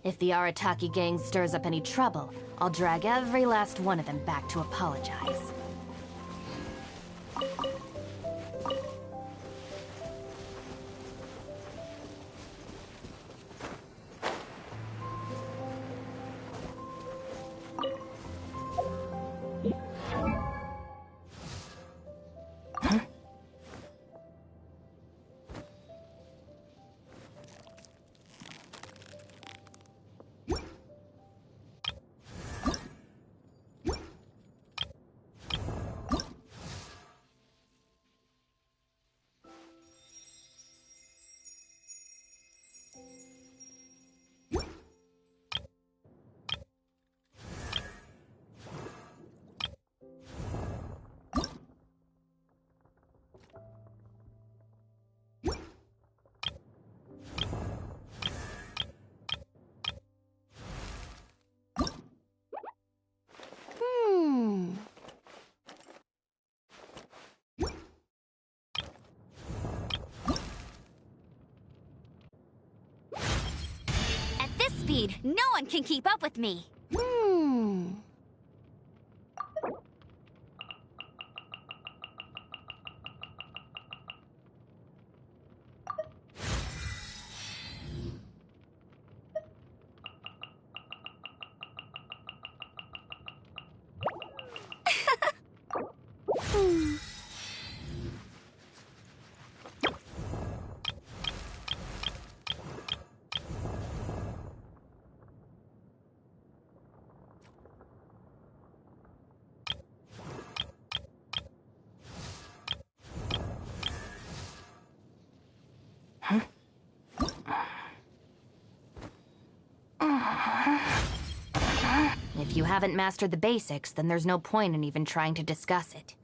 If the Arataki gang stirs up any trouble, I'll drag every last one of them back to apologize. No one can keep up with me. If you haven't mastered the basics, then there's no point in even trying to discuss it.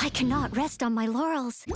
I cannot rest on my laurels.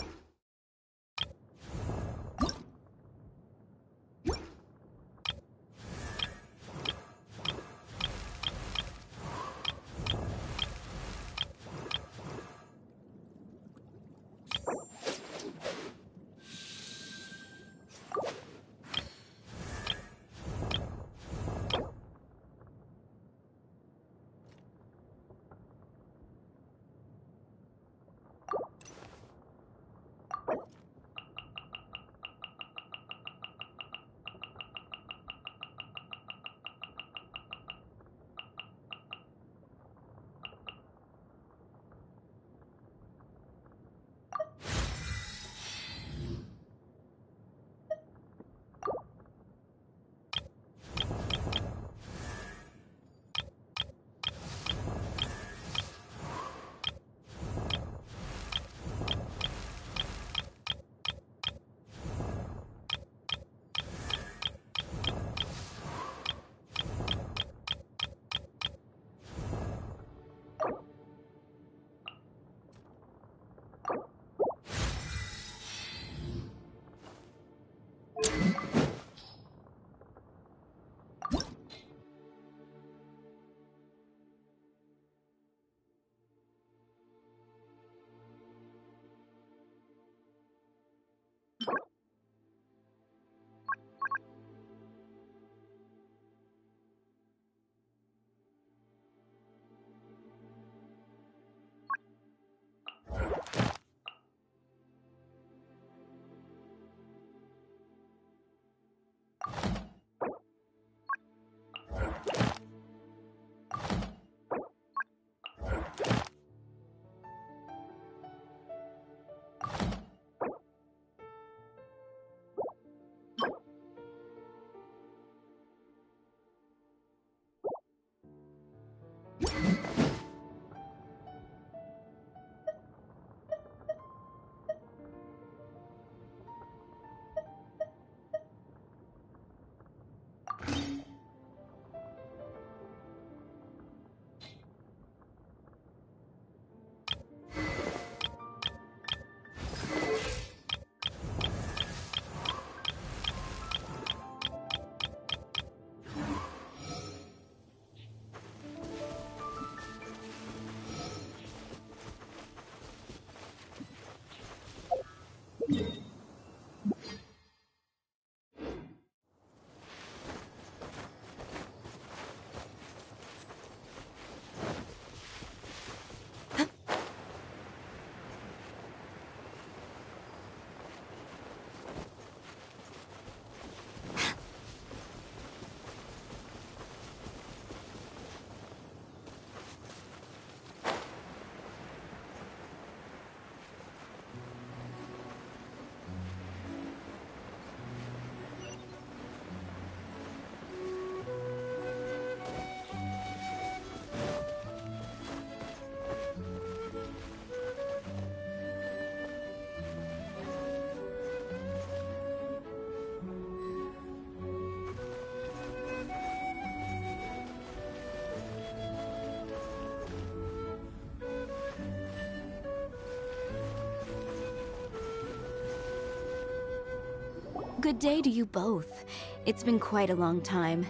Good day to you both. It's been quite a long time.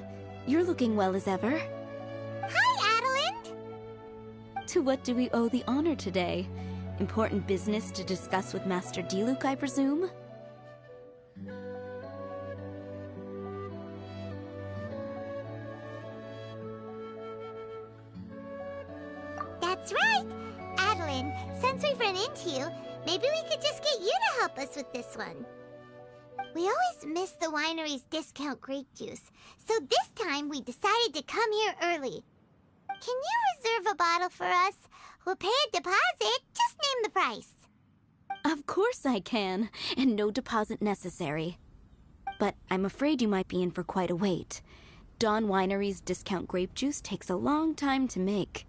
You're looking well as ever. Hi, Adelind! To what do we owe the honor today? Important business to discuss with Master Diluc, I presume? That's right! Adelind, since we've run into you, maybe we could just get you to help us with this one. We always miss the winery's discount grape juice, so this time we decided to come here early. Can you reserve a bottle for us? We'll pay a deposit, just name the price. Of course I can, and no deposit necessary. But I'm afraid you might be in for quite a wait. Dawn Winery's discount grape juice takes a long time to make.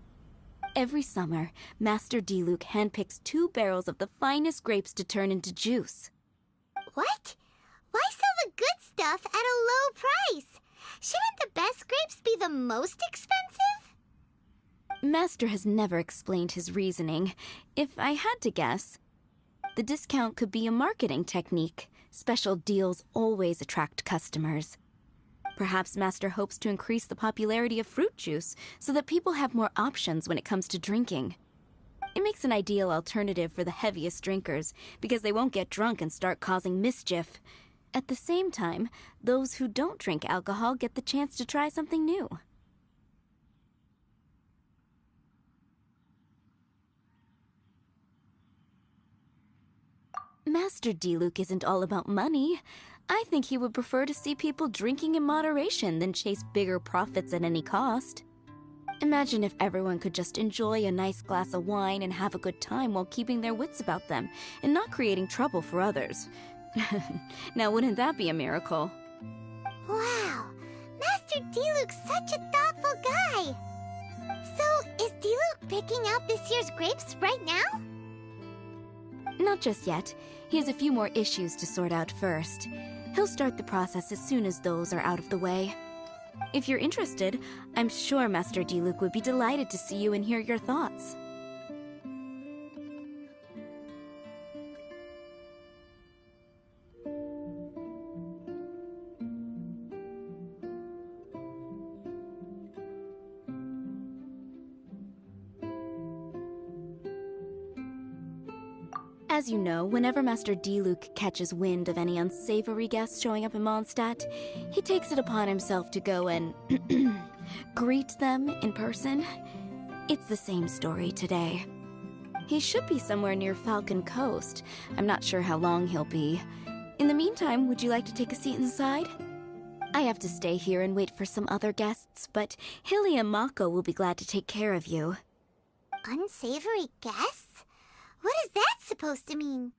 Every summer, Master Diluc handpicks 2 barrels of the finest grapes to turn into juice. What? Why sell the good stuff at a low price? Shouldn't the best grapes be the most expensive? Master has never explained his reasoning. If I had to guess, the discount could be a marketing technique. Special deals always attract customers. Perhaps Master hopes to increase the popularity of fruit juice so that people have more options when it comes to drinking. It makes an ideal alternative for the heaviest drinkers because they won't get drunk and start causing mischief. At the same time, those who don't drink alcohol get the chance to try something new. Master Diluc isn't all about money. I think he would prefer to see people drinking in moderation than chase bigger profits at any cost. Imagine if everyone could just enjoy a nice glass of wine and have a good time while keeping their wits about them and not creating trouble for others. Now, wouldn't that be a miracle? Wow, Master Diluc's such a thoughtful guy. So, is Diluc picking out this year's grapes right now? Not just yet. He has a few more issues to sort out first. He'll start the process as soon as those are out of the way. If you're interested, I'm sure Master Diluc would be delighted to see you and hear your thoughts. As you know, whenever Master Diluc catches wind of any unsavory guests showing up in Mondstadt, he takes it upon himself to go and greet them in person. It's the same story today. He should be somewhere near Falcon Coast. I'm not sure how long he'll be. In the meantime, would you like to take a seat inside? I have to stay here and wait for some other guests, but Hilly and Mako will be glad to take care of you. Unsavory guests? What is that supposed to mean?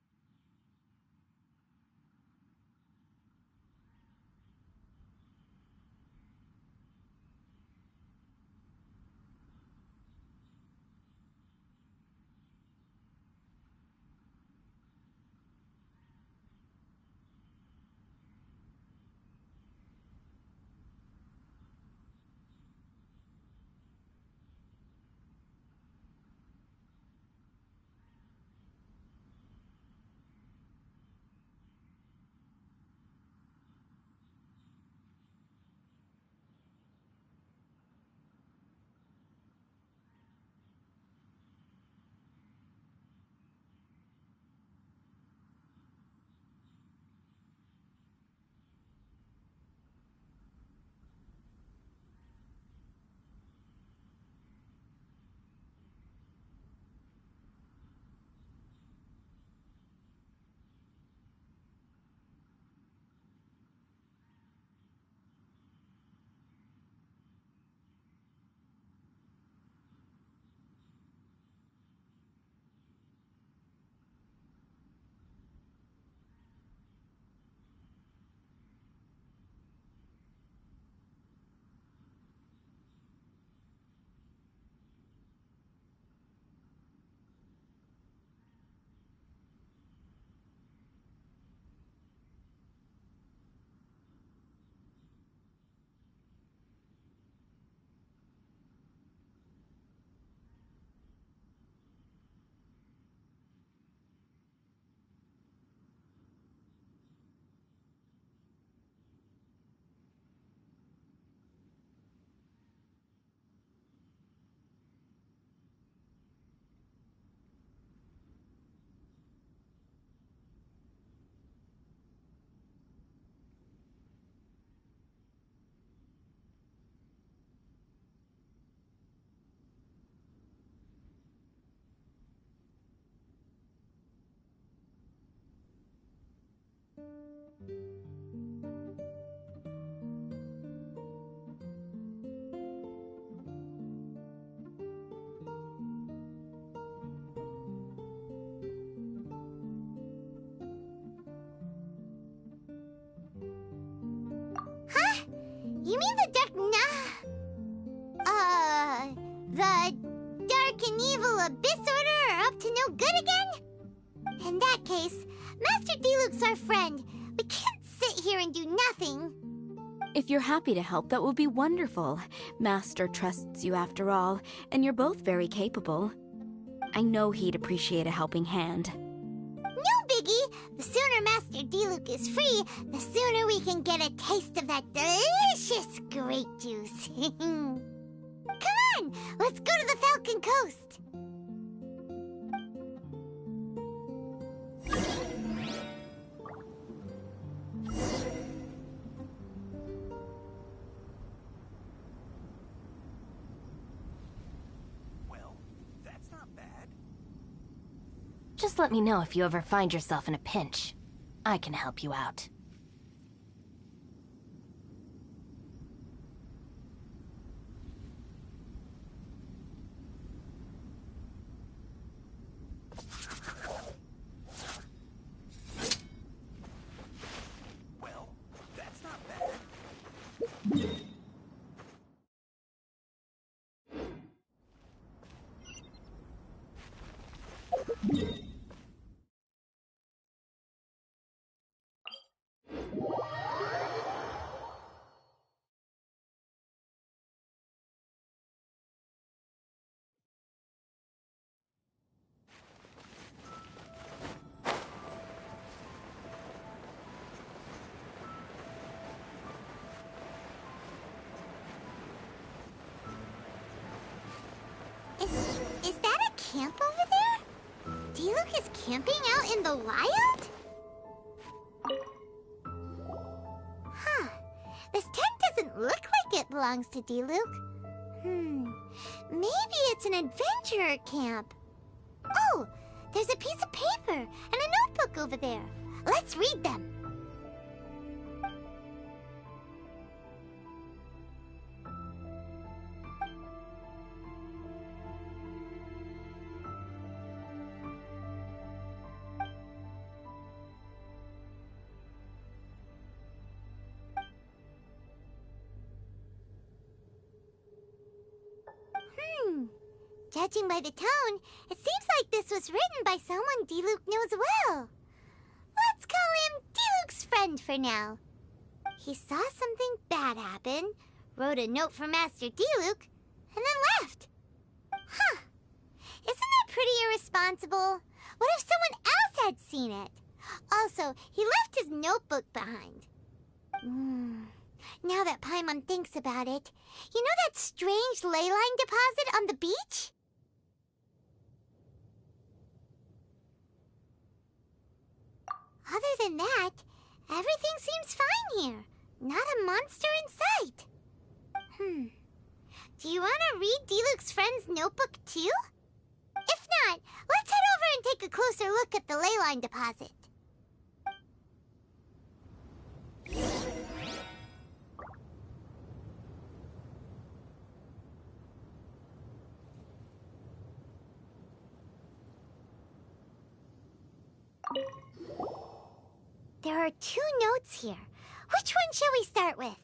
You mean the the Dark and Evil Abyss Order are up to no good again? In that case, Master Diluc's our friend. We can't sit here and do nothing. If you're happy to help, that would be wonderful. Master trusts you after all, and you're both very capable. I know he'd appreciate a helping hand. No biggie! The sooner Master Diluc is free, the sooner we can get a taste of that delicious grape juice. Come on, let's go to the Falcon Coast. Well, that's not bad. Just let me know if you ever find yourself in a pinch. I can help you out. Well, that's not bad. Is that a camp over there? Diluc is camping out in the wild? Huh. This tent doesn't look like it belongs to Diluc. Maybe it's an adventurer camp. Oh, there's a piece of paper and a notebook over there. Let's read them. Judging by the tone, it seems like this was written by someone Diluc knows well. Let's call him Diluc's friend for now. He saw something bad happen, wrote a note for Master Diluc, and then left. Huh. Isn't that pretty irresponsible? What if someone else had seen it? Also, he left his notebook behind. Now that Paimon thinks about it, you know that strange ley line deposit on the beach? Other than that, everything seems fine here. Not a monster in sight. Do you want to read Diluc's friend's notebook too? If not, let's head over and take a closer look at the ley line deposit. There are 2 notes here. Which one shall we start with?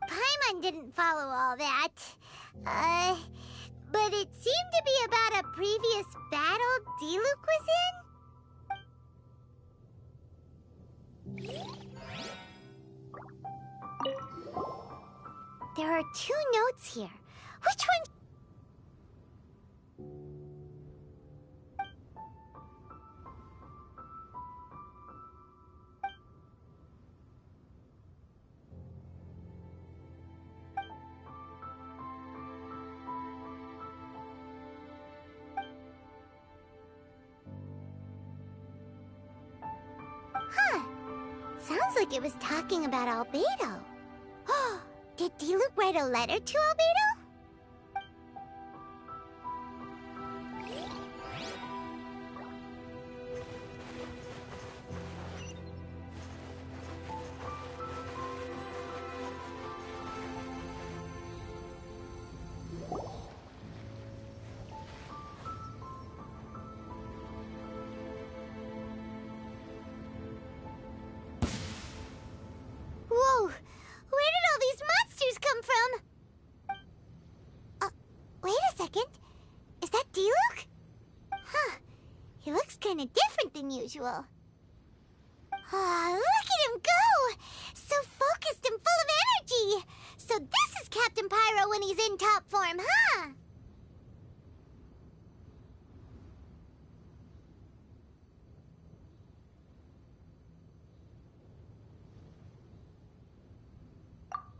Paimon didn't follow all that. But it seemed to be about a previous battle Diluc was in? There are 2 notes here. Which one? Huh. Sounds like it was talking about Albedo. Oh, did Diluc write a letter to Albedo? kind of different than usual. Ah, look at him go! So focused and full of energy! So this is Captain Pyro when he's in top form, huh?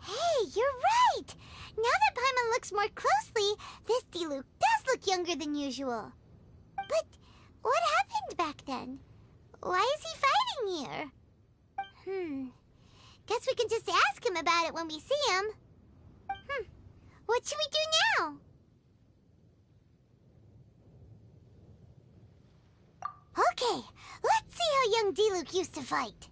Hey, you're right! Now that Paimon looks more closely, this Diluc does look younger than usual. But what happened back then? Why is he fighting here? Guess we can just ask him about it when we see him. What should we do now? Okay, let's see how young Diluc used to fight.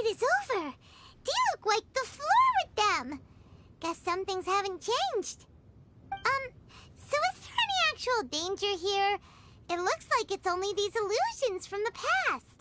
Is over. Diluc wiped the floor with them. Guess some things haven't changed. So is there any actual danger here? It looks like it's only these illusions from the past.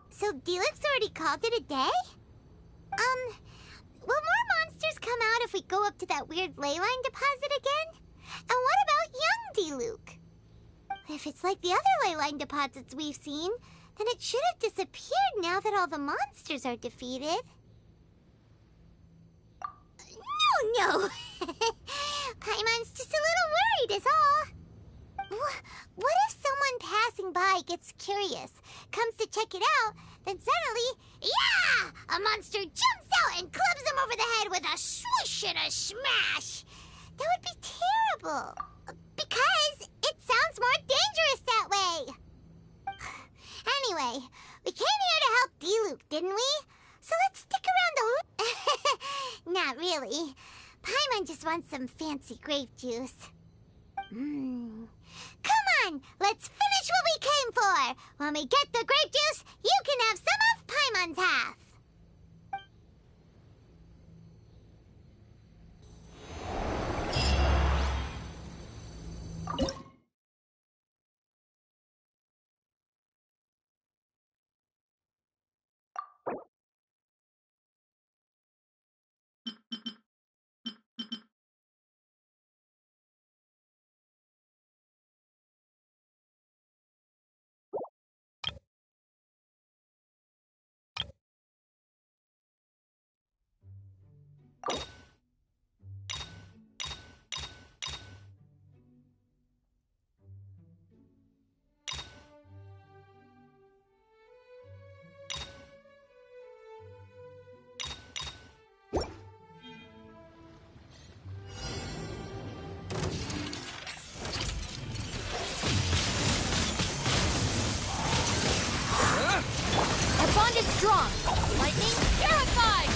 So Diluc's already called it a day? Will more monsters come out if we go up to that weird ley line deposit again? And what about young Diluc? If it's like the other ley line deposits we've seen, Then it should have disappeared now that all the monsters are defeated. No! Paimon's just a little worried is all. What if someone passing by gets curious, comes to check it out, then suddenly, yeah! A monster jumps out and clubs them over the head with a swoosh and a smash! That would be terrible. Because it sounds more dangerous that way. Anyway, we came here to help D-Loop, didn't we? So let's stick around the... Not really. Paimon just wants some fancy grape juice. Come on, let's finish what we came for. When we get the grape juice, you can have some of Paimon's half. Bond is strong. Lightning purified.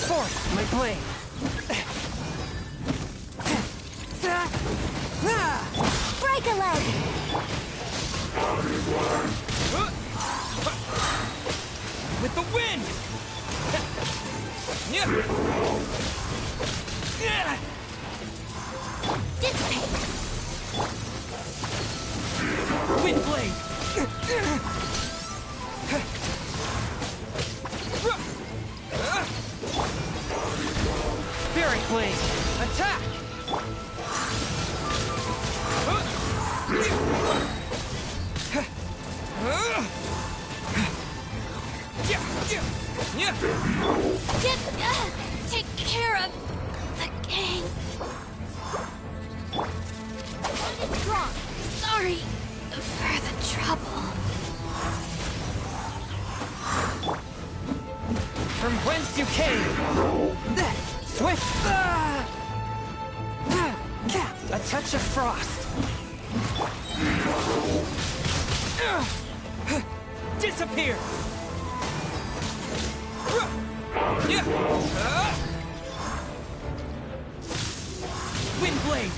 Force my blade. Break a leg! With the wind. Dissipate. Wind blade. Spirit blade. Attack. Take care of the gang. Bond is strong. Sorry for the trouble. From whence you came. Swift. A touch of frost. Disappear. Wind blade.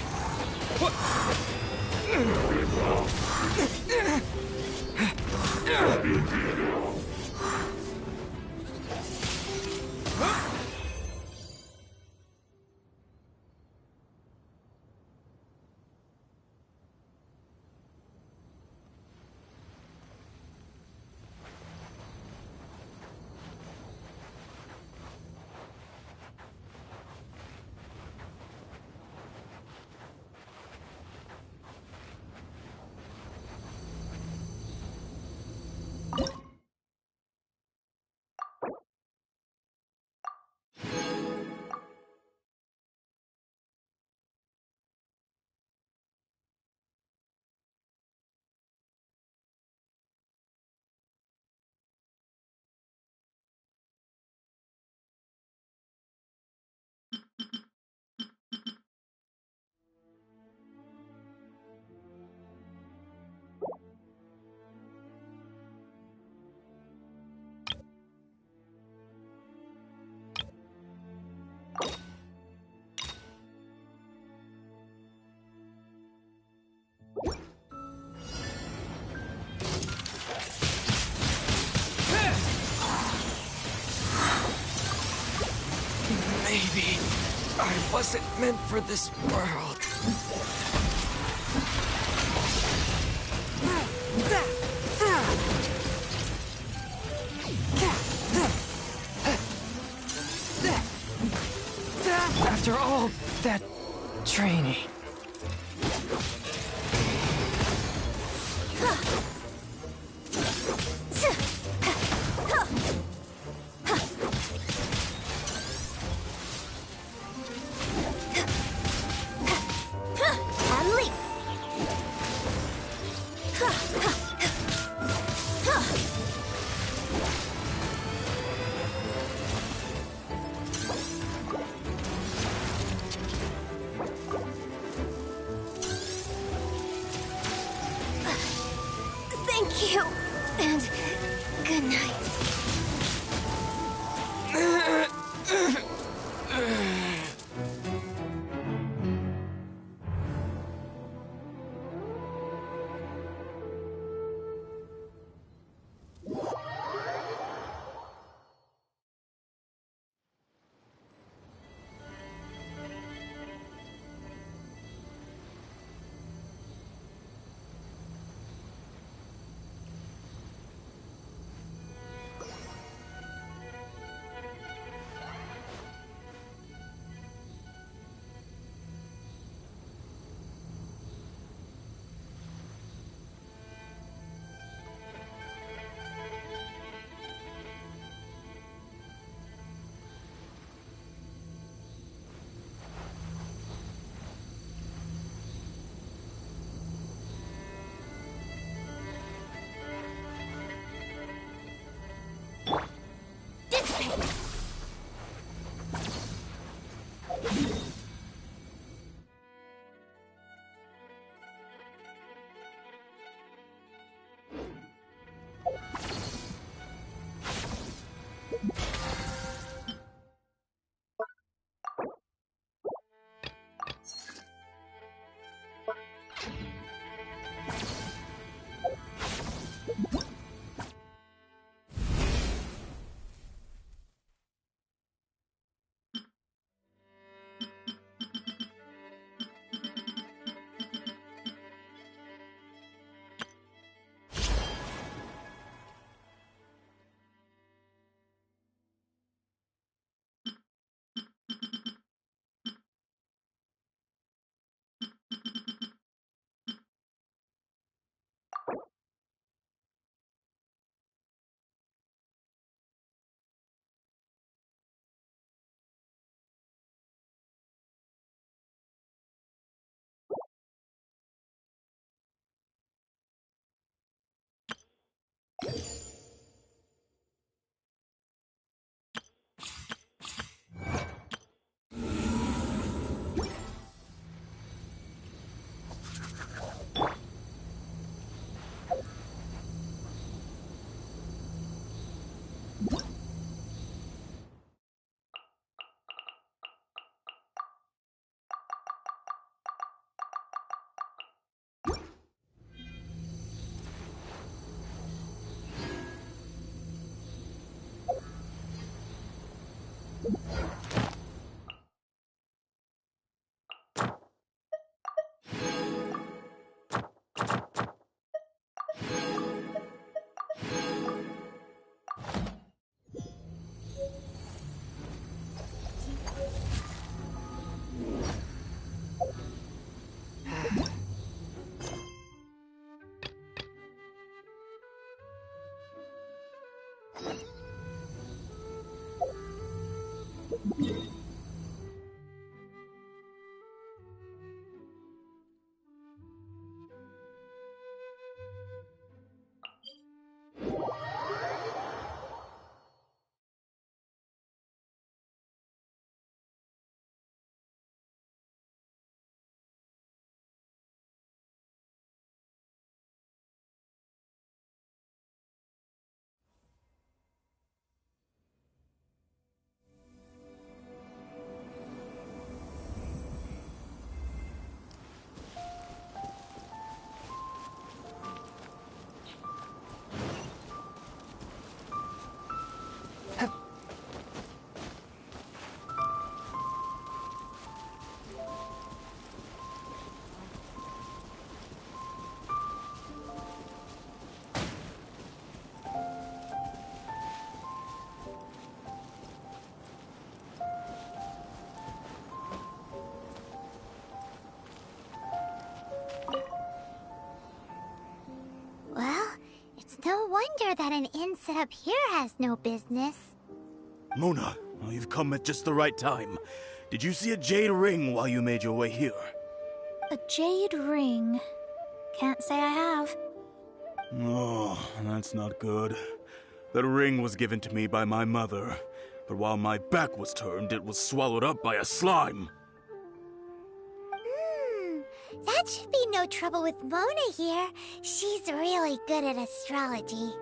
Maybe I wasn't meant for this world. After all that training. Well, it's no wonder that an inn set up here has no business. Mona, well, you've come at just the right time. Did you see a jade ring while you made your way here? A jade ring. Can't say I have. Oh, that's not good. That ring was given to me by my mother, but while my back was turned, it was swallowed up by a slime. That should be no trouble with Mona here. She's really good at astrology.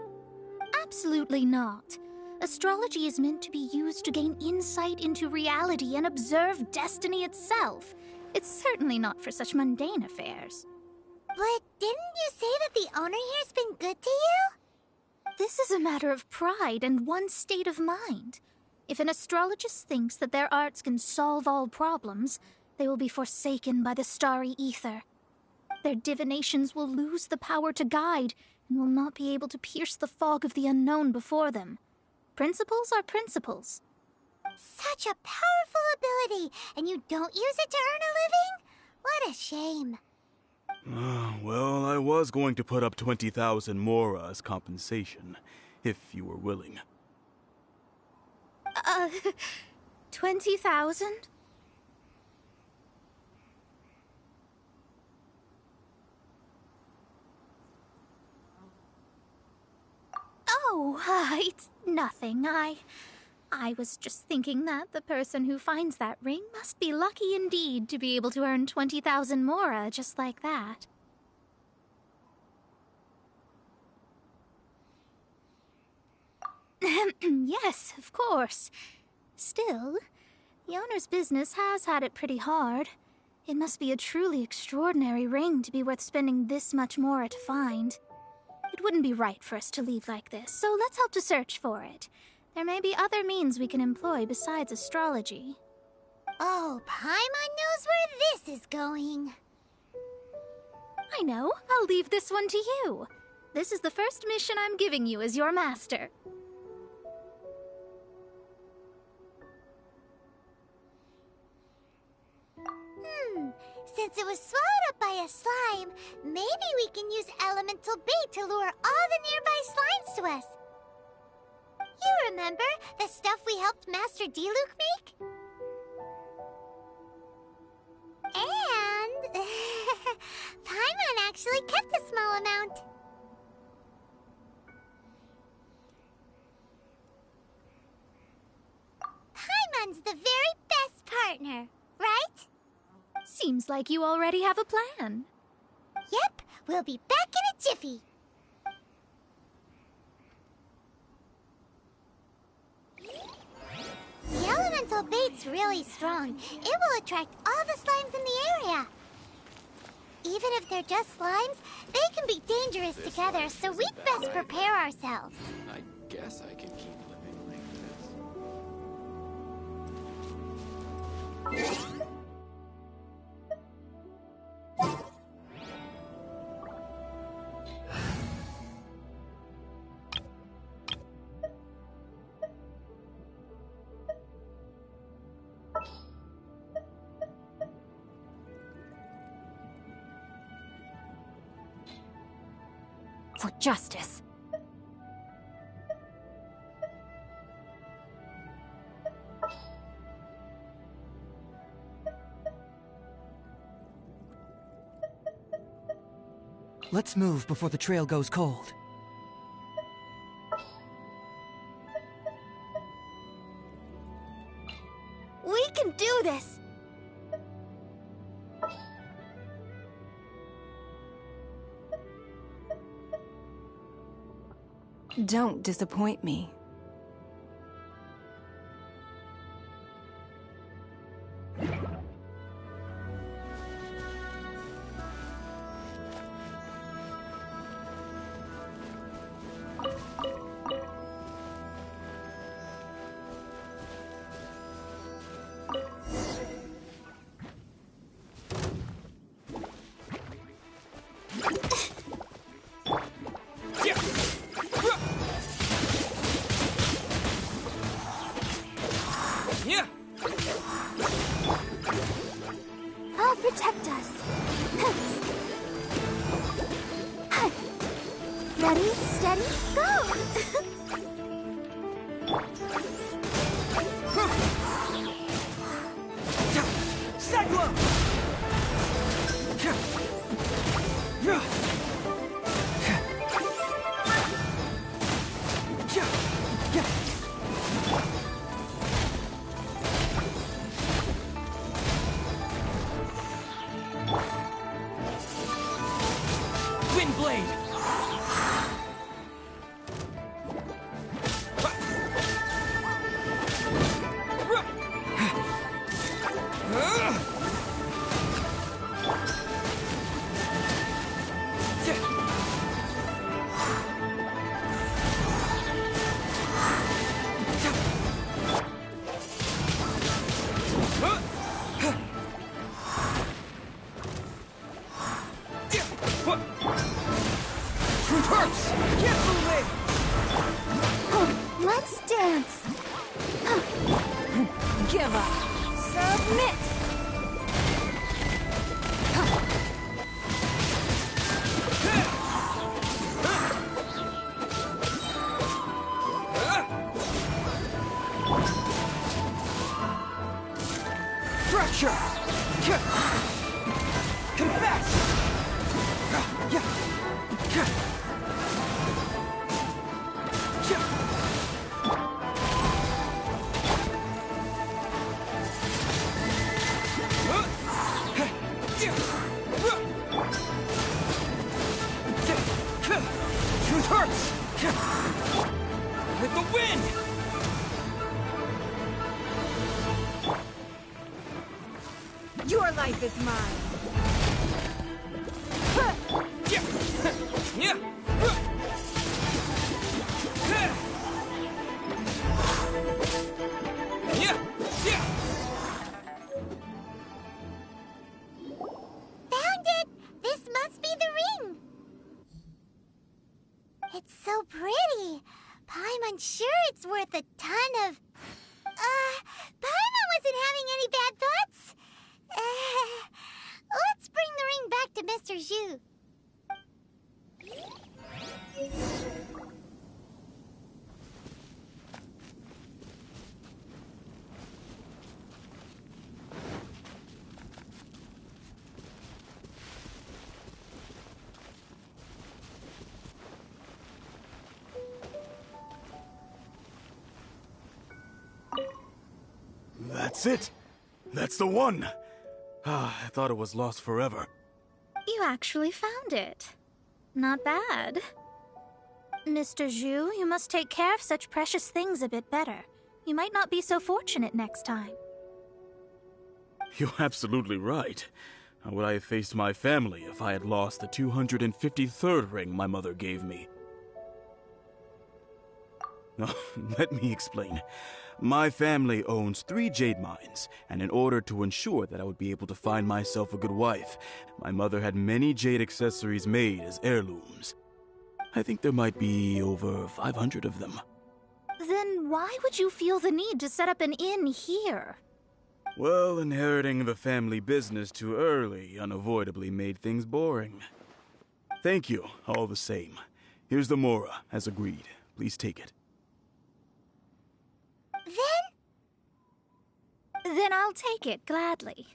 Absolutely not. Astrology is meant to be used to gain insight into reality and observe destiny itself. It's certainly not for such mundane affairs. But didn't you say that the owner here's been good to you? This is a matter of pride and one's state of mind. If an astrologist thinks that their arts can solve all problems, they will be forsaken by the starry ether. Their divinations will lose the power to guide and will not be able to pierce the fog of the unknown before them. Principles are principles. Such a powerful ability, and you don't use it to earn a living? What a shame. Well, I was going to put up 20,000 mora as compensation, if you were willing. 20,000? Oh, it's nothing. I was just thinking that the person who finds that ring must be lucky indeed to be able to earn 20,000 mora just like that. Yes, of course. Still, the owner's business has had it pretty hard. It must be a truly extraordinary ring to be worth spending this much mora to find. It wouldn't be right for us to leave like this, so let's help to search for it. There may be other means we can employ besides astrology. Oh, Paimon knows where this is going. I know. I'll leave this one to you. This is the first mission I'm giving you as your master. Since it was swallowed up by a slime, maybe we can use elemental bait to lure all the nearby slimes to us. You remember the stuff we helped Master D-Luke make? And Paimon actually kept a small amount. Paimon's the very best partner, right? Seems like you already have a plan. Yep, we'll be back in a jiffy. The elemental bait's really strong. It will attract all the slimes in the area. Even if they're just slimes, they can be dangerous together, so we'd best prepare ourselves. I guess I can keep living like this. For justice. Let's move before the trail goes cold. We can do this! Don't disappoint me. I'll protect us. Ready, steady, go! Cyclone! Wind blade! Truth hurts! Cancel me! Let's dance! Give up! Submit! Fracture! Confess! Truth hurts! With the wind! Your life is mine. Found it! This must be the ring! It's so pretty. Paimon's sure it's worth a ton of... Paimon wasn't having any bad thoughts. Let's bring the ring back to Mr. Zhu. That's it. That's the one. I thought it was lost forever. You actually found it. Not bad. Mr. Zhu, you must take care of such precious things a bit better. You might not be so fortunate next time. You're absolutely right. How would I have faced my family if I had lost the 253rd ring my mother gave me? No, let me explain. My family owns 3 jade mines, and in order to ensure that I would be able to find myself a good wife, my mother had many jade accessories made as heirlooms. I think there might be over 500 of them. Then why would you feel the need to set up an inn here? Well, inheriting the family business too early unavoidably made things boring. Thank you, all the same. Here's the Mora, as agreed. Please take it. Then I'll take it gladly.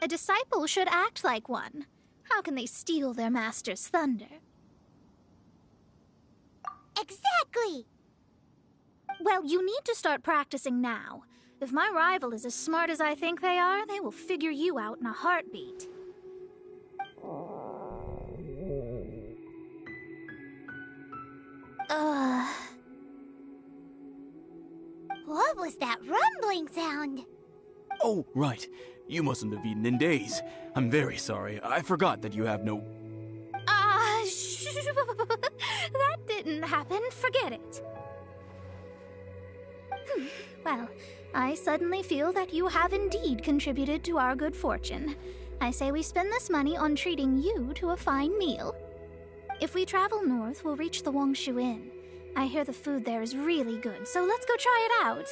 A disciple should act like one. How can they steal their master's thunder? Exactly! Well, you need to start practicing now. If my rival is as smart as I think they are, they will figure you out in a heartbeat. What was that rumbling sound? Oh, right. You mustn't have eaten in days. I'm very sorry. I forgot that you have no... That didn't happen. Forget it. Well, I suddenly feel that you have indeed contributed to our good fortune. I say we spend this money on treating you to a fine meal. If we travel north, we'll reach the Wongshu Inn. I hear the food there is really good, so let's go try it out.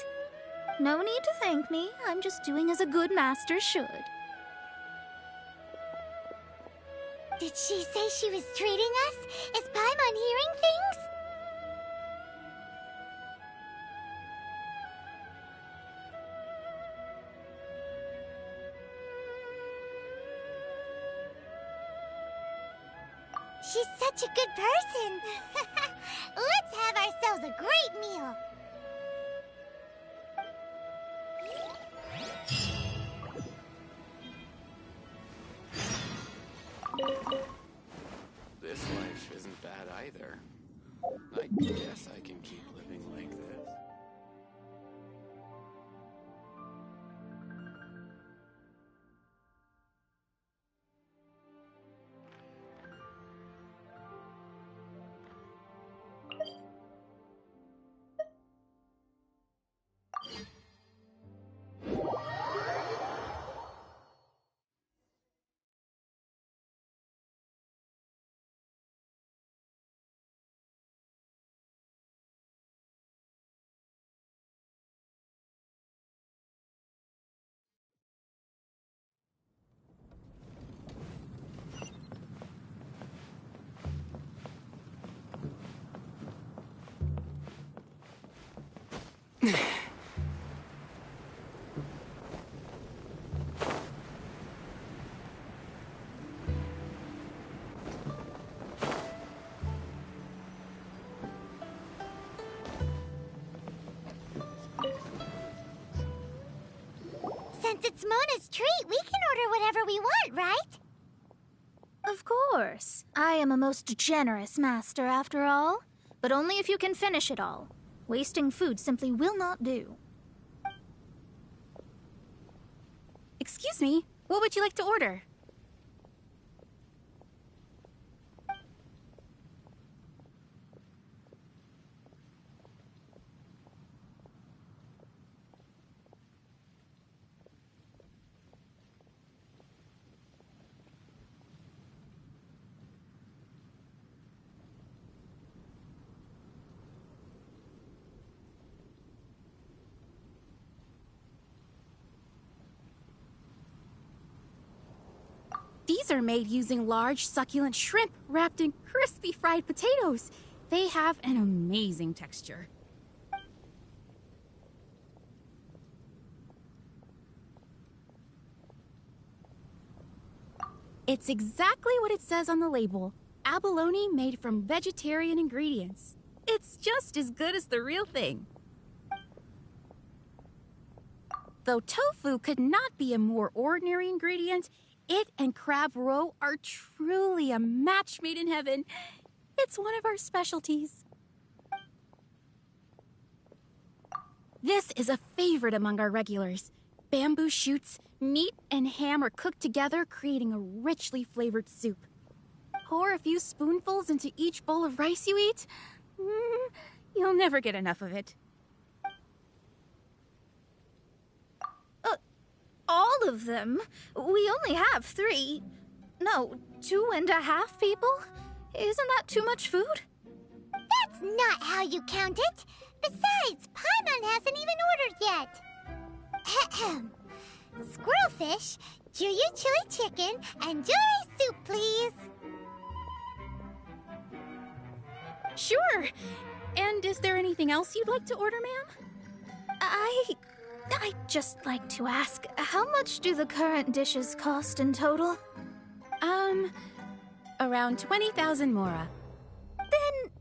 No need to thank me. I'm just doing as a good master should. Did she say she was treating us? Is Paimon hearing things? She's such a good person. Let's have ourselves a great meal. This life isn't bad either. I guess I can keep living like this. Since it's Mona's treat, we can order whatever we want, right? Of course. I am a most generous master, after all. But only if you can finish it all. Wasting food simply will not do. Excuse me, what would you like to order? These are made using large, succulent shrimp wrapped in crispy fried potatoes. They have an amazing texture. It's exactly what it says on the label. Abalone made from vegetarian ingredients. It's just as good as the real thing. Though tofu could not be a more ordinary ingredient, it and crab roe are truly a match made in heaven. It's one of our specialties. This is a favorite among our regulars. Bamboo shoots, meat, and ham are cooked together, creating a richly flavored soup. Pour a few spoonfuls into each bowl of rice you eat. You'll never get enough of it. All of them? We only have 3. No, 2.5 people? Isn't that too much food? That's not how you count it. Besides, Paimon hasn't even ordered yet. Ahem. Squirrelfish, Juyu chili chicken, and jewelry soup, please. Sure. And is there anything else you'd like to order, ma'am? I'd just like to ask, how much do the current dishes cost in total? Around 20,000 mora. Then,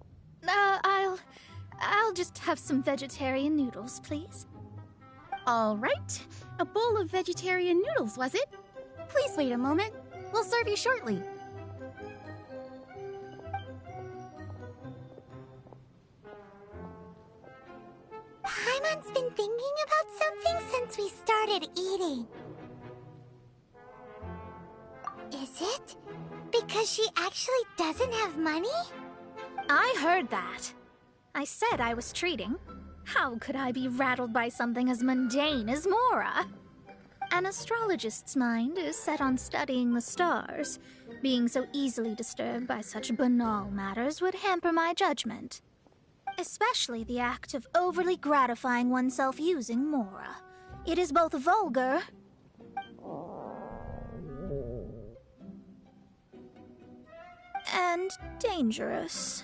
I'll just have some vegetarian noodles, please. All right. A bowl of vegetarian noodles, was it? Please wait a moment. We'll serve you shortly. Paimon's been thinking about something since we started eating. Is it? Because she actually doesn't have money? I heard that. I said I was treating. How could I be rattled by something as mundane as Mora? An astrologist's mind is set on studying the stars. Being so easily disturbed by such banal matters would hamper my judgment. Especially the act of overly gratifying oneself using Mora. It is both vulgar and dangerous.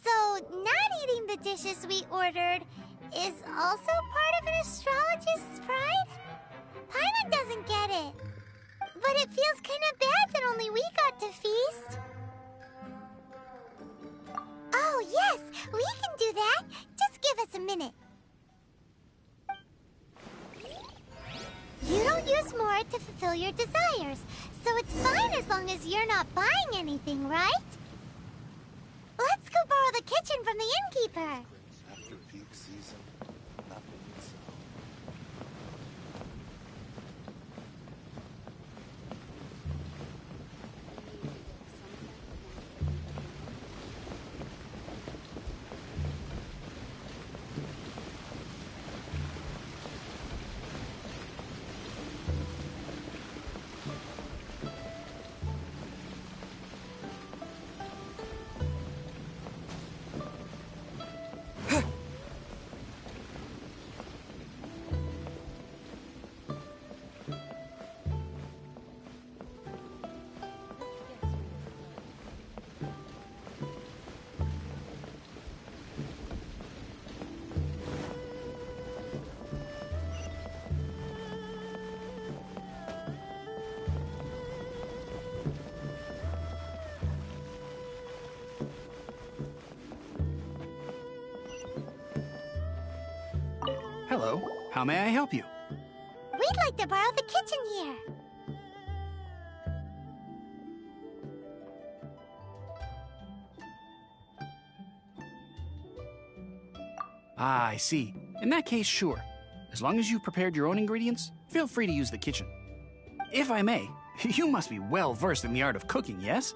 So, not eating the dishes we ordered is also part of an astrologist's pride? Paimon doesn't get it. But it feels kind of bad that only we got to feast. Oh, yes, we can do that. Just give us a minute. You don't use Mora to fulfill your desires, so it's fine as long as you're not buying anything, right? Let's go borrow the kitchen from the innkeeper. After peak season, nothing would sell. Hello, how may I help you? We'd like to borrow the kitchen here. Ah, I see. In that case, sure. As long as you've prepared your own ingredients, feel free to use the kitchen. If I may, you must be well versed in the art of cooking, yes?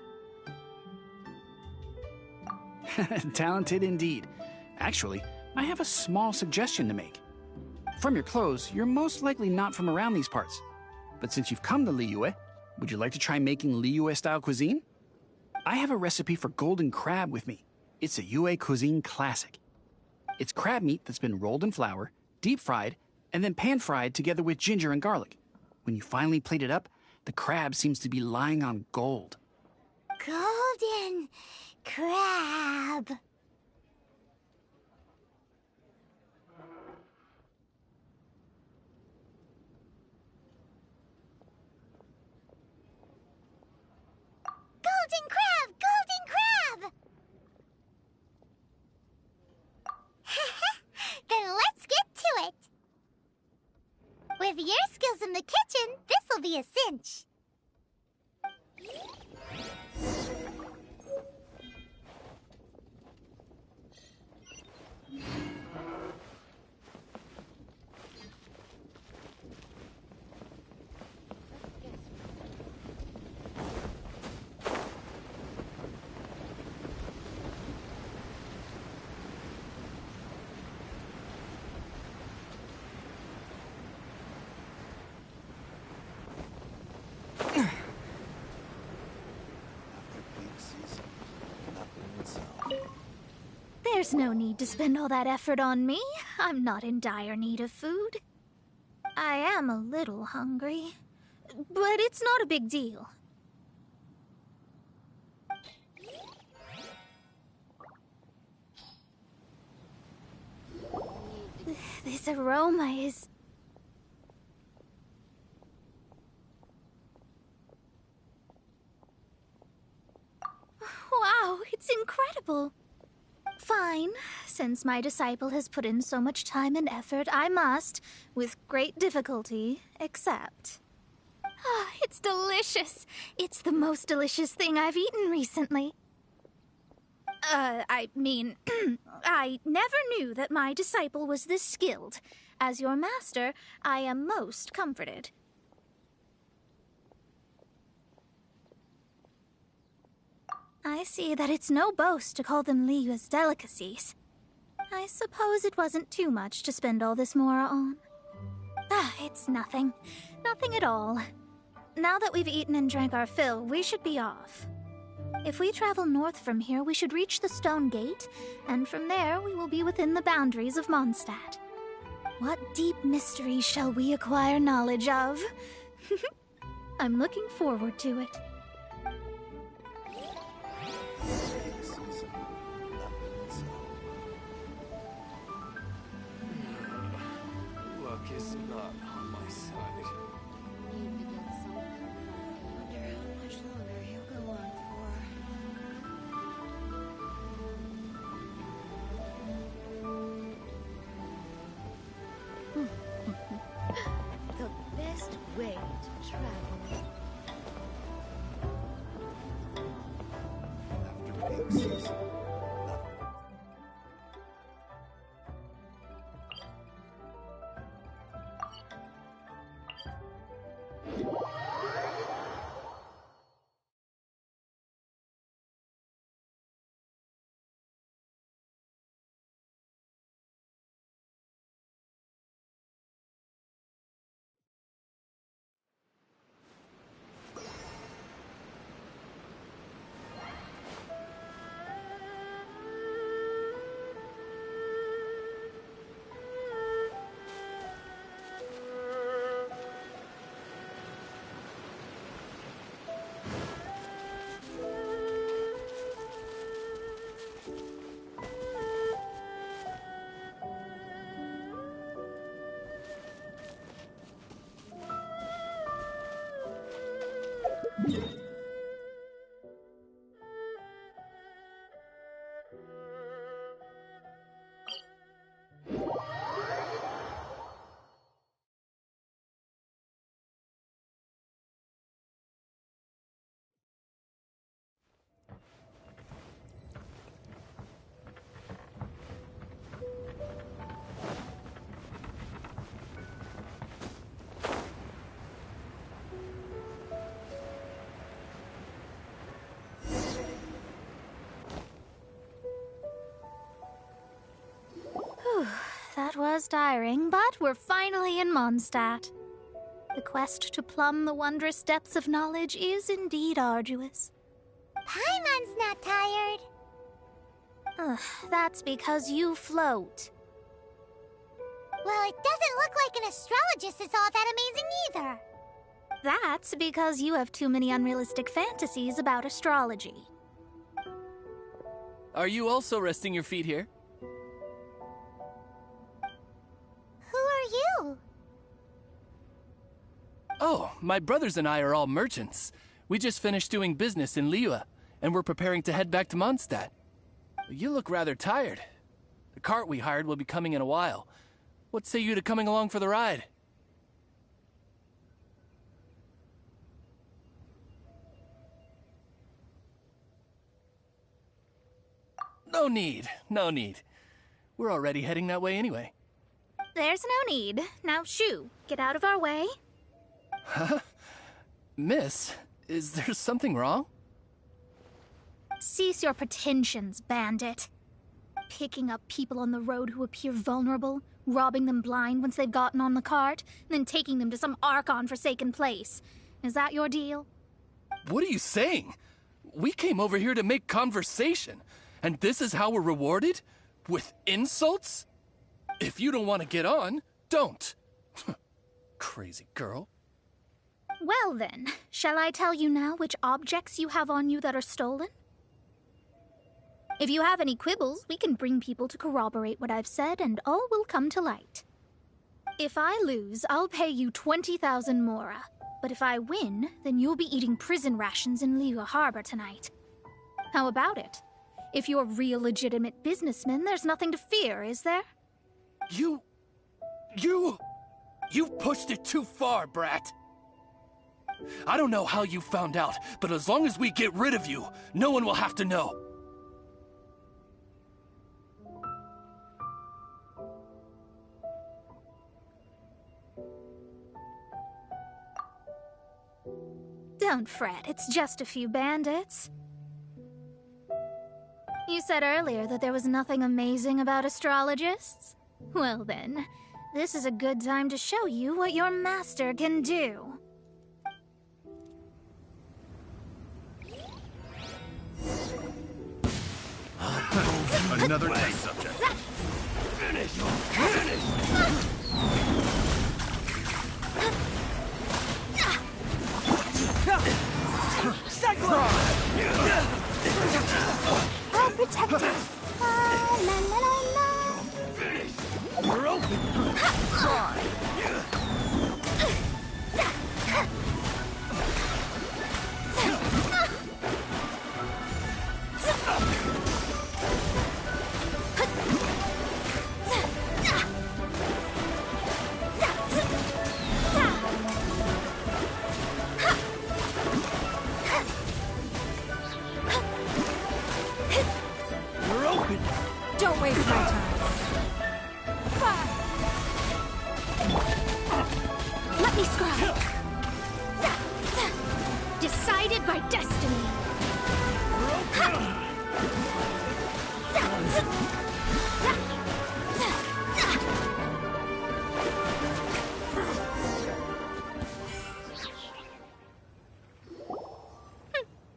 Talented indeed. Actually, I have a small suggestion to make. From your clothes, you're most likely not from around these parts. But since you've come to Liyue, would you like to try making Liyue-style cuisine? I have a recipe for golden crab with me. It's a Yue cuisine classic. It's crab meat that's been rolled in flour, deep fried, and then pan-fried together with ginger and garlic. When you finally plate it up, the crab seems to be lying on gold. Golden crab. Golden crab! Golden crab! Then let's get to it. With your skills in the kitchen, this'll be a cinch. There's no need to spend all that effort on me. I'm not in dire need of food. I am a little hungry, but it's not a big deal. This aroma is... Wow, it's incredible. Fine. Since my disciple has put in so much time and effort, I must, with great difficulty, accept. Ah, it's delicious. It's the most delicious thing I've eaten recently. I mean, I never knew that my disciple was this skilled. As your master, I am most comforted. I see that it's no boast to call them Liyue's delicacies. I suppose it wasn't too much to spend all this mora on. Ah, it's nothing. Nothing at all. Now that we've eaten and drank our fill, we should be off. If we travel north from here, we should reach the Stone Gate, and from there we will be within the boundaries of Mondstadt. What deep mysteries shall we acquire knowledge of? I'm looking forward to it. Luck is not on my side. Need to get something from him. Wonder how much longer he'll go on for. The best way to travel. After peak season. That was tiring, but we're finally in Mondstadt. The quest to plumb the wondrous depths of knowledge is indeed arduous. Paimon's not tired. That's because you float. Well, it doesn't look like an astrologist is all that amazing either. That's because you have too many unrealistic fantasies about astrology. Are you also resting your feet here? Who are you? Oh, my brothers and I are all merchants. We just finished doing business in Liyue, and we're preparing to head back to Mondstadt. You look rather tired. The cart we hired will be coming in a while. What say you to coming along for the ride? No need, no need. We're already heading that way anyway. There's no need. Now, shoo, get out of our way. Huh? Miss, is there something wrong? Cease your pretensions, bandit. Picking up people on the road who appear vulnerable, robbing them blind once they've gotten on the cart, and then taking them to some Archon-forsaken place. Is that your deal? What are you saying? We came over here to make conversation, and this is how we're rewarded? With insults? If you don't want to get on, don't. Crazy girl. Well then, shall I tell you now which objects you have on you that are stolen? If you have any quibbles, we can bring people to corroborate what I've said, and all will come to light. If I lose, I'll pay you 20,000 mora. But if I win, then you'll be eating prison rations in Liyue Harbor tonight. How about it? If you're real legitimate businessmen, there's nothing to fear, is there? You've pushed it too far, brat. I don't know how you found out, but as long as we get rid of you, no one will have to know. Don't fret, it's just a few bandits. You said earlier that there was nothing amazing about astrologists? Well then, this is a good time to show you what your master can do. Another test subject. Finish! Finish! I'll protect us. La la la la. Finish! We're open! Don't waste my time. Let me scry. Decided by destiny.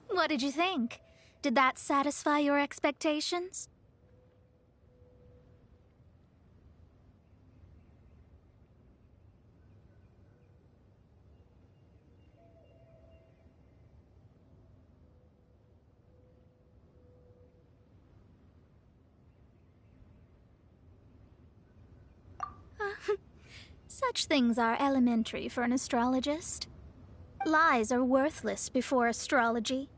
What did you think? Did that satisfy your expectations? Such things are elementary for an astrologist. Lies are worthless before astrology.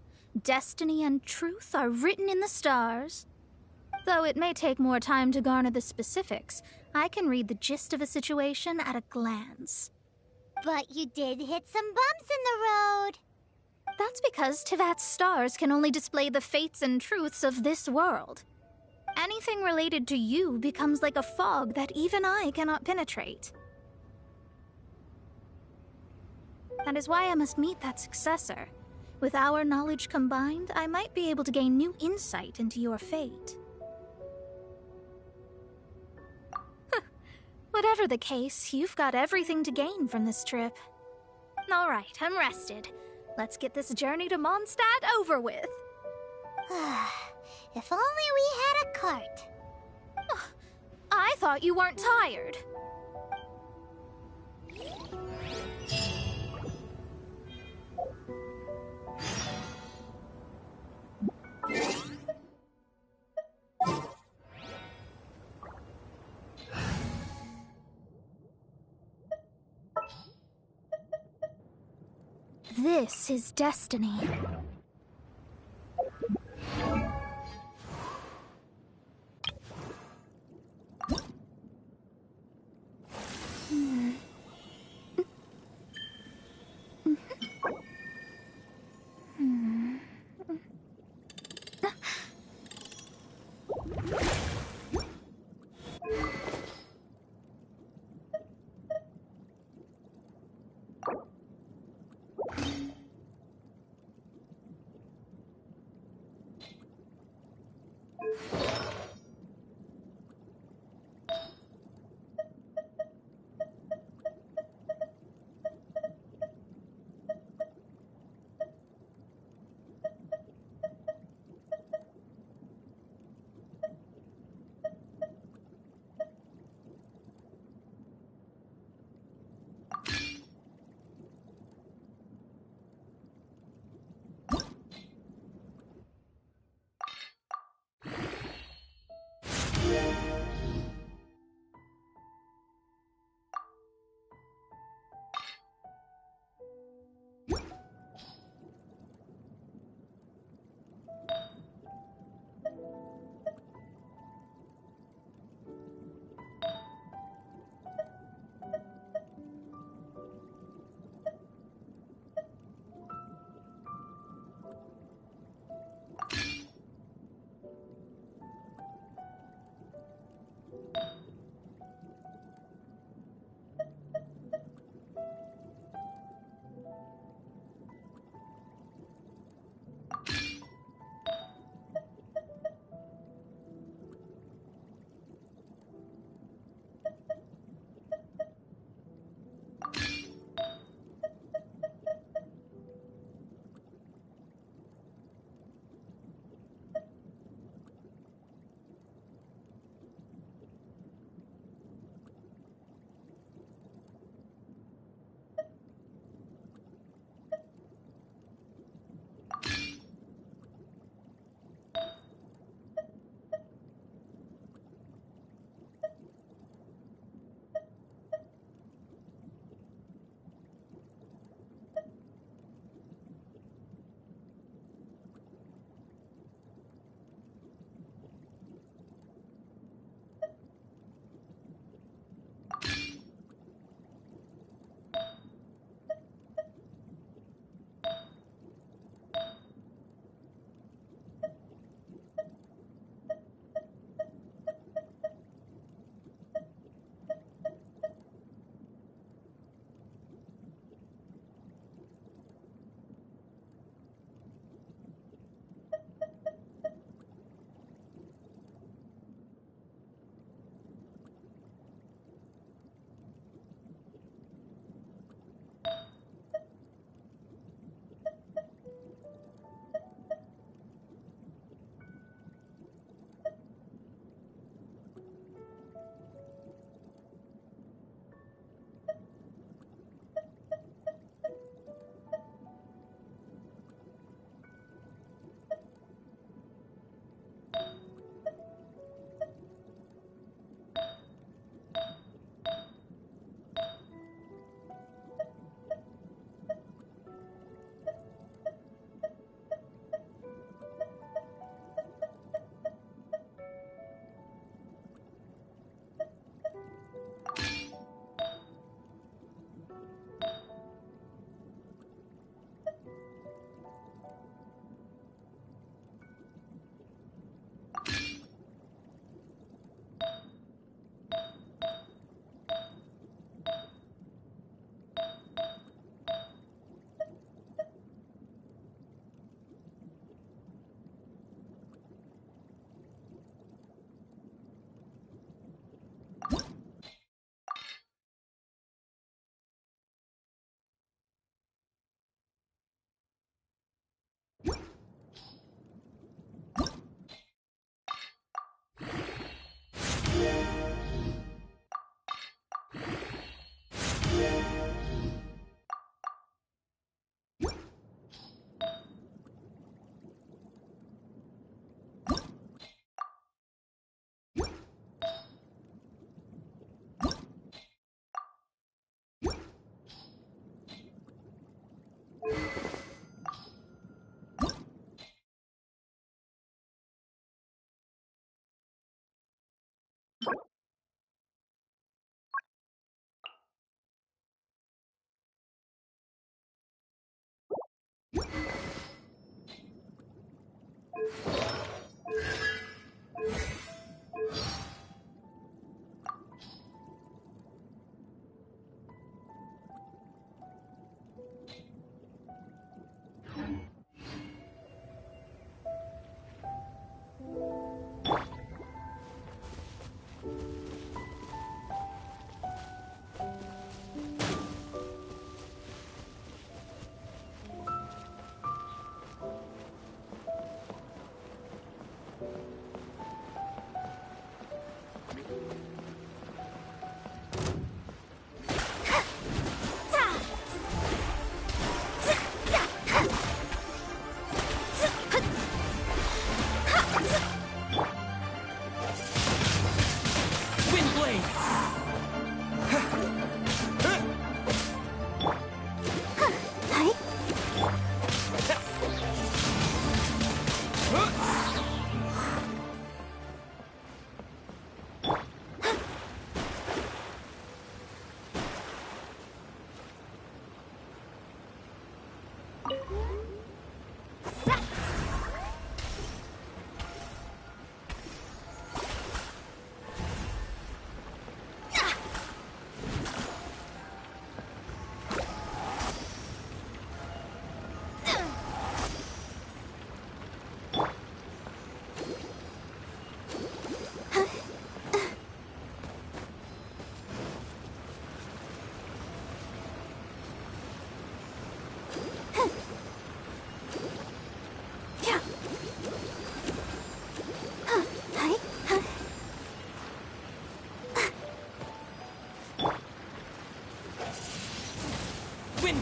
Destiny and truth are written in the stars. Though it may take more time to garner the specifics, I can read the gist of a situation at a glance. But you did hit some bumps in the road. That's because Tevat's stars can only display the fates and truths of this world. Anything related to you becomes like a fog that even I cannot penetrate. That is why I must meet that successor. With our knowledge combined, I might be able to gain new insight into your fate. Whatever the case, you've got everything to gain from this trip. All right, I'm rested. Let's get this journey to Mondstadt over with. If only we had a cart. I thought you weren't tired. This is destiny.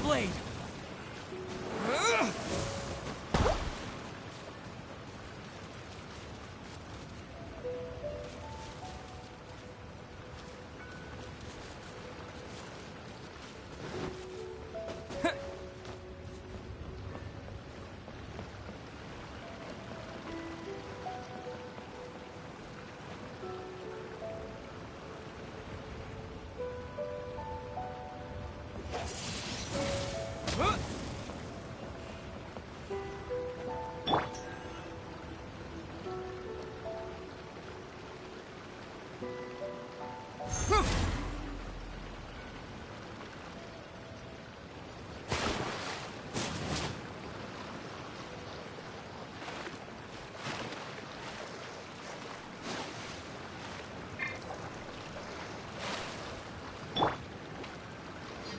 Blade!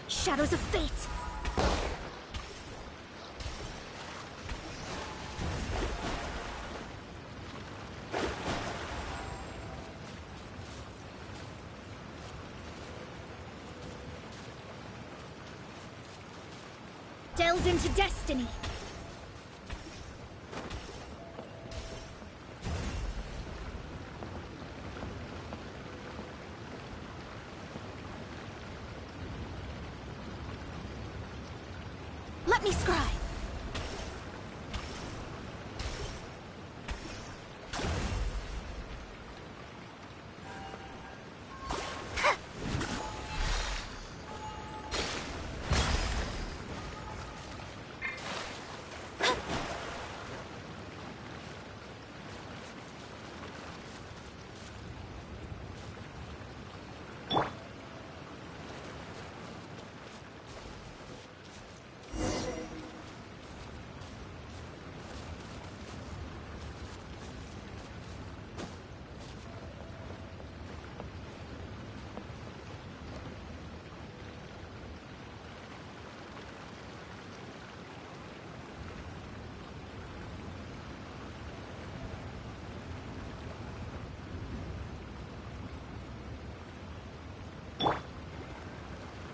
Shadows of fate! Delved into destiny! Let me scry!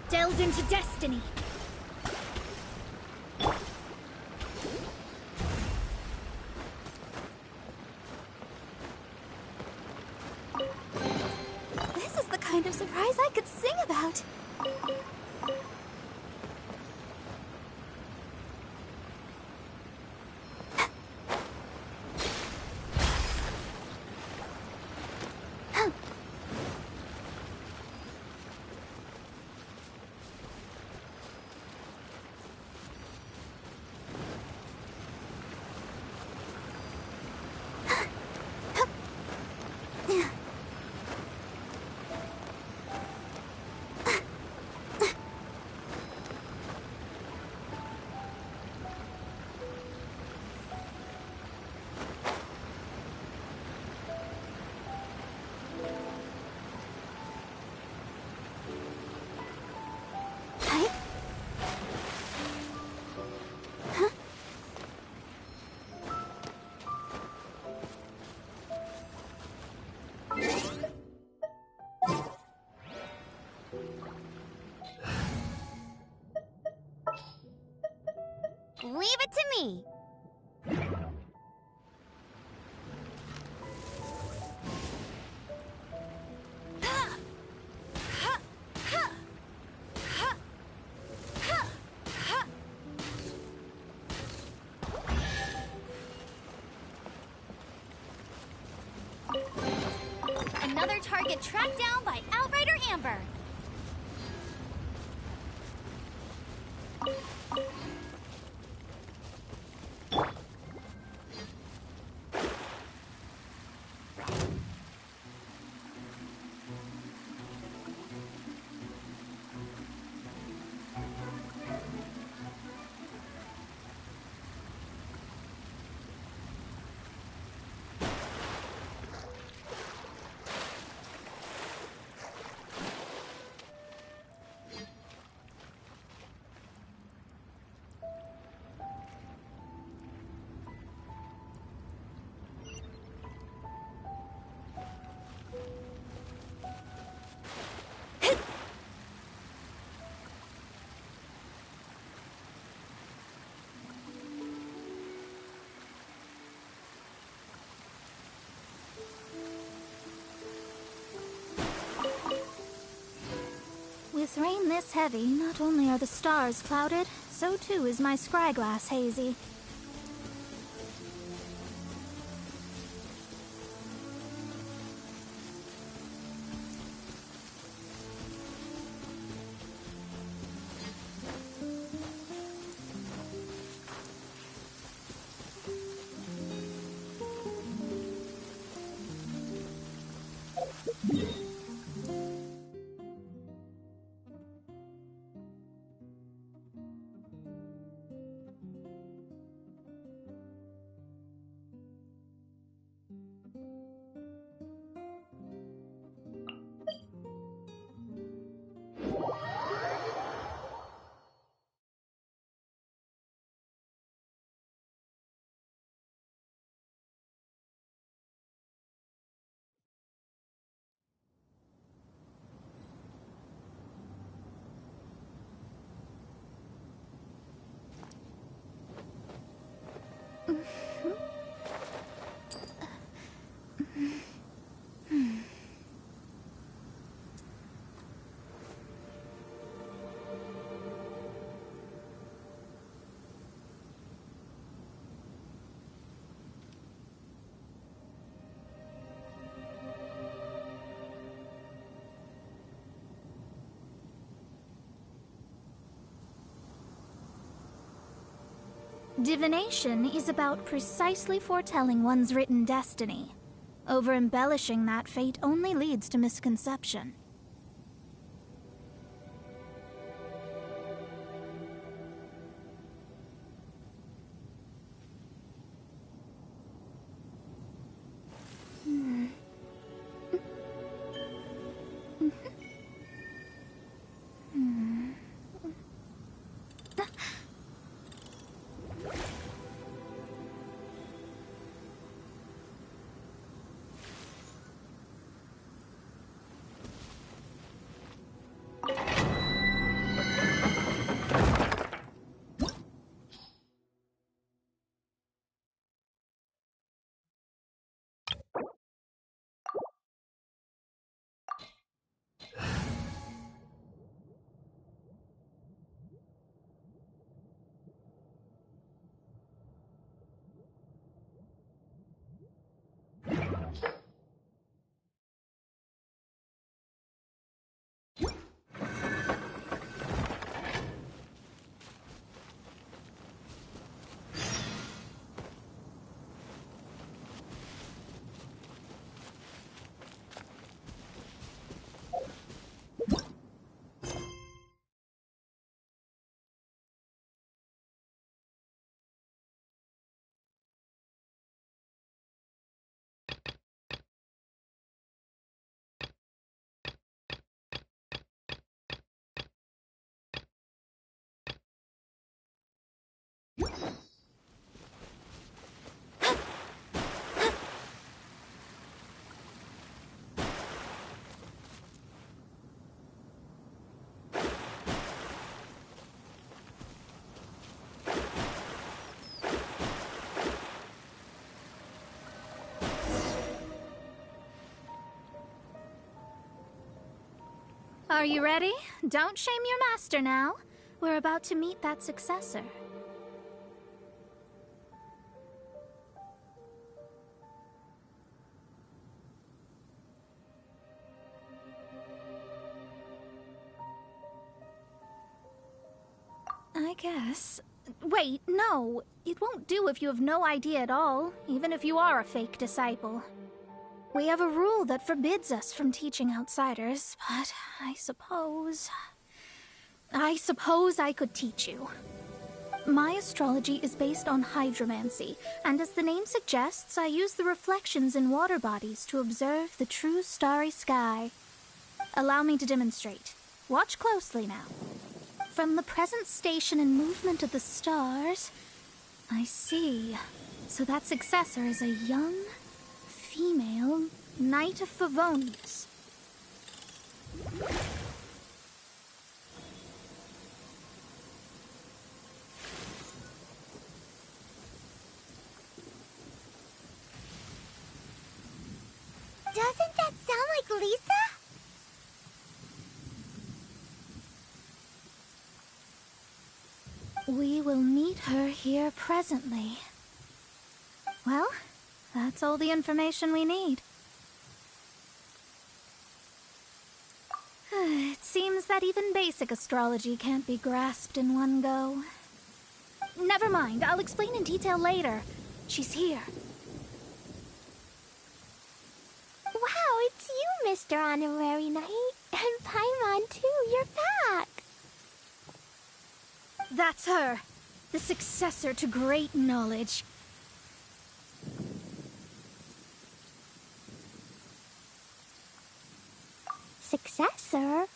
Delved into destiny! This is the kind of surprise I could sing about! Leave it to me. Another target tracked down by Outrider Amber. With rain this heavy, not only are the stars clouded, so too is my scryglass hazy. Divination is about precisely foretelling one's written destiny. Over-embellishing that fate only leads to misconception. Are you ready? Don't shame your master now. We're about to meet that successor. I guess. Wait, no. It won't do if you have no idea at all, even if you are a fake disciple. We have a rule that forbids us from teaching outsiders, but I suppose I could teach you. My astrology is based on hydromancy, and as the name suggests, I use the reflections in water bodies to observe the true starry sky. Allow me to demonstrate. Watch closely now. From the present station and movement of the stars, I see. So that successor is a young, female Knight of Favonius. Doesn't that sound like Lisa? We will meet her here presently. Well, that's all the information we need. It seems that even basic astrology can't be grasped in one go. Never mind, I'll explain in detail later. She's here. Wow, it's you, Mr. Honorary Knight. And Paimon, too. You're back. That's her, the successor to great knowledge. Successor?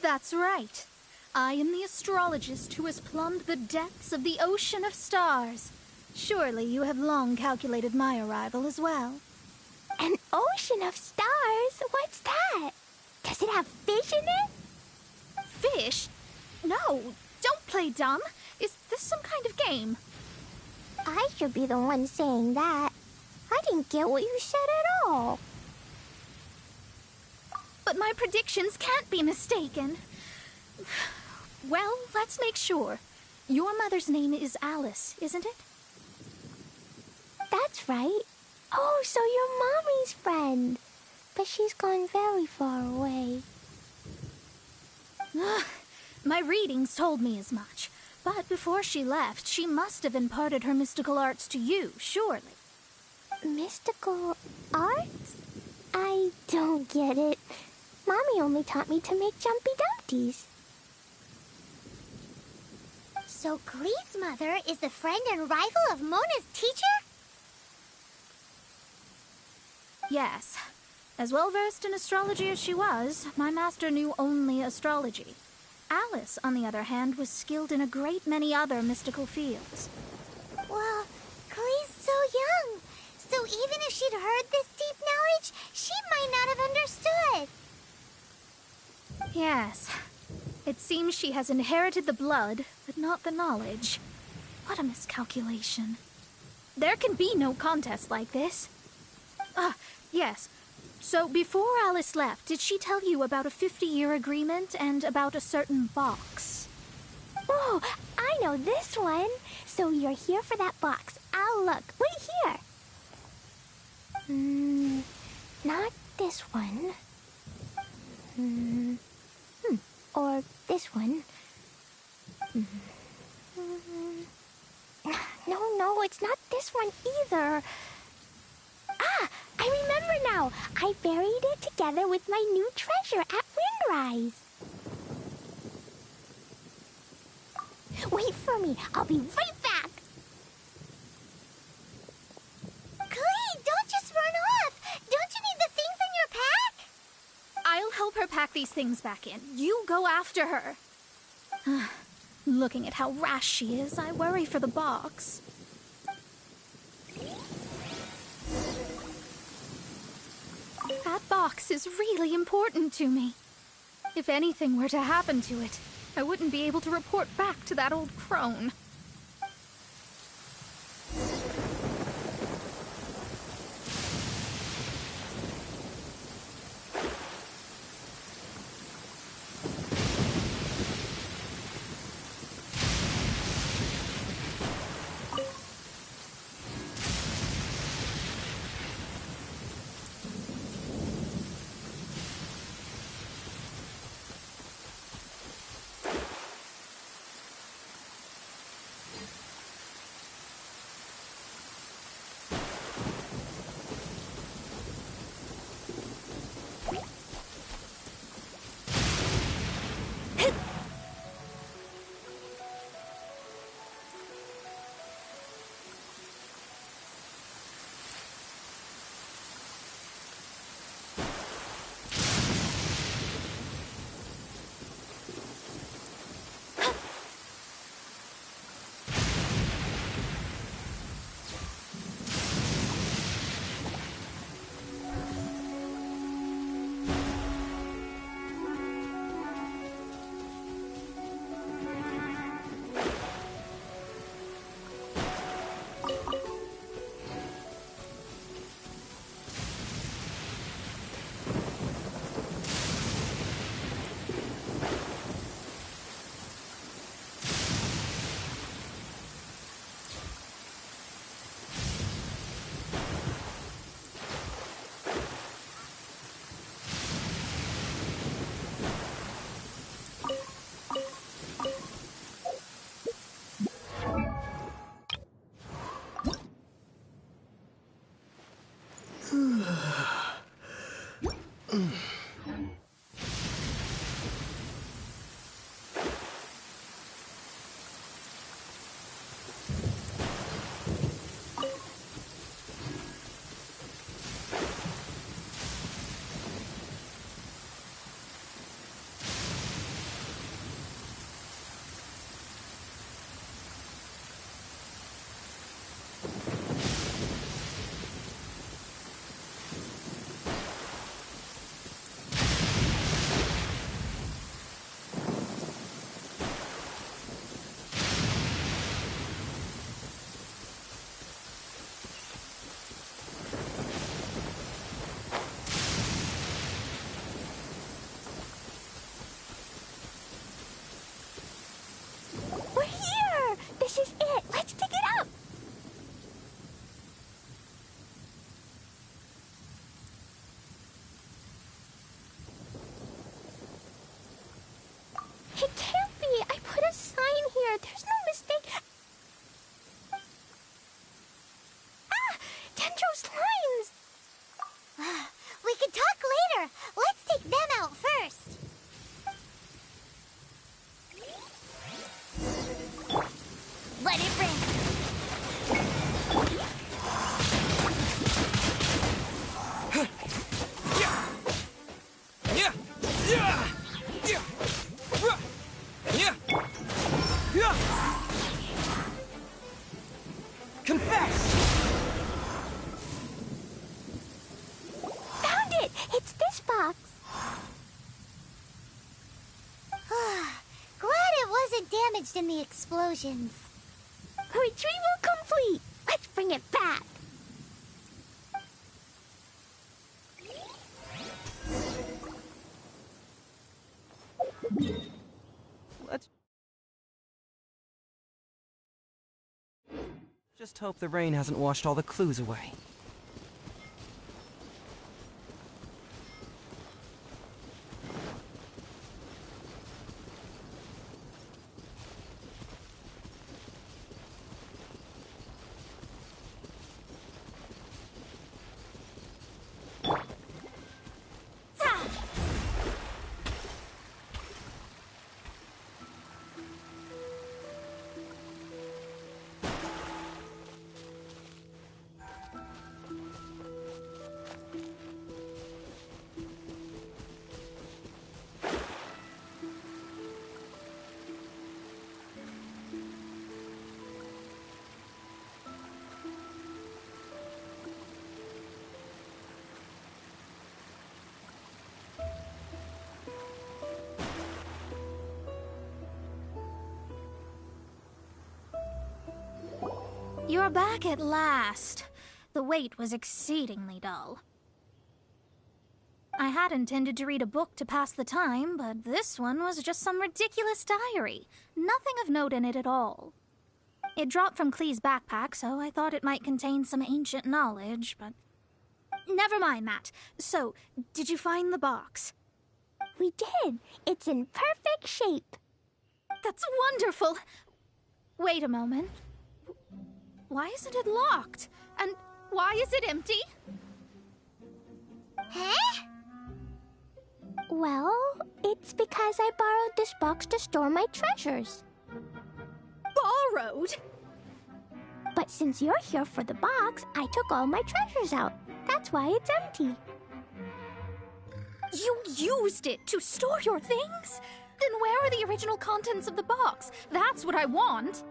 That's right. I am the astrologist who has plumbed the depths of the ocean of stars. Surely you have long calculated my arrival as well. An ocean of stars? What's that? Does it have fish in it? Fish? No, don't play dumb. Is this some kind of game? I should be the one saying that. I didn't get what you said at all. But my predictions can't be mistaken. Well, let's make sure. Your mother's name is Alice, isn't it? That's right. Oh, so you're Mommy's friend. But she's gone very far away. My readings told me as much. But before she left, she must have imparted her mystical arts to you, surely. Mystical arts? I don't get it. Mommy only taught me to make Jumpy Dumpties. So Glee's mother is the friend and rival of Mona's teacher? Yes. As well-versed in astrology as she was, my master knew only astrology. Alice, on the other hand, was skilled in a great many other mystical fields. Well, Glee's so young. So even if she'd heard this deep knowledge, she might not have understood. Yes. It seems she has inherited the blood, but not the knowledge. What a miscalculation. There can be no contest like this. Ah, yes. So before Alice left, did she tell you about a 50-year agreement and about a certain box? Oh, I know this one. So you're here for that box. I'll look. Wait here. Not this one. Or this one. No, it's not this one either. Ah, I remember now. I buried it together with my new treasure at Windrise. Wait for me. I'll be right back. Glee, don't just run off. Don't you need the things in your pack? I'll help her pack these things back in. You go after her. Looking at how rash she is, I worry for the box. That box is really important to me. If anything were to happen to it, I wouldn't be able to report back to that old crone. Confess! Found it! It's this box. Glad it wasn't damaged in the explosions. Retrieval complete! Let's bring it back! Let's just hope the rain hasn't washed all the clues away. You're back at last. The wait was exceedingly dull. I had intended to read a book to pass the time, but this one was just some ridiculous diary. Nothing of note in it at all. It dropped from Klee's backpack, so I thought it might contain some ancient knowledge, but... Never mind that. So, did you find the box? We did. It's in perfect shape. That's wonderful. Wait a moment. Why isn't it locked? And why is it empty? Huh? Well, it's because I borrowed this box to store my treasures. Borrowed? But since you're here for the box, I took all my treasures out. That's why it's empty. You used it to store your things? Then where are the original contents of the box? That's what I want.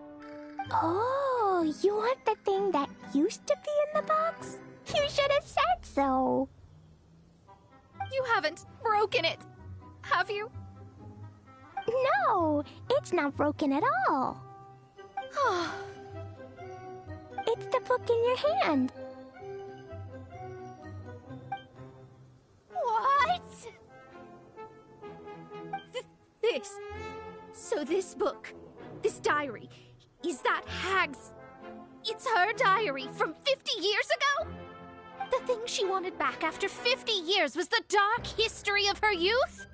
Oh, you want the thing that used to be in the box? You should have said so. You haven't broken it, have you? No, it's not broken at all. It's the book in your hand. What? So this book, this diary, is that Hag's... It's her diary from 50 years ago? The thing she wanted back after 50 years was the dark history of her youth?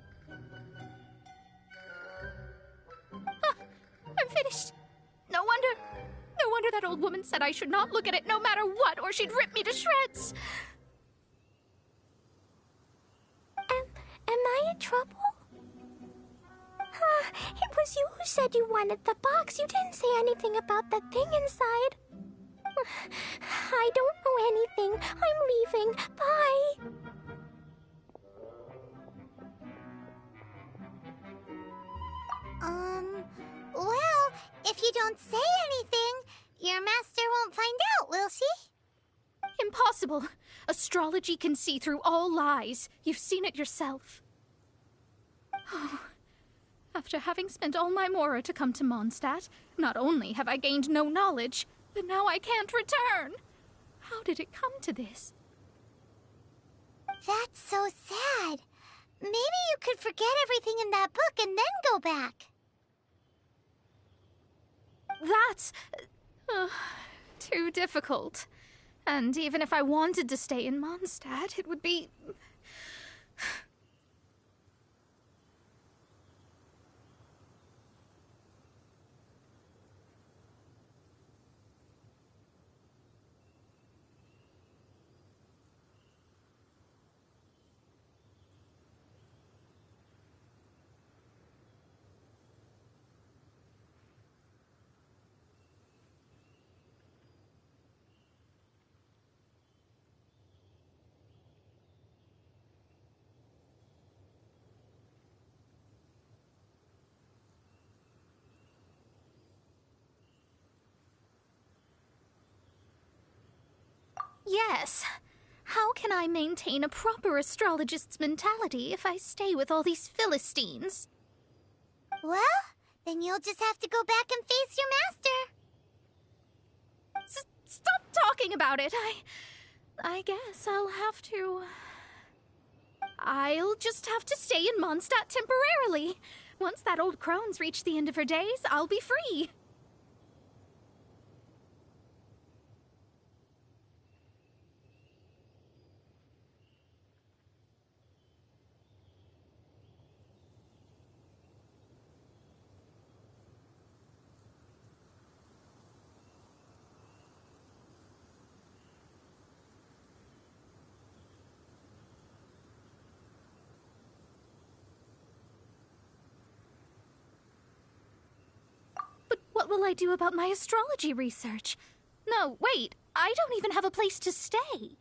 I'm finished. No wonder that old woman said I should not look at it no matter what, or she'd rip me to shreds. Am I in trouble? It was you who said you wanted the box. You didn't say anything about the thing inside. I don't know anything. I'm leaving. Bye. Well, if you don't say anything, your master won't find out, will she? Impossible. Astrology can see through all lies. You've seen it yourself. Oh. After having spent all my mora to come to Mondstadt, not only have I gained no knowledge, but now I can't return. How did it come to this? That's so sad. Maybe you could forget everything in that book and then go back. That's... too difficult. And even if I wanted to stay in Mondstadt, it would be... Yes. How can I maintain a proper astrologist's mentality if I stay with all these Philistines? Well, then you'll just have to go back and face your master. Stop talking about it. I guess I'll just have to stay in Mondstadt temporarily. Once that old crone's reached the end of her days, I'll be free. What will I do about my astrology research? No, wait, I don't even have a place to stay.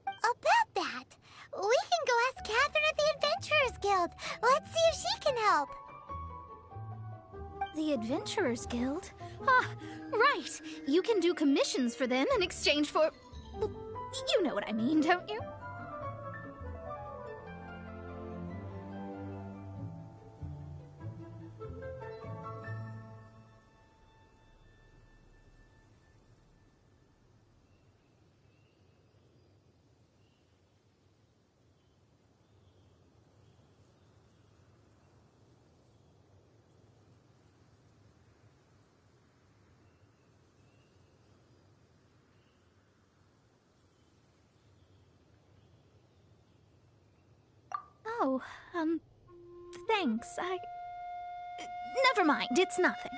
About that, we can go ask Catherine at the Adventurers Guild. Let's see if she can help. The Adventurers Guild? Ah, right. You can do commissions for them in exchange for... Well, you know what I mean, don't you? Oh, thanks. Never mind, it's nothing.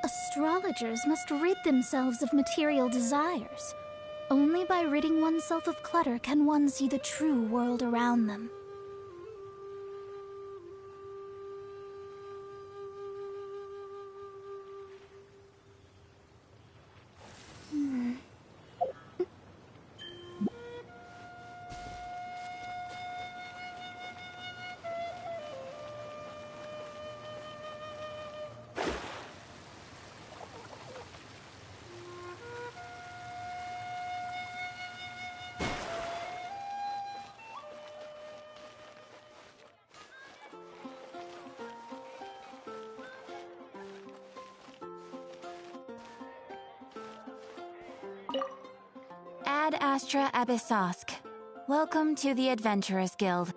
Astrologers must rid themselves of material desires. Only by ridding oneself of clutter can one see the true world around them. Ad Astra Abyssosk. Welcome to the Adventurers Guild.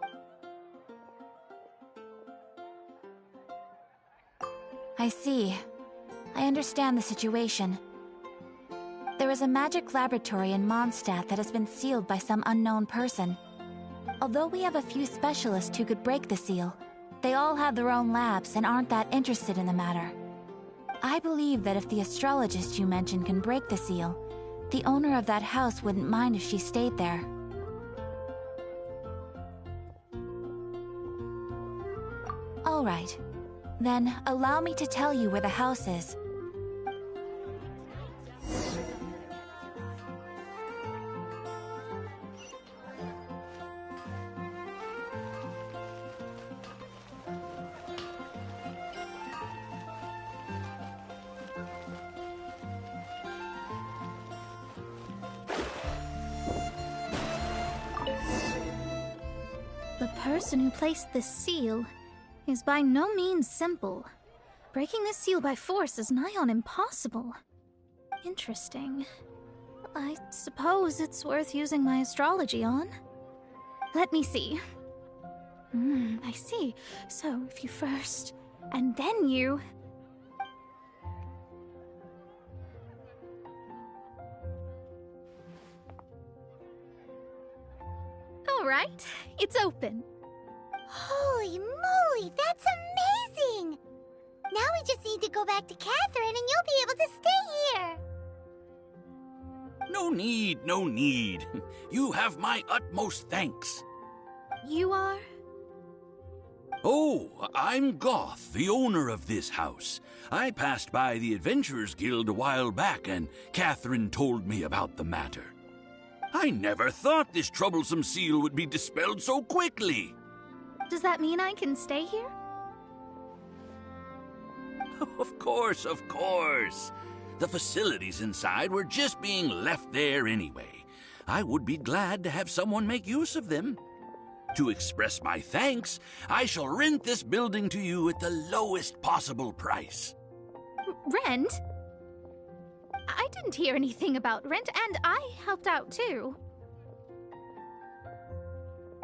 I see. I understand the situation. There is a magic laboratory in Mondstadt that has been sealed by some unknown person. Although we have a few specialists who could break the seal, they all have their own labs and aren't that interested in the matter. I believe that if the astrologist you mentioned can break the seal, the owner of that house wouldn't mind if she stayed there. All right. Then, allow me to tell you where the house is. The person who placed this seal is by no means simple. Breaking this seal by force is nigh on impossible. Interesting. I suppose it's worth using my astrology on. Let me see. I see. So if you first, and then you... All right, it's open. Holy moly, that's amazing! Now we just need to go back to Catherine and you'll be able to stay here. No need, no need. You have my utmost thanks. You are? Oh, I'm Goth, the owner of this house. I passed by the Adventurers Guild a while back, and Catherine told me about the matter. I never thought this troublesome seal would be dispelled so quickly. Does that mean I can stay here? Of course, of course. The facilities inside were just being left there anyway. I would be glad to have someone make use of them. To express my thanks, I shall rent this building to you at the lowest possible price. Rent? I didn't hear anything about rent, and I helped out too.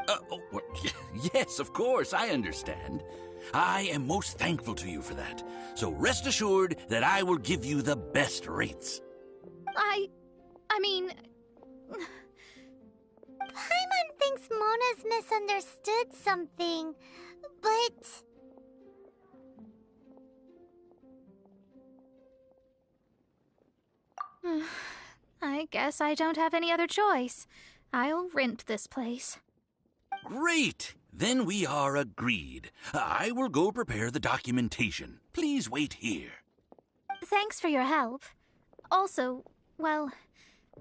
Well, yes, of course, I understand. I am most thankful to you for that. So rest assured that I will give you the best rates. I mean... Paimon thinks Mona's misunderstood something, but... I guess I don't have any other choice. I'll rent this place. Great! Then we are agreed. I will go prepare the documentation. Please wait here. Thanks for your help. Also, well,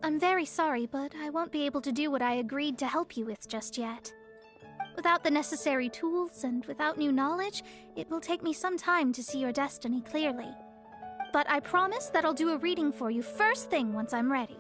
I'm very sorry, but I won't be able to do what I agreed to help you with just yet. Without the necessary tools and without new knowledge, it will take me some time to see your destiny clearly. But I promise that I'll do a reading for you first thing once I'm ready.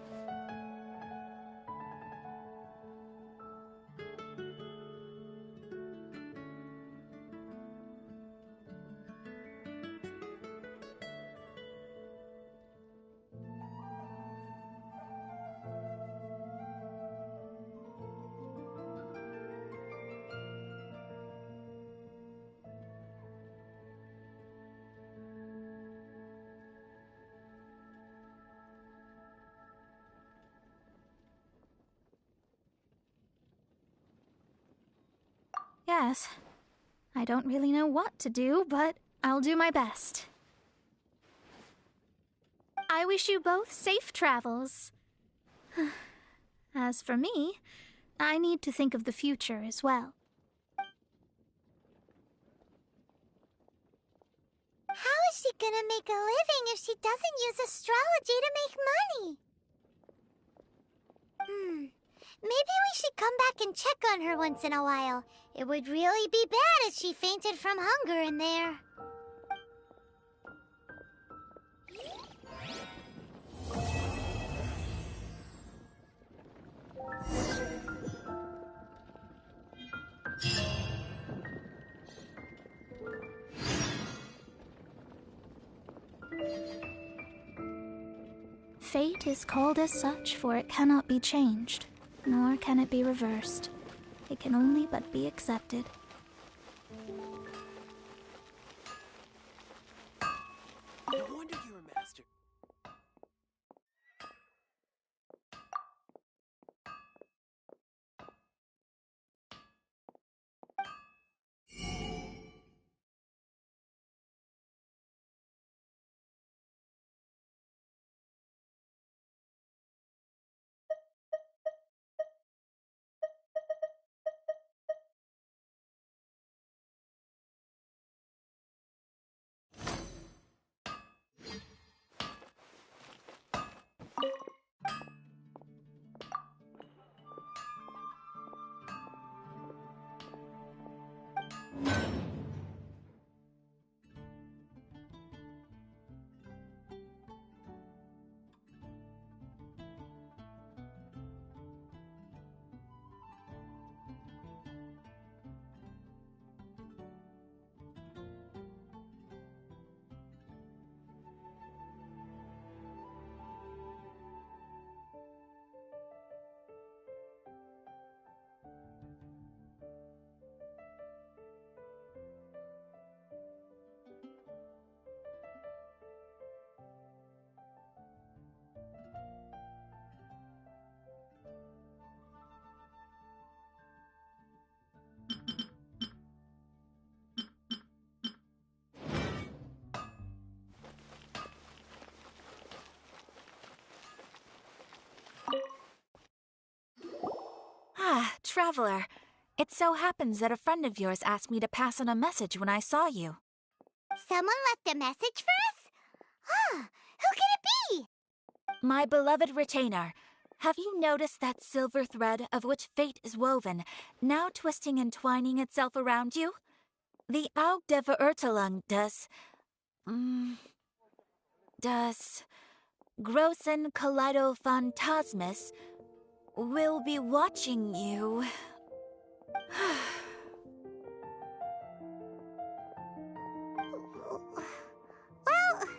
Yes. I don't really know what to do, but I'll do my best. I wish you both safe travels. As for me, I need to think of the future as well. How is she gonna make a living if she doesn't use astrology to make money? Maybe we should come back and check on her once in a while. It would really be bad if she fainted from hunger in there. Fate is called as such, for it cannot be changed, nor can it be reversed. It can only but be accepted. No wonder you're a master. Traveler. It so happens that a friend of yours asked me to pass on a message when I saw you. Someone left a message for us? Huh, who can it be? My beloved retainer, have you noticed that silver thread of which fate is woven, now twisting and twining itself around you? The Aug der Verurteilung does Großen Kaleido-Phantasmus will be watching you. Well,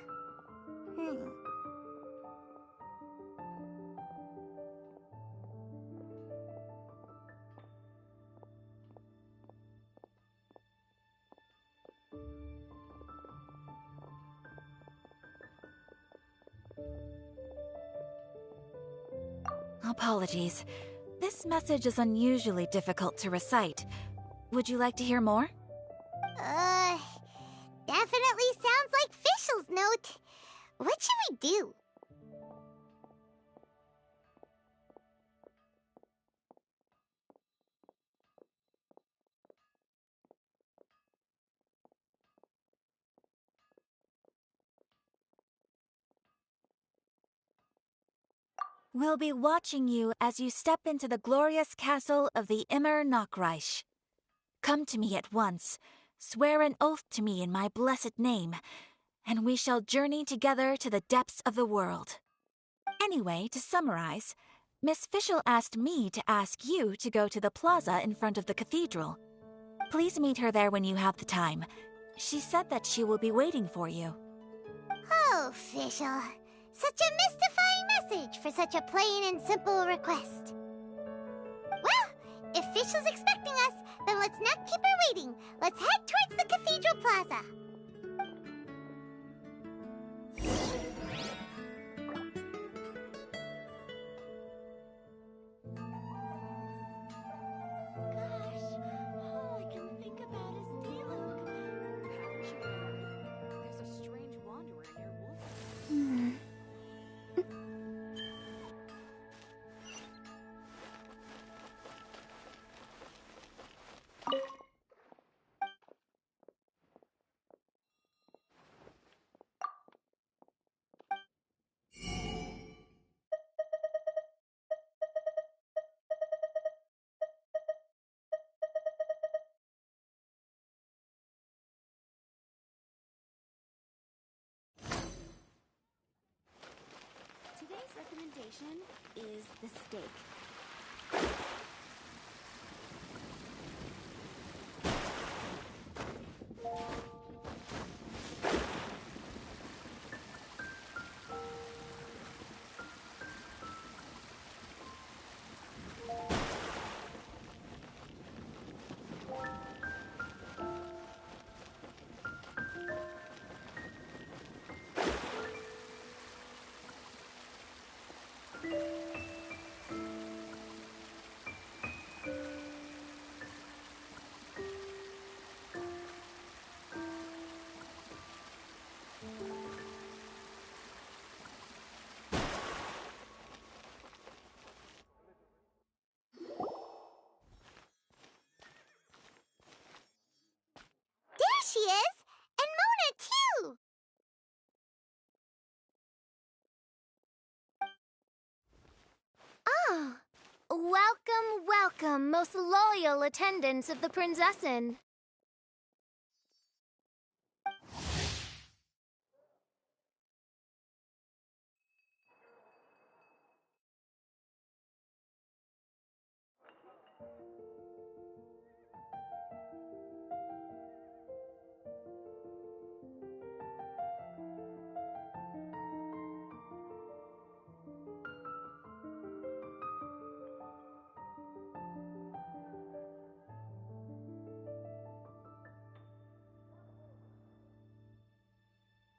Apologies. This message is unusually difficult to recite. Would you like to hear more? Definitely sounds like Fischl's note. What should we do? We'll be watching you as you step into the glorious castle of the Immer Nachreich. Come to me at once, swear an oath to me in my blessed name, and we shall journey together to the depths of the world. Anyway, to summarize, Miss Fischl asked me to ask you to go to the plaza in front of the cathedral. Please meet her there when you have the time. She said that she will be waiting for you. Oh, Fischl. Such a mystifying message for such a plain and simple request. Well, if Fischl's expecting us, then let's not keep her waiting. Let's head towards the Cathedral Plaza. Today's recommendation is the steak. There she is! And Mona, too! Oh, welcome, welcome, most loyal attendants of the Prinzessin.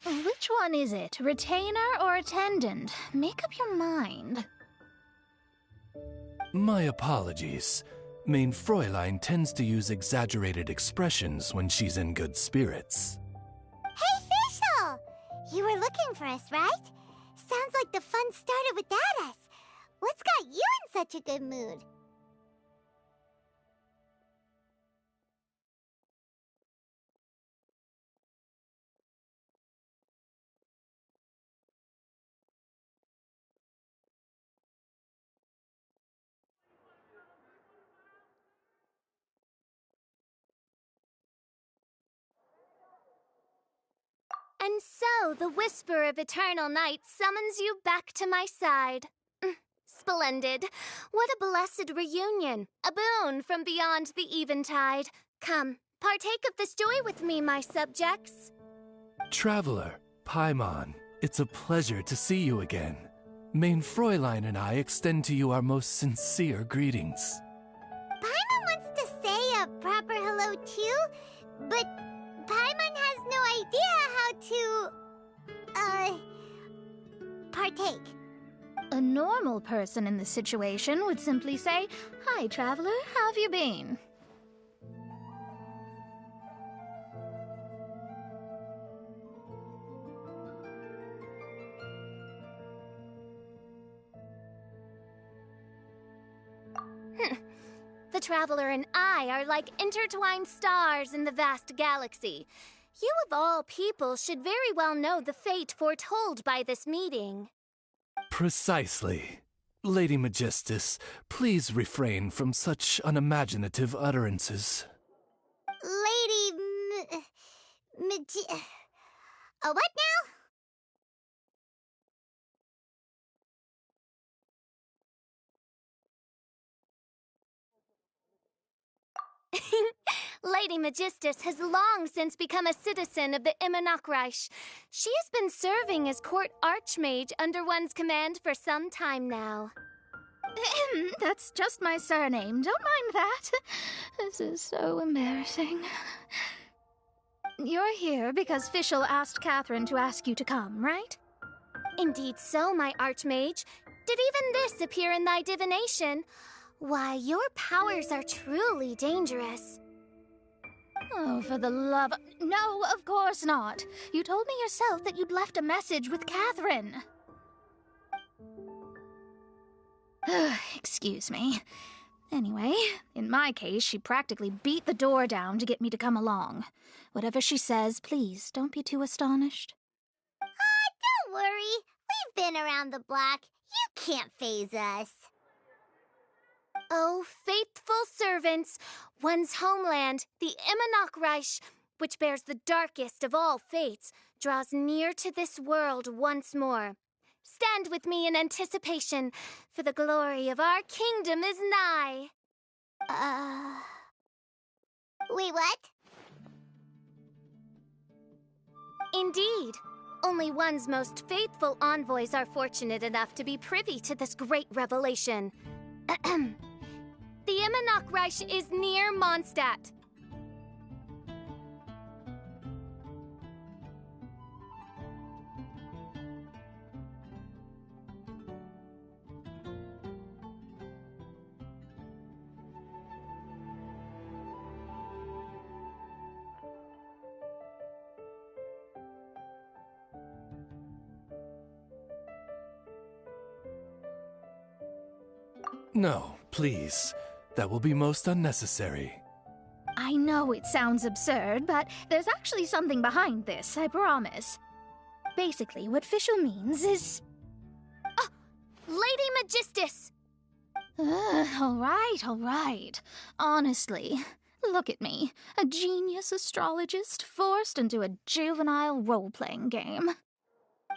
Which one is it? Retainer or attendant? Make up your mind. My apologies. Mein Fräulein tends to use exaggerated expressions when she's in good spirits. Hey, Fischl! You were looking for us, right? Sounds like the fun started without us. What's got you in such a good mood? And so the whisper of eternal night summons you back to my side. Splendid. What a blessed reunion. A boon from beyond the eventide. Come, partake of this joy with me, my subjects. Traveler, Paimon, it's a pleasure to see you again. Main Fräulein and I extend to you our most sincere greetings. Paimon wants to say a proper hello too, but Paimon has no idea how to, partake. A normal person in this situation would simply say, "Hi, traveler, how have you been?" The traveler and I are like intertwined stars in the vast galaxy. You of all people should very well know the fate foretold by this meeting. Precisely. Lady Magistus, please refrain from such unimaginative utterances. Lady what now? Lady Magistus has long since become a citizen of the Immonocreich. She has been serving as court archmage under one's command for some time now. That's just my surname. Don't mind that. This is so embarrassing. You're here because Fischl asked Catherine to ask you to come, right? Indeed so, my archmage. Did even this appear in thy divination? Why, your powers are truly dangerous. Oh, for the love of... No, of course not. You told me yourself that you'd left a message with Catherine. Excuse me. Anyway, in my case, she practically beat the door down to get me to come along. Whatever she says, please don't be too astonished. Don't worry. We've been around the block. You can't faze us. Oh, faithful servants, one's homeland, the Immonocreich, which bears the darkest of all fates, draws near to this world once more. Stand with me in anticipation, for the glory of our kingdom is nigh. Wait, what? Indeed. Only one's most faithful envoys are fortunate enough to be privy to this great revelation. The Immonocreich is near Mondstadt. No, please. That will be most unnecessary. I know it sounds absurd, but there's actually something behind this, I promise. Basically, what Fischl means is... Lady Magistus! All right. Honestly, look at me. A genius astrologist forced into a juvenile role-playing game.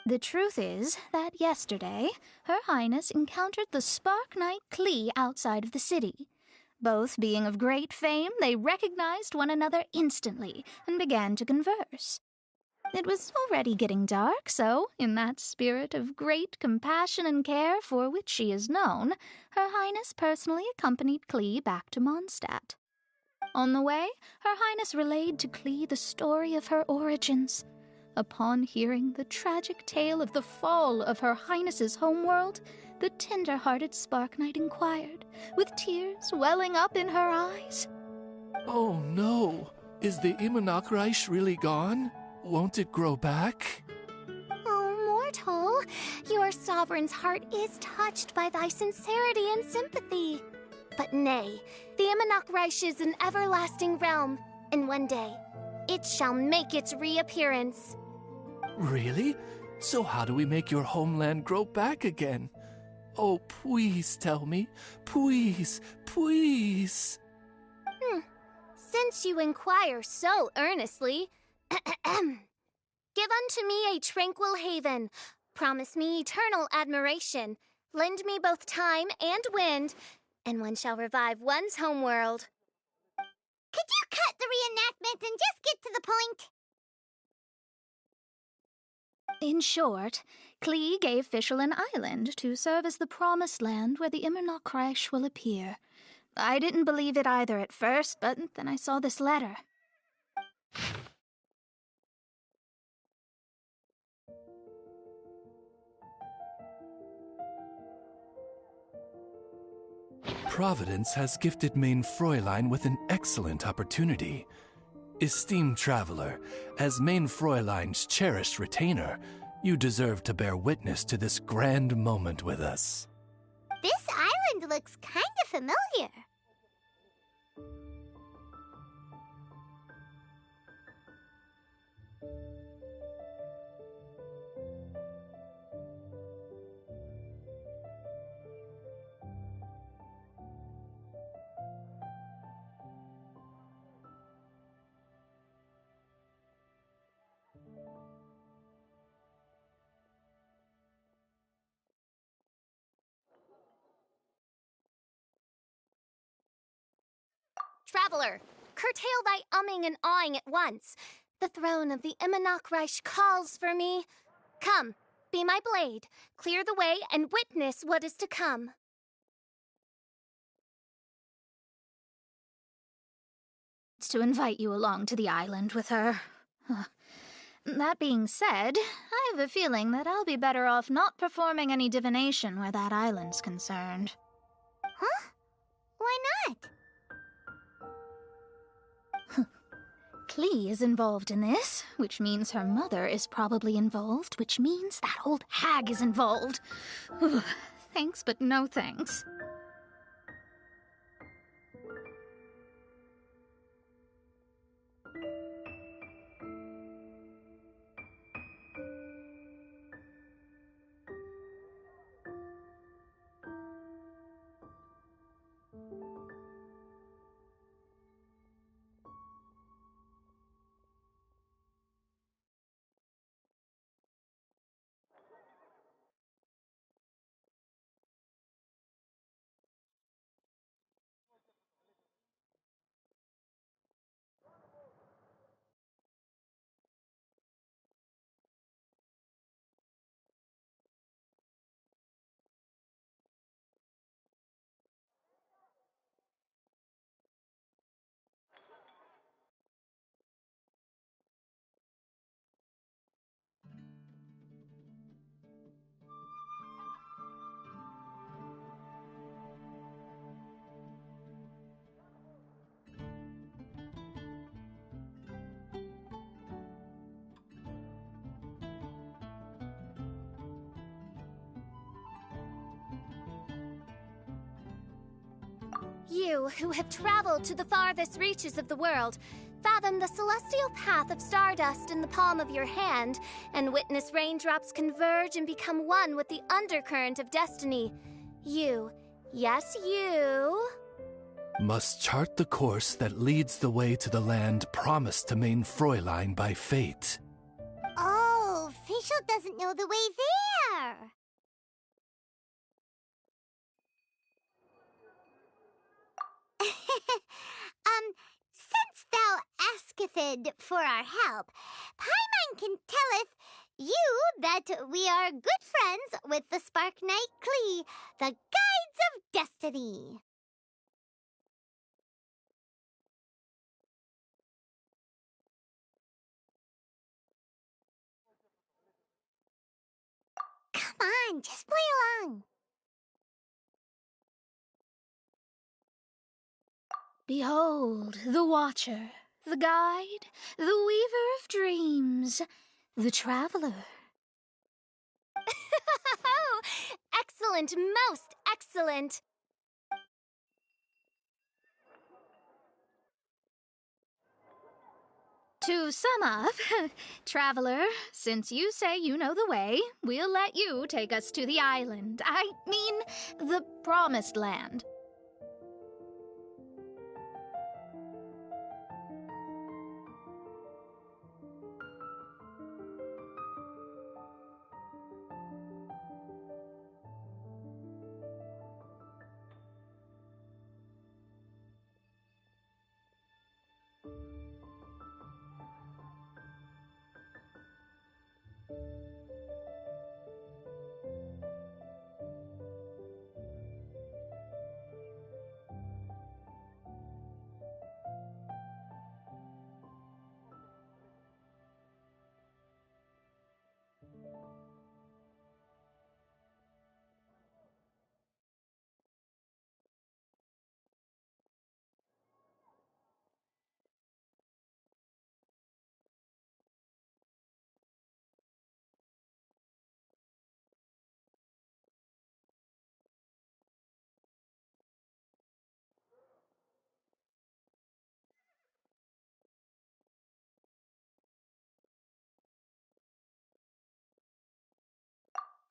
The truth is that yesterday, Her Highness encountered the Spark Knight Klee outside of the city. Both being of great fame, they recognized one another instantly and began to converse. It was already getting dark, so, in that spirit of great compassion and care for which she is known, Her Highness personally accompanied Klee back to Mondstadt. On the way, Her Highness relayed to Klee the story of her origins. Upon hearing the tragic tale of the fall of Her Highness's homeworld, the tender-hearted Spark Knight inquired, with tears welling up in her eyes. Oh no! Is the Immonocreich really gone? Won't it grow back? Oh, mortal, your sovereign's heart is touched by thy sincerity and sympathy. But nay, the Immonocreich is an everlasting realm, and one day, it shall make its reappearance. Really? So how do we make your homeland grow back again? Oh, please tell me. Please. Since you inquire so earnestly, Give unto me a tranquil haven. Promise me eternal admiration. Lend me both time and wind, and one shall revive one's homeworld. Could you cut the reenactment and just get to the point? In short, Klee gave Fischl an island to serve as the promised land where the Immernoch Reich will appear. I didn't believe it either at first, but then I saw this letter. Providence has gifted Main Fräulein with an excellent opportunity. Esteemed traveler, as Main Fräulein's cherished retainer, you deserve to bear witness to this grand moment with us. This island looks kind of familiar. Traveler, curtail thy umming and awing at once. The throne of the Immernoch Reich calls for me. Come, be my blade, clear the way, and witness what is to come. It's to invite you along to the island with her. That being said, I have a feeling that I'll be better off not performing any divination where that island's concerned. Huh? Why not? Klee is involved in this, which means her mother is probably involved, which means that old hag is involved. Thanks, but no thanks. You, who have traveled to the farthest reaches of the world, fathom the celestial path of stardust in the palm of your hand, and witness raindrops converge and become one with the undercurrent of destiny. You, yes you, must chart the course that leads the way to the land promised to Main Fräulein by fate. Oh, Fischl doesn't know the way there. Since thou asketh for our help, Paimon can telleth you that we are good friends with the Spark Knight Klee, the Guides of Destiny. Come on, just play along. Behold, the Watcher, the Guide, the Weaver of Dreams, the Traveler. Excellent, most excellent. To sum up, Traveler, since you say you know the way, we'll let you take us to the island. I mean, the Promised Land.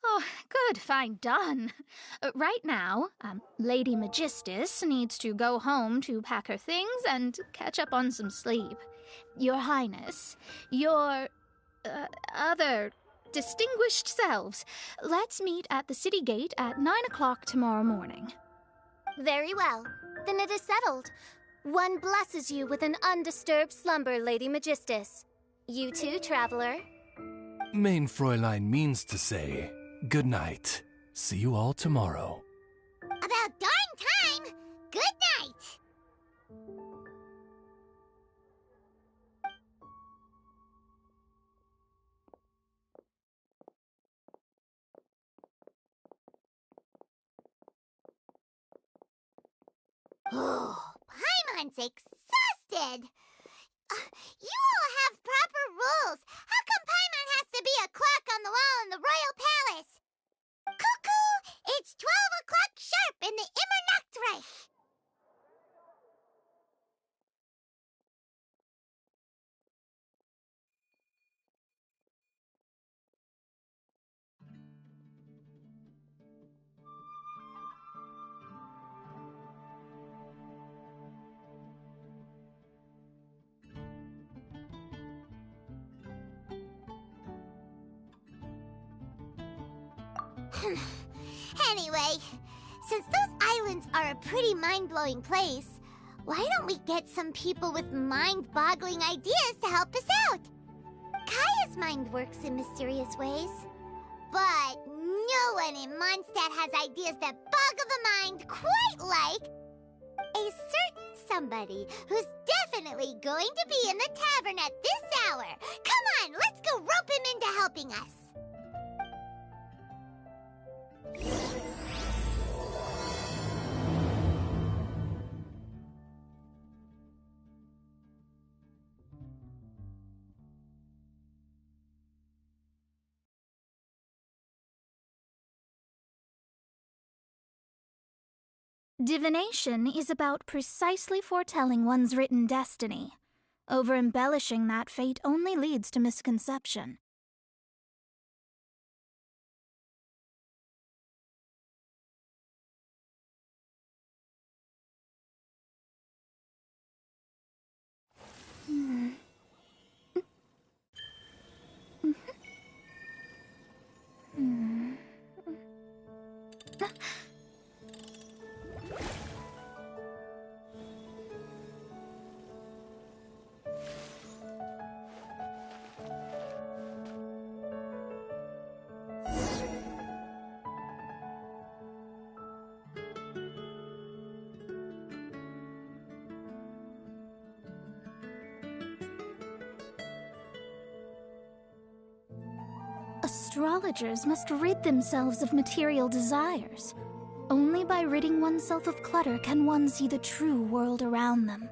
Oh, good, fine, done. Right now, Lady Magistus needs to go home to pack her things and catch up on some sleep. Your Highness, your, other distinguished selves, let's meet at the city gate at 9 o'clock tomorrow morning. Very well. Then it is settled. One blesses you with an undisturbed slumber, Lady Magistus. You too, traveler. Mein Fräulein means to say, good night. See you all tomorrow. About darn time! Good night! Oh, Paimon's exhausted! You all have proper rules. How come Paimon has to be a clock on the wall in the royal palace? Cuckoo! It's 12 o'clock sharp in the Immernachtreich! Anyway, since those islands are a pretty mind-blowing place, why don't we get some people with mind-boggling ideas to help us out? Kaya's mind works in mysterious ways, but no one in Mondstadt has ideas that boggle the mind quite like a certain somebody who's definitely going to be in the tavern at this hour. Come on, let's go rope him into helping us. Divination is about precisely foretelling one's written destiny. Over-embellishing that fate only leads to misconception. Astrologers must rid themselves of material desires. Only by ridding oneself of clutter can one see the true world around them.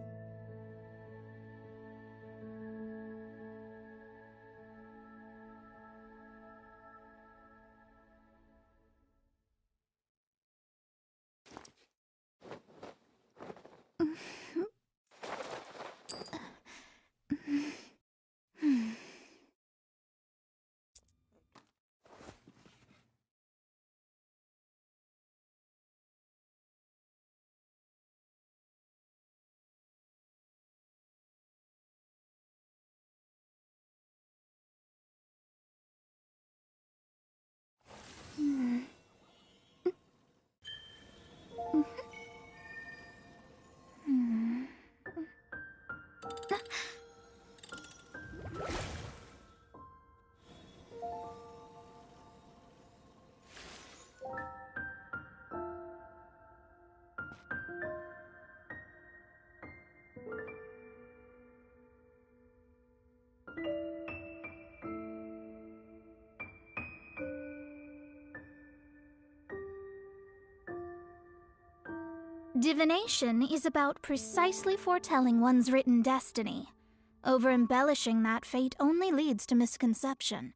Divination is about precisely foretelling one's written destiny. Over-embellishing that fate only leads to misconception.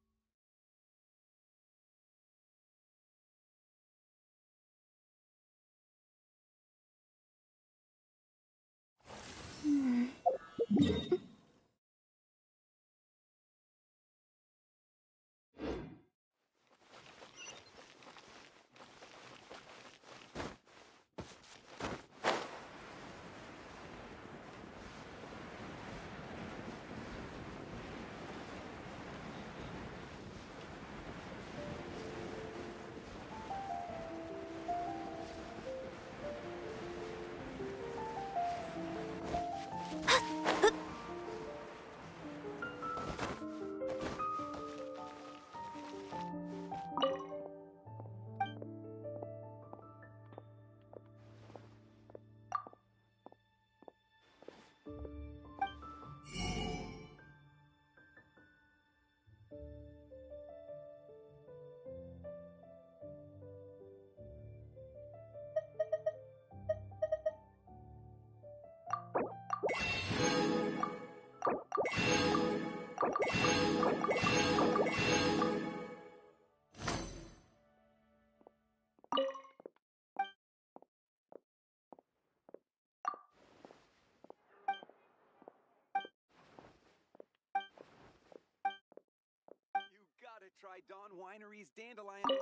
try Dawn Winery's Dandelion Wine.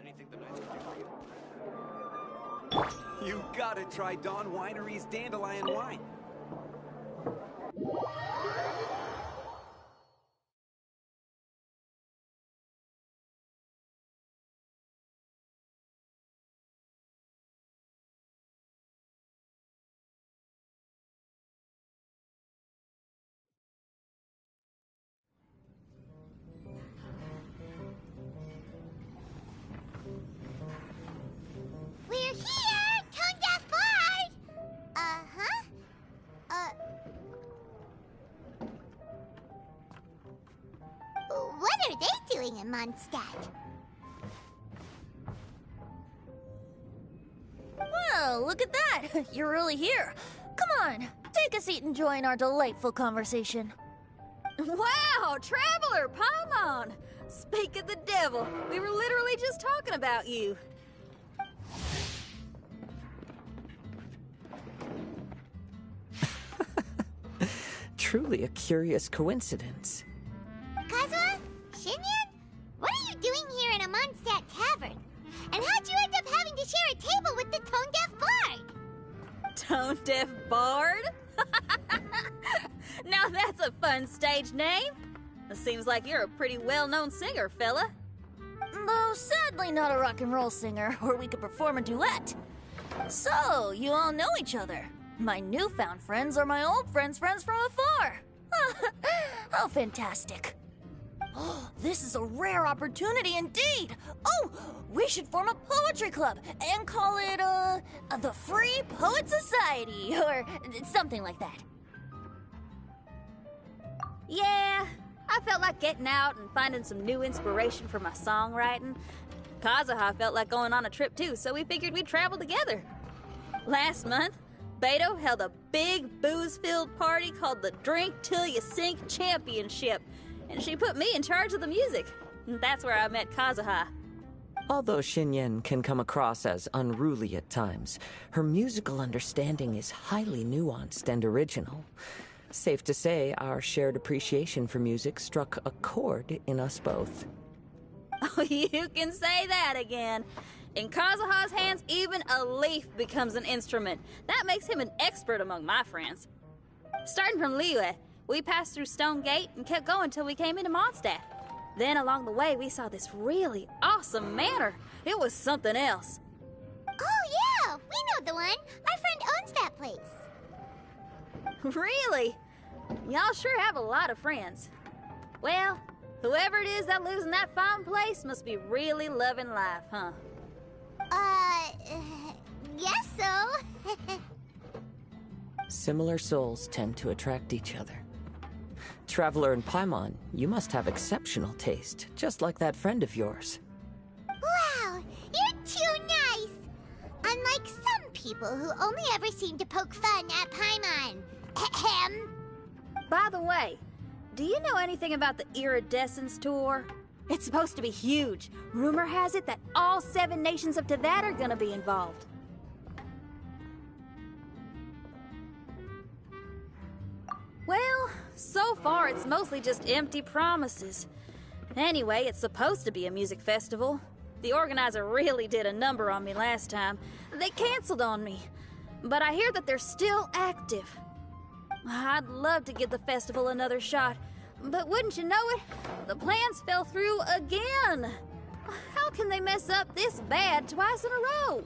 Anything the Knights can do for you? You gotta try Dawn Winery's Dandelion Wine. We're here, Tone Deaf Bard! Uh-huh. What are they doing in Mondstadt? Well, look at that! You're really here. Come on, take a seat and join our delightful conversation. Wow, Traveler, Paimon! Speak of the devil, we were literally just talking about you. Truly a curious coincidence. Kazuha? Shinyan? What are you doing here in a Mondstadt tavern? And how'd you end up having to share a table with the Tone Deaf Bard? Tone Deaf Bard? Now that's a fun stage name. It seems like you're a pretty well-known singer, fella. Though sadly not a rock and roll singer, or we could perform a duet. So, you all know each other. My newfound friends are my old friends' friends from afar. How fantastic. This is a rare opportunity indeed. Oh, we should form a poetry club and call it, the Free Poet Society, or something like that. Yeah, I felt like getting out and finding some new inspiration for my songwriting. Kazuha felt like going on a trip too, so we figured we'd travel together. Last month, Beto held a big booze-filled party called the Drink Till You Sink Championship, and she put me in charge of the music. And that's where I met Kazuha. Although Shinyen can come across as unruly at times, her musical understanding is highly nuanced and original. Safe to say, our shared appreciation for music struck a chord in us both. Oh, you can say that again. In Kazuha's hands, even a leaf becomes an instrument. That makes him an expert among my friends. Starting from Liyue, we passed through Stone Gate and kept going till we came into Mondstadt. Then along the way, we saw this really awesome manor. It was something else. Oh yeah, we know the one. Our friend owns that place. Really? Y'all sure have a lot of friends. Well, whoever it is that lives in that fine place must be really loving life, huh? Guess so. Similar souls tend to attract each other. Traveler and Paimon, you must have exceptional taste, just like that friend of yours. Wow, you're too nice. Unlike some people who only ever seem to poke fun at Paimon. Ahem. By the way, do you know anything about the Iridescence Tour? It's supposed to be huge. Rumor has it that all 7 nations of Teyvat are gonna be involved. Well, so far it's mostly just empty promises. Anyway, it's supposed to be a music festival. The organizer really did a number on me last time. They canceled on me. But I hear that they're still active. I'd love to give the festival another shot. But wouldn't you know it, the plans fell through again. How can they mess up this bad twice in a row?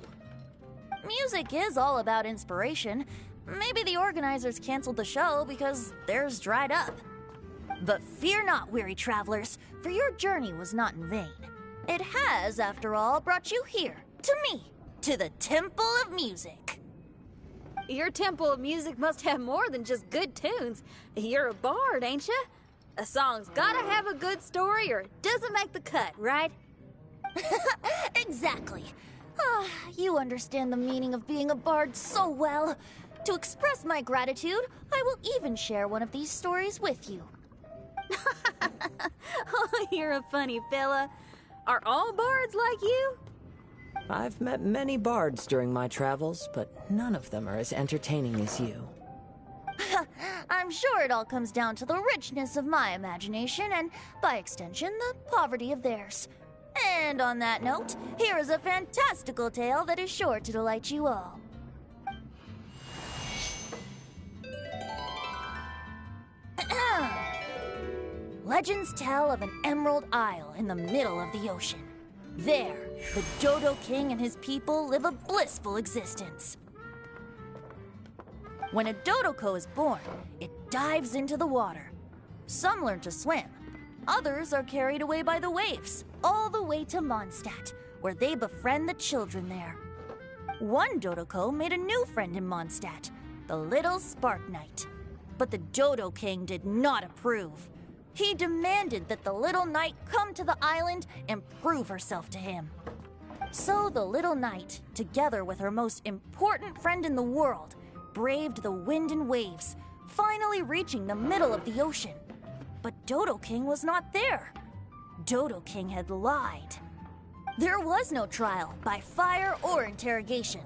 Music is all about inspiration. Maybe the organizers canceled the show because theirs dried up. But fear not, weary travelers, for your journey was not in vain. It has, after all, brought you here, to me, to the Temple of Music. Your Temple of Music must have more than just good tunes. You're a bard, ain't ya? A song's gotta have a good story or it doesn't make the cut, right? Exactly. You understand the meaning of being a bard so well. To express my gratitude, I will even share one of these stories with you. Oh, you're a funny fella. Are all bards like you? I've met many bards during my travels, but none of them are as entertaining as you. I'm sure it all comes down to the richness of my imagination and, by extension, the poverty of theirs. And on that note, here is a fantastical tale that is sure to delight you all. Legends tell of an emerald isle in the middle of the ocean. There, the Dodo King and his people live a blissful existence. When a Dodoko is born, it dives into the water. Some learn to swim. Others are carried away by the waves, all the way to Mondstadt, where they befriend the children there. One Dodoko made a new friend in Mondstadt, the little Spark Knight. But the Dodo King did not approve. He demanded that the little knight come to the island and prove herself to him. So the little knight, together with her most important friend in the world, braved the wind and waves, finally reaching the middle of the ocean. But Dodo King was not there. Dodo King had lied. There was no trial by fire or interrogation.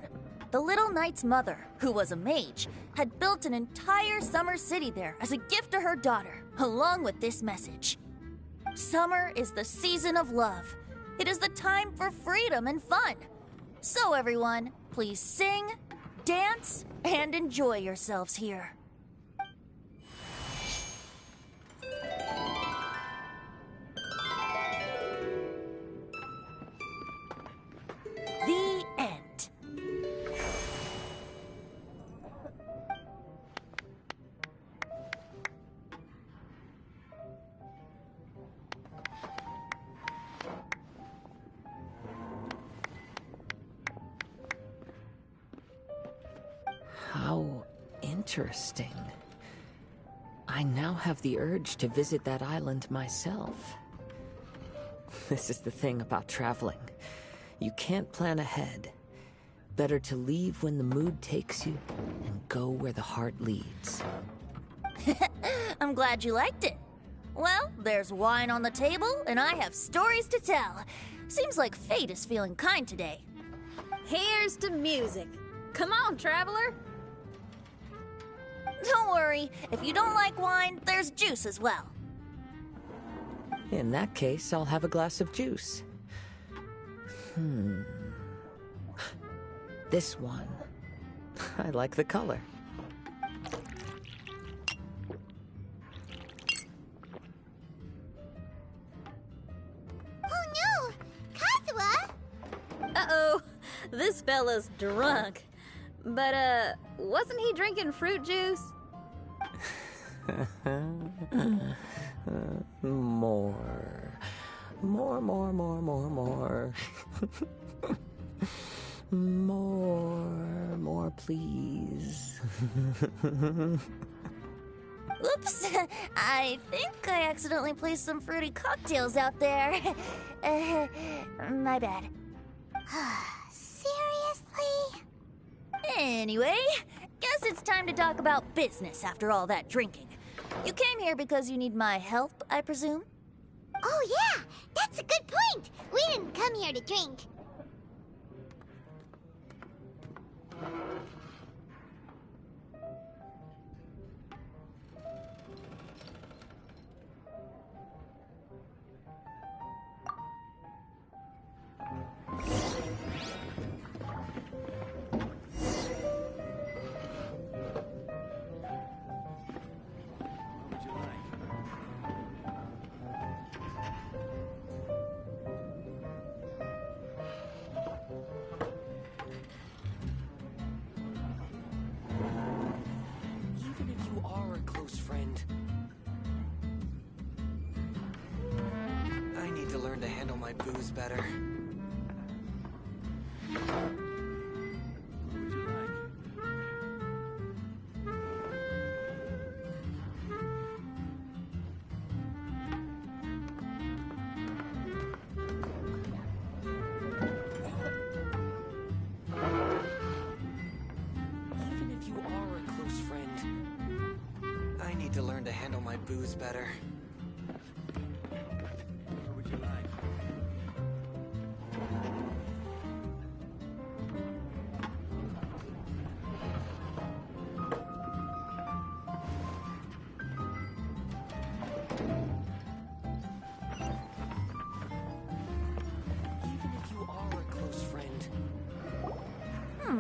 The little knight's mother, who was a mage, had built an entire summer city there as a gift to her daughter, along with this message. Summer is the season of love. It is the time for freedom and fun. So everyone, please sing, dance, and enjoy yourselves here. The end. How interesting. I now have the urge to visit that island myself. This is the thing about traveling. You can't plan ahead. Better to leave when the mood takes you and go where the heart leads. I'm glad you liked it. Well, there's wine on the table, and I have stories to tell. Seems like fate is feeling kind today. Here's to music. Come on, traveler. Don't worry, if you don't like wine, there's juice as well. In that case, I'll have a glass of juice. This one. I like the color. Oh no! Kazuha! Uh-oh, this fella's drunk. But, wasn't he drinking fruit juice? More, more, please. Oops, I think I accidentally placed some fruity cocktails out there. My bad. Seriously? Anyway, guess it's time to talk about business after all that drinking. You came here because you need my help, I presume? Oh yeah, that's a good point. We didn't come here to drink. Even if you are a close friend, I need to learn to handle my booze better. Even if you are a close friend, I need to learn to handle my booze better.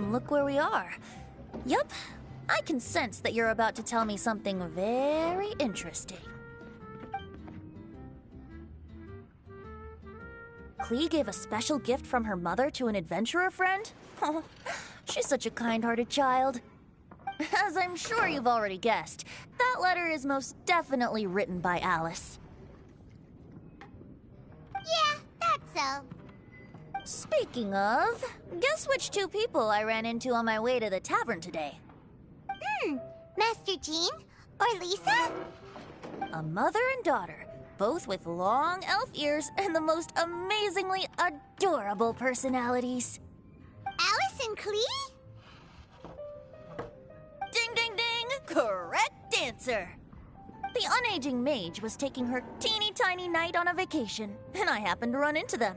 look where we are. Yup, I can sense that you're about to tell me something very interesting. Klee gave a special gift from her mother to an adventurer friend? Oh, she's such a kind-hearted child. As I'm sure you've already guessed, that letter is most definitely written by Alice. Yeah, that's so. Speaking of, guess which two people I ran into on my way to the tavern today? Master Jean? Or Lisa? A mother and daughter, both with long elf ears and the most amazingly adorable personalities. Alice and Klee? Ding, ding, ding! Correct answer! The unaging mage was taking her teeny tiny knight on a vacation, and I happened to run into them.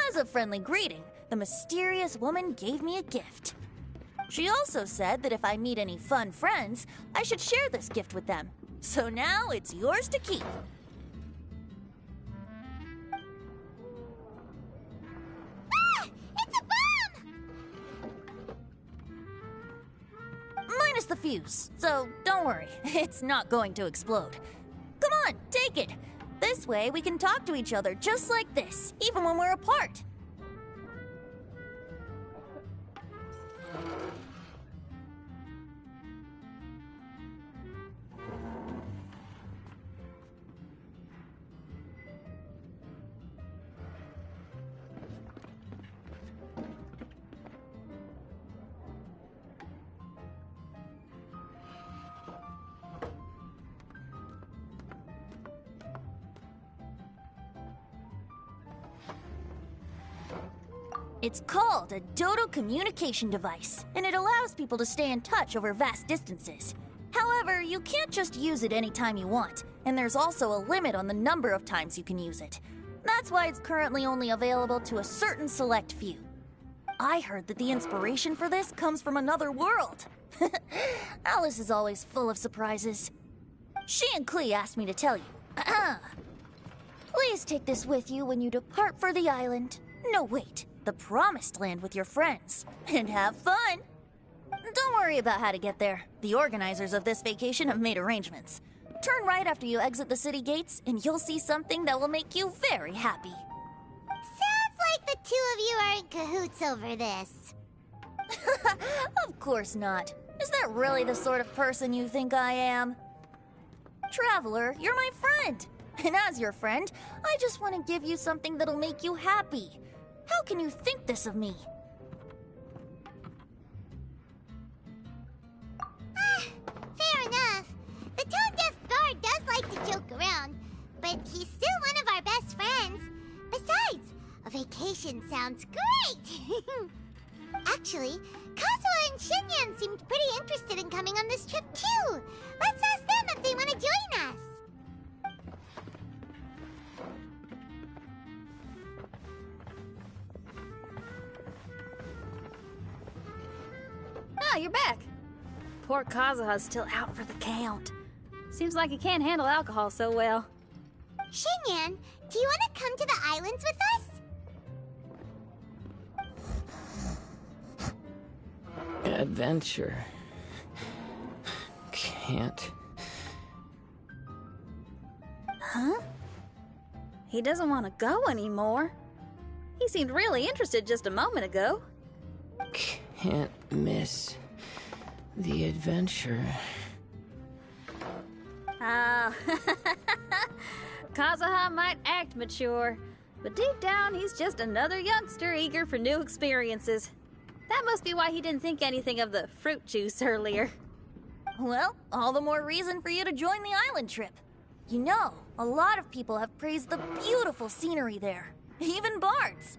As a friendly greeting, the mysterious woman gave me a gift. She also said that if I meet any fun friends, I should share this gift with them. So now it's yours to keep. Ah! It's a bomb! Minus the fuse, so don't worry, it's not going to explode. Come on, take it. This way we can talk to each other just like this, even when we're apart. It's called a Dodo communication device, and it allows people to stay in touch over vast distances. However, you can't just use it anytime you want, and there's also a limit on the number of times you can use it. That's why it's currently only available to a certain select few. I heard that the inspiration for this comes from another world. Alice is always full of surprises. She and Klee asked me to tell you. Please take this with you when you depart for the island. No, wait. The Promised Land with your friends, and have fun. Don't worry about how to get there. The organizers of this vacation have made arrangements. Turn right after you exit the city gates, and you'll see something that will make you very happy. Sounds like the two of you are in cahoots over this. Of course not. Is that really the sort of person you think I am? Traveler, you're my friend. And as your friend, I just want to give you something that'll make you happy. How can you think this of me? Fair enough. The tone-deaf guard does like to joke around, but he's still one of our best friends. Besides, a vacation sounds great! Actually, Kazuha and Shinyan seemed pretty interested in coming on this trip too. Let's ask them if they want to join us. Ah, you're back. Poor Kazuha's still out for the count. Seems like he can't handle alcohol so well. Shinyan, do you want to come to the islands with us? Adventure. Can't. Huh? He doesn't want to go anymore. He seemed really interested just a moment ago. Can't miss the adventure. Ah, Kazuha might act mature, but deep down he's just another youngster eager for new experiences. That must be why he didn't think anything of the fruit juice earlier. Well, all the more reason for you to join the island trip. You know, a lot of people have praised the beautiful scenery there, even bards.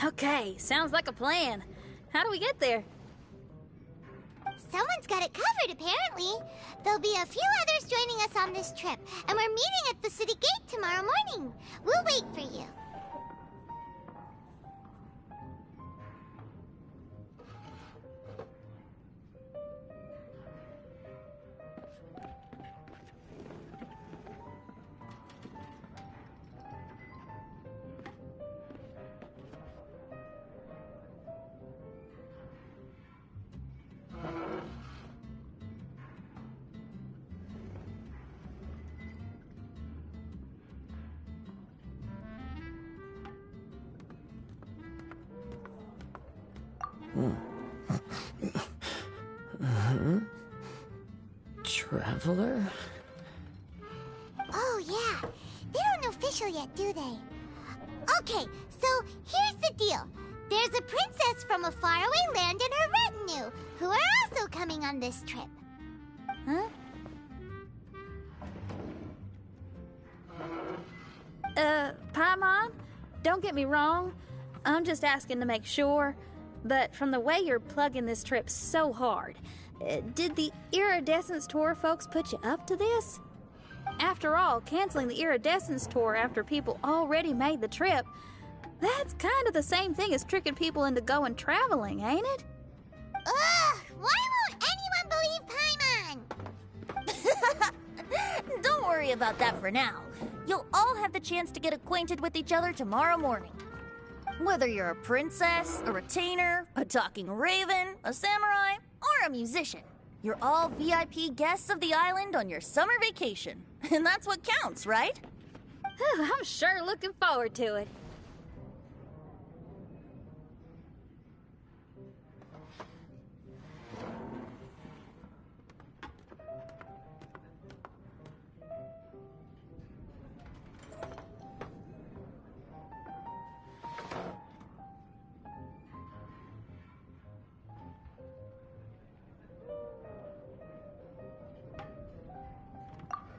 Okay, sounds like a plan. How do we get there? Someone's got it covered, apparently. There'll be a few others joining us on this trip, and we're meeting at the city gate tomorrow morning. We'll wait for you. Traveler? Oh, yeah. They aren't official yet, do they? Okay, so here's the deal. There's a princess from a faraway land and her retinue, who are also coming on this trip. Huh? Paimon, don't get me wrong. I'm just asking to make sure. But from the way you're plugging this trip so hard, did the Iridescence Tour folks put you up to this? After all, canceling the Iridescence Tour after people already made the trip, that's kind of the same thing as tricking people into going traveling, ain't it? Ugh! Why won't anyone believe Paimon? Don't worry about that for now. You'll all have the chance to get acquainted with each other tomorrow morning. Whether you're a princess, a retainer, a talking raven, a samurai, or a musician, you're all VIP guests of the island on your summer vacation. And that's what counts, right? I'm sure looking forward to it.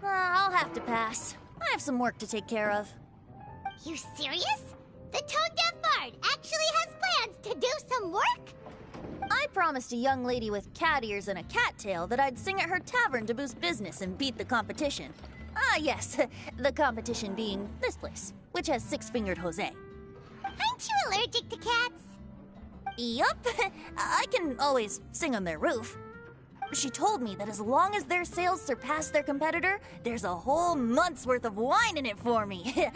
I'll have to pass. I have some work to take care of. You serious? The tone-deaf bard actually has plans to do some work? I promised a young lady with cat ears and a cattail that I'd sing at her tavern to boost business and beat the competition. Ah, yes, the competition being this place, which has six-fingered Jose. Aren't you allergic to cats? Yup, I can always sing on their roof. She told me that as long as their sales surpass their competitor, there's a whole month's worth of wine in it for me.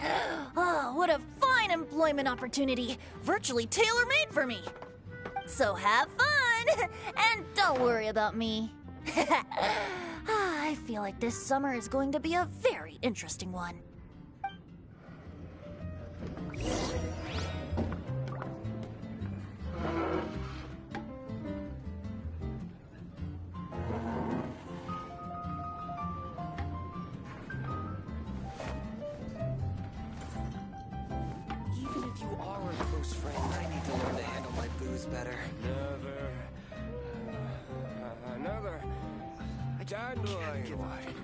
Oh, what a fine employment opportunity. Virtually tailor-made for me. So have fun, and don't worry about me. I feel like this summer is going to be a very interesting one. Even if you are a close friend, I need to learn to handle my booze better. Another dandelion wine.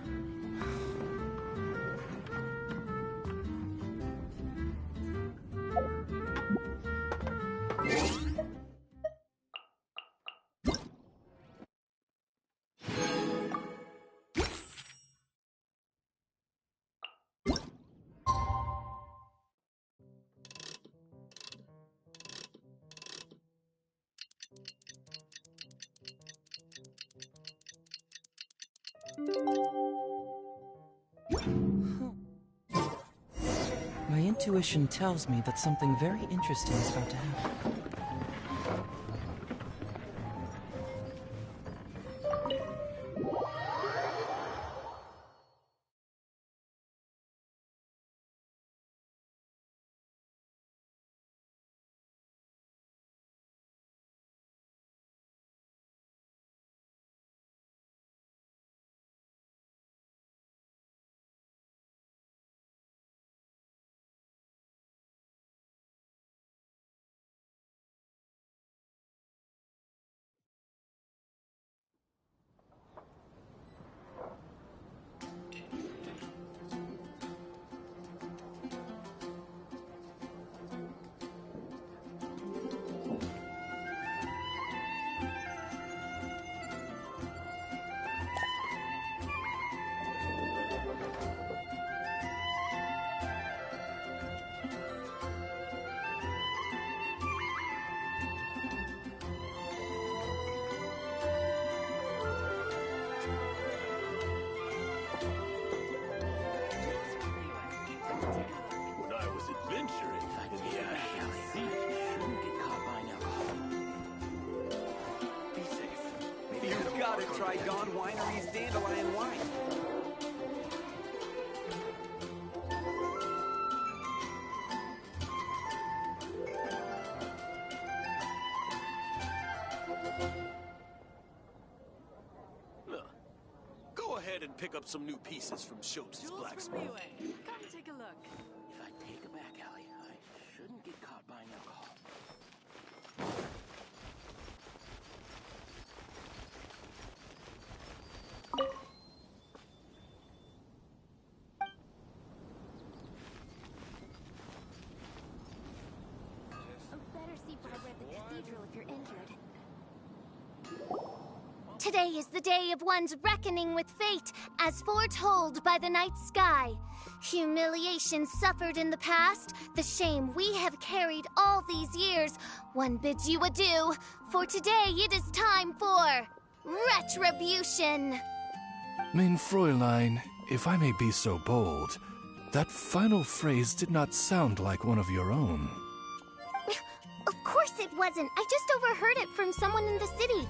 My intuition tells me that something very interesting is about to happen. When I was adventuring, shouldn't get caught by an alcoholic. Be safe. You've got to try Dawn Winery's Dandelion Wine. pick up some new pieces from Schultz's blacksmith. Come take a look. If I take a back alley, I shouldn't get caught buying alcohol. Better see Barbara at the cathedral if you're injured. Today is the day of one's reckoning with fate, as foretold by the night sky. Humiliation suffered in the past, the shame we have carried all these years. One bids you adieu, for today it is time for retribution. Mein Fräulein, if I may be so bold, that final phrase did not sound like one of your own. Of course it wasn't. I just overheard it from someone in the city.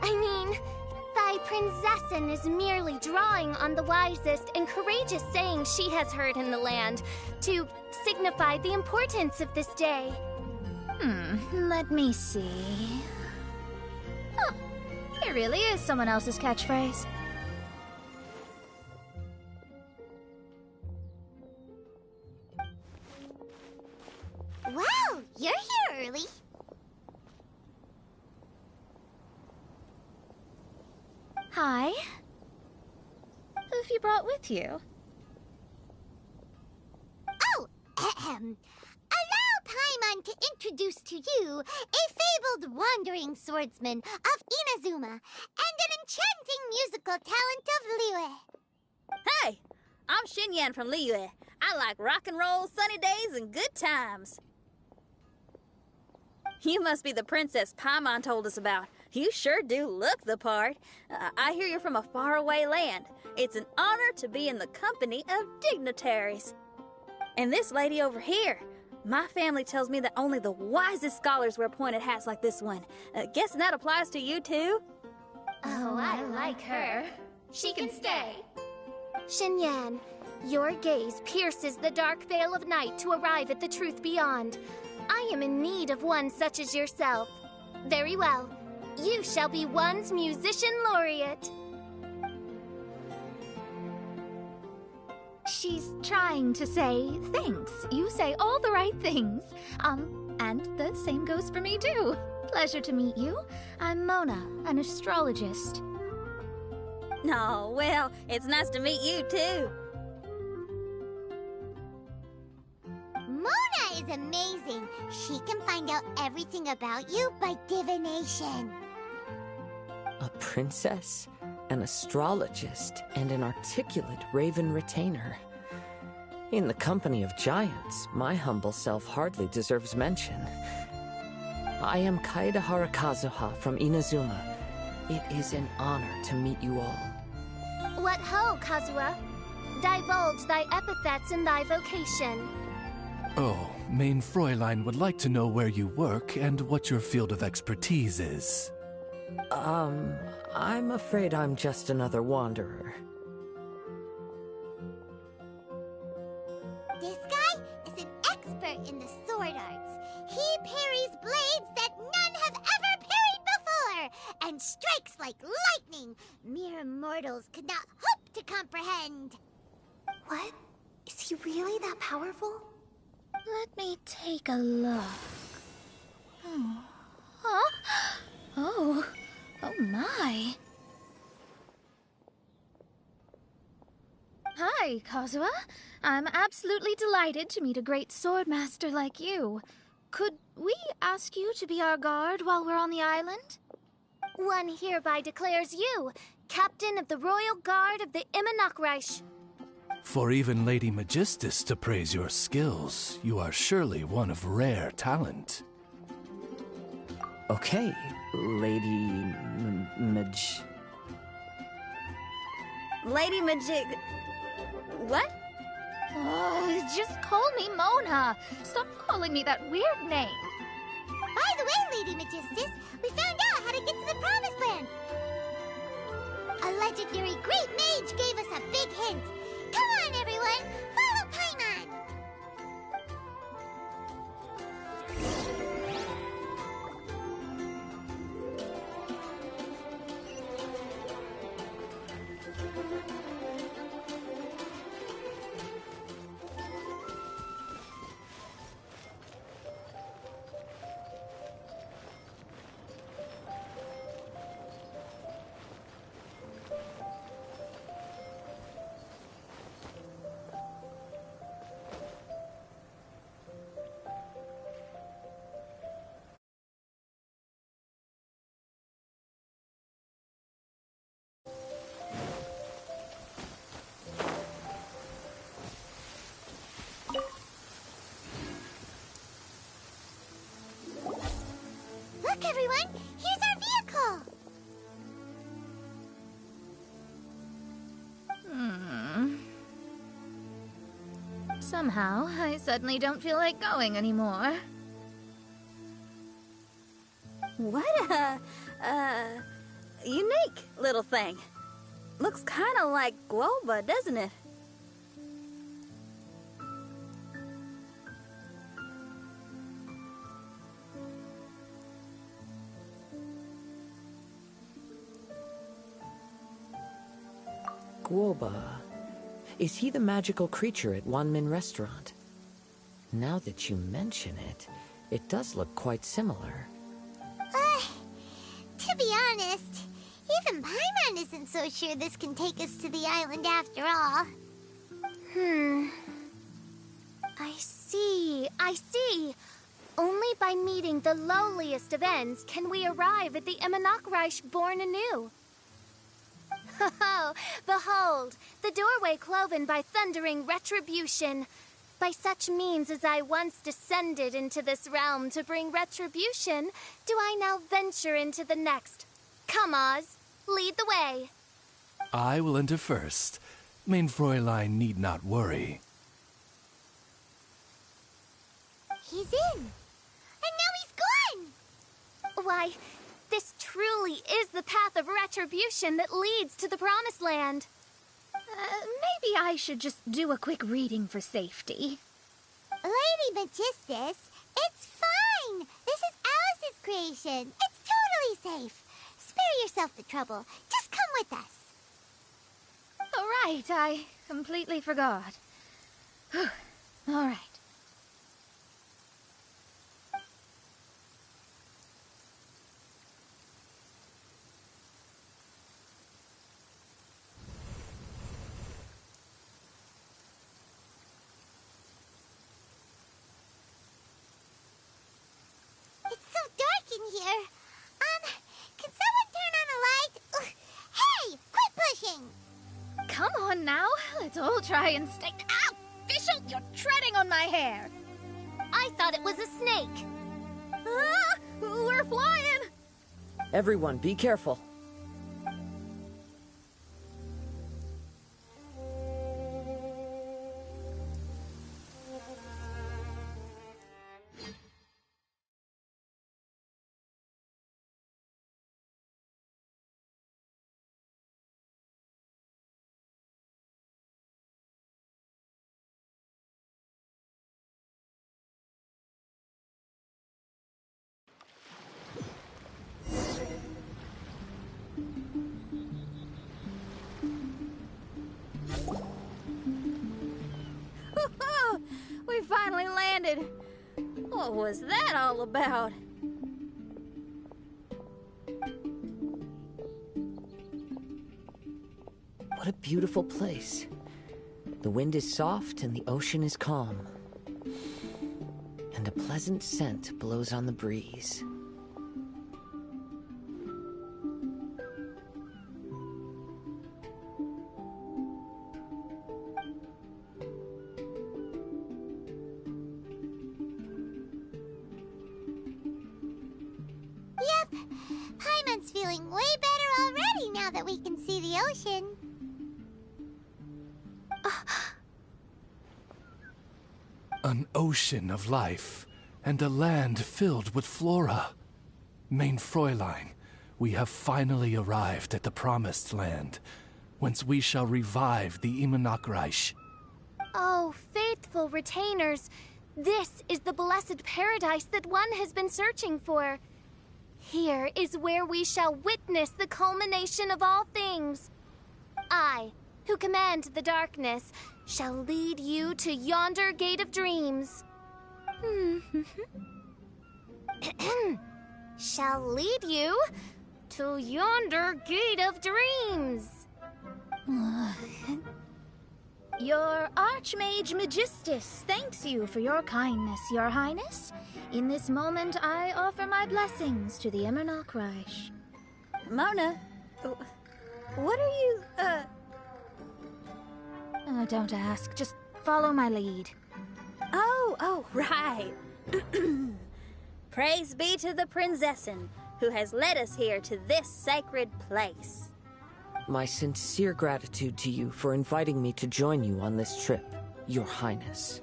I mean, thy princessin is merely drawing on the wisest and courageous saying she has heard in the land to signify the importance of this day. Let me see. Huh, it really is someone else's catchphrase. Wow, you're here early. Hi. Who have you brought with you? Oh, allow Paimon to introduce to you a fabled wandering swordsman of Inazuma and an enchanting musical talent of Liyue. Hey, I'm Xinyan from Liyue. I like rock and roll, sunny days, and good times. You must be the princess Paimon told us about. You sure do look the part. I hear you're from a faraway land. It's an honor to be in the company of dignitaries. And this lady over here, my family tells me that only the wisest scholars wear pointed hats like this one. Guessing that applies to you too? Oh, I like her. She can stay. Xinyan, your gaze pierces the dark veil of night to arrive at the truth beyond. I am in need of one such as yourself. Very well. You shall be one's musician laureate. She's trying to say thanks. You say all the right things. And the same goes for me too. Pleasure to meet you. I'm Mona, an astrologist. Oh, well, it's nice to meet you too. Mona is amazing. She can find out everything about you by divination. A princess, an astrologist, and an articulate raven retainer. In the company of giants, my humble self hardly deserves mention. I am Kaeda Harakazuha from Inazuma. It is an honor to meet you all. What ho, Kazuha? Divulge thy epithets and thy vocation. Oh, Mein Fräulein would like to know where you work and what your field of expertise is. I'm afraid I'm just another wanderer. This guy is an expert in the sword arts. He parries blades that none have ever parried before, and strikes like lightning mere mortals could not hope to comprehend. What? Is he really that powerful? Let me take a look. Huh? Oh my. Hi, Kazuha. I'm absolutely delighted to meet a great swordmaster like you. Could we ask you to be our guard while we're on the island? One hereby declares you captain of the Royal Guard of the Immonok. For even Lady Magistus to praise your skills, you are surely one of rare talent. Okay, Lady Lady Majig... What? Oh, just call me Mona. Stop calling me that weird name. By the way, Lady Magistus, we found out how to get to the Promised Land. A legendary great mage gave us a big hint. Come on, everyone! Follow Paimon! everyone! Here's our vehicle! Somehow, I suddenly don't feel like going anymore. What a, unique little thing. Looks kind of like guava, doesn't it? Guoba. Is he the magical creature at Wanmin Restaurant? Now that you mention it, it does look quite similar. To be honest, even Paimon isn't so sure this can take us to the island after all. I see. Only by meeting the lowliest of ends can we arrive at the Immonok born anew. Oh, behold, the doorway cloven by thundering retribution. By such means as I once descended into this realm to bring retribution, do I now venture into the next. Come, Oz, lead the way. I will enter first. Mein Fräulein need not worry. He's in. And now he's gone! Why, this truly is the path of retribution that leads to the Promised Land. Maybe I should just do a quick reading for safety. Lady Magistus, it's fine. This is Alice's creation. It's totally safe. Spare yourself the trouble. Just come with us. All right, I completely forgot. All right. Here. Can someone turn on a light? Ugh. Hey, quit pushing! Come on now, let's all try and stay. Ow! Fischl, you're treading on my hair! I thought it was a snake. Ah, we're flying! Everyone, be careful. We finally landed. What was that all about? What a beautiful place. The wind is soft and the ocean is calm. And a pleasant scent blows on the breeze. Yep, Paimon's feeling way better already now that we can see the ocean. An ocean of life, and a land filled with flora. Mein Fräulein, we have finally arrived at the Promised Land, whence we shall revive the Immonok. Oh, faithful retainers, this is the blessed paradise that one has been searching for. Here is where we shall witness the culmination of all things. I, who command the darkness, shall lead you to yonder gate of dreams. Shall lead you to yonder gate of dreams. Your Archmage Magistus thanks you for your kindness, Your Highness. In this moment, I offer my blessings to the Immonok. Mona, what are you, Oh, don't ask. Just follow my lead. Oh, right. Praise be to the Prinzessin, who has led us here to this sacred place. My sincere gratitude to you for inviting me to join you on this trip, Your Highness.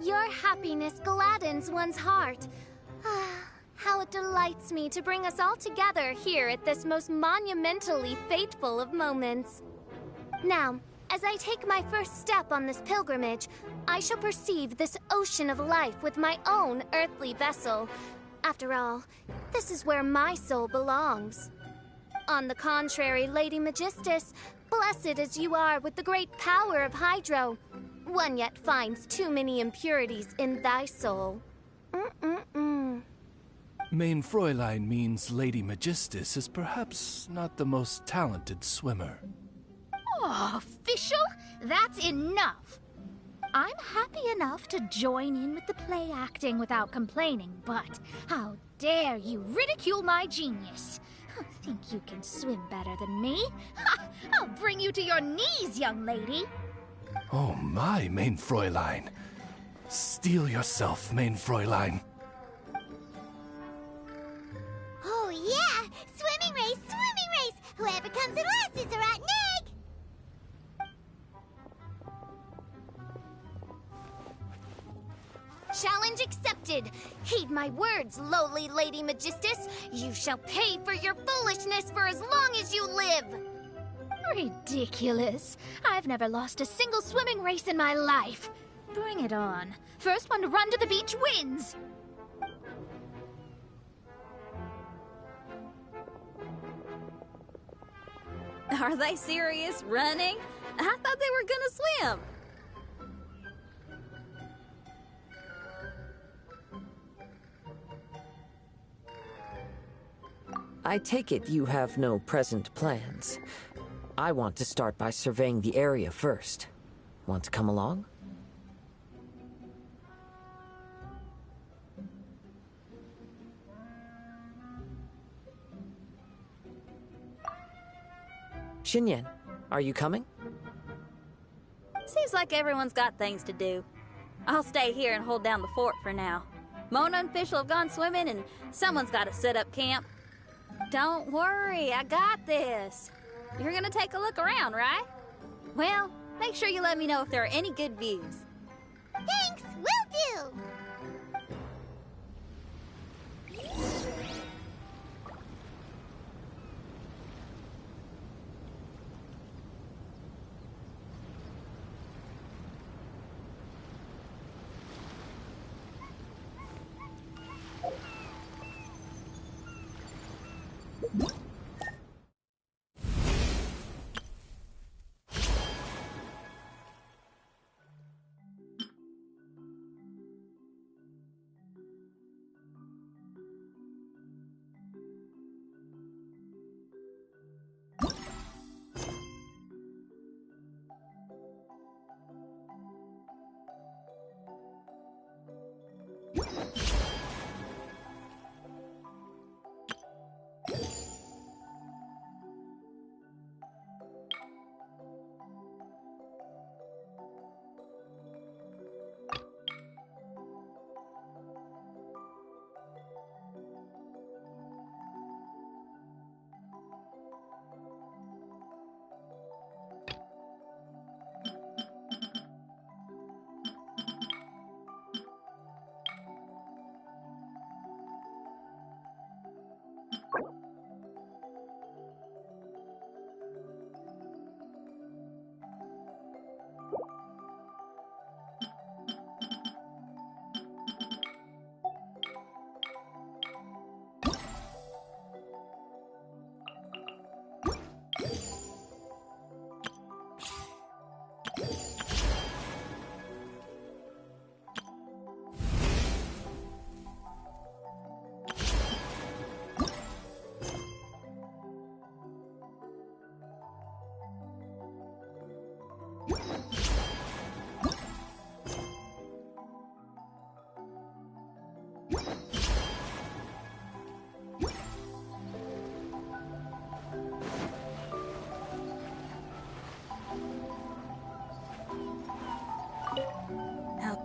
Your happiness gladdens one's heart. How it delights me to bring us all together here at this most monumentally fateful of moments. Now, as I take my first step on this pilgrimage, I shall perceive this ocean of life with my own earthly vessel. After all, this is where my soul belongs. On the contrary, Lady Magistus, blessed as you are with the great power of Hydro, one yet finds too many impurities in thy soul. Mein Fräulein means Lady Magistus is perhaps not the most talented swimmer. Oh, official? That's enough. I'm happy enough to join in with the play acting without complaining, but how dare you ridicule my genius? Think you can swim better than me? Ha! I'll bring you to your knees, young lady. Oh my, Mein Fräulein. Steel yourself, Mein Fräulein. Oh yeah! Swimming race, swimming race! Whoever comes in last is a rotten egg! Challenge accepted. Heed my words, lowly Lady Magistus. You shall pay for your foolishness for as long as you live. Ridiculous. I've never lost a single swimming race in my life. Bring it on. First one to run to the beach wins. Are they serious? Running? I thought they were gonna swim. I take it you have no present plans. I want to start by surveying the area first. Want to come along? Xinyan, are you coming? Seems like everyone's got things to do. I'll stay here and hold down the fort for now. Mona and Fischl have gone swimming, and someone's got to set up camp. Don't worry, I got this. You're gonna take a look around, right? Well, make sure you let me know if there are any good views. Thanks, will do!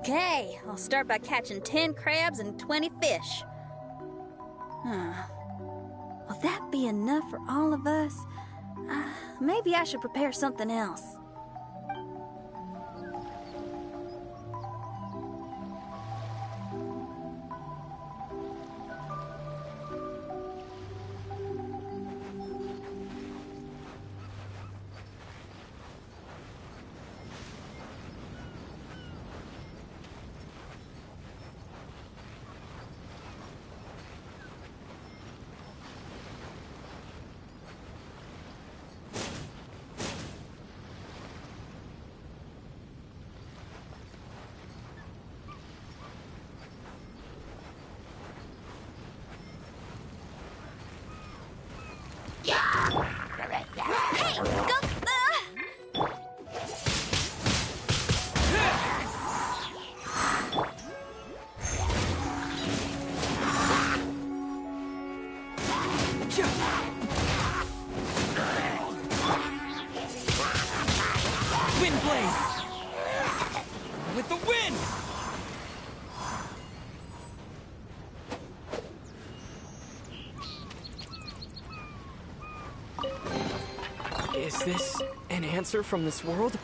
Okay, I'll start by catching 10 crabs and 20 fish. Will that be enough for all of us? Maybe I should prepare something else. Wind blade! With the wind! Is this an answer from this world?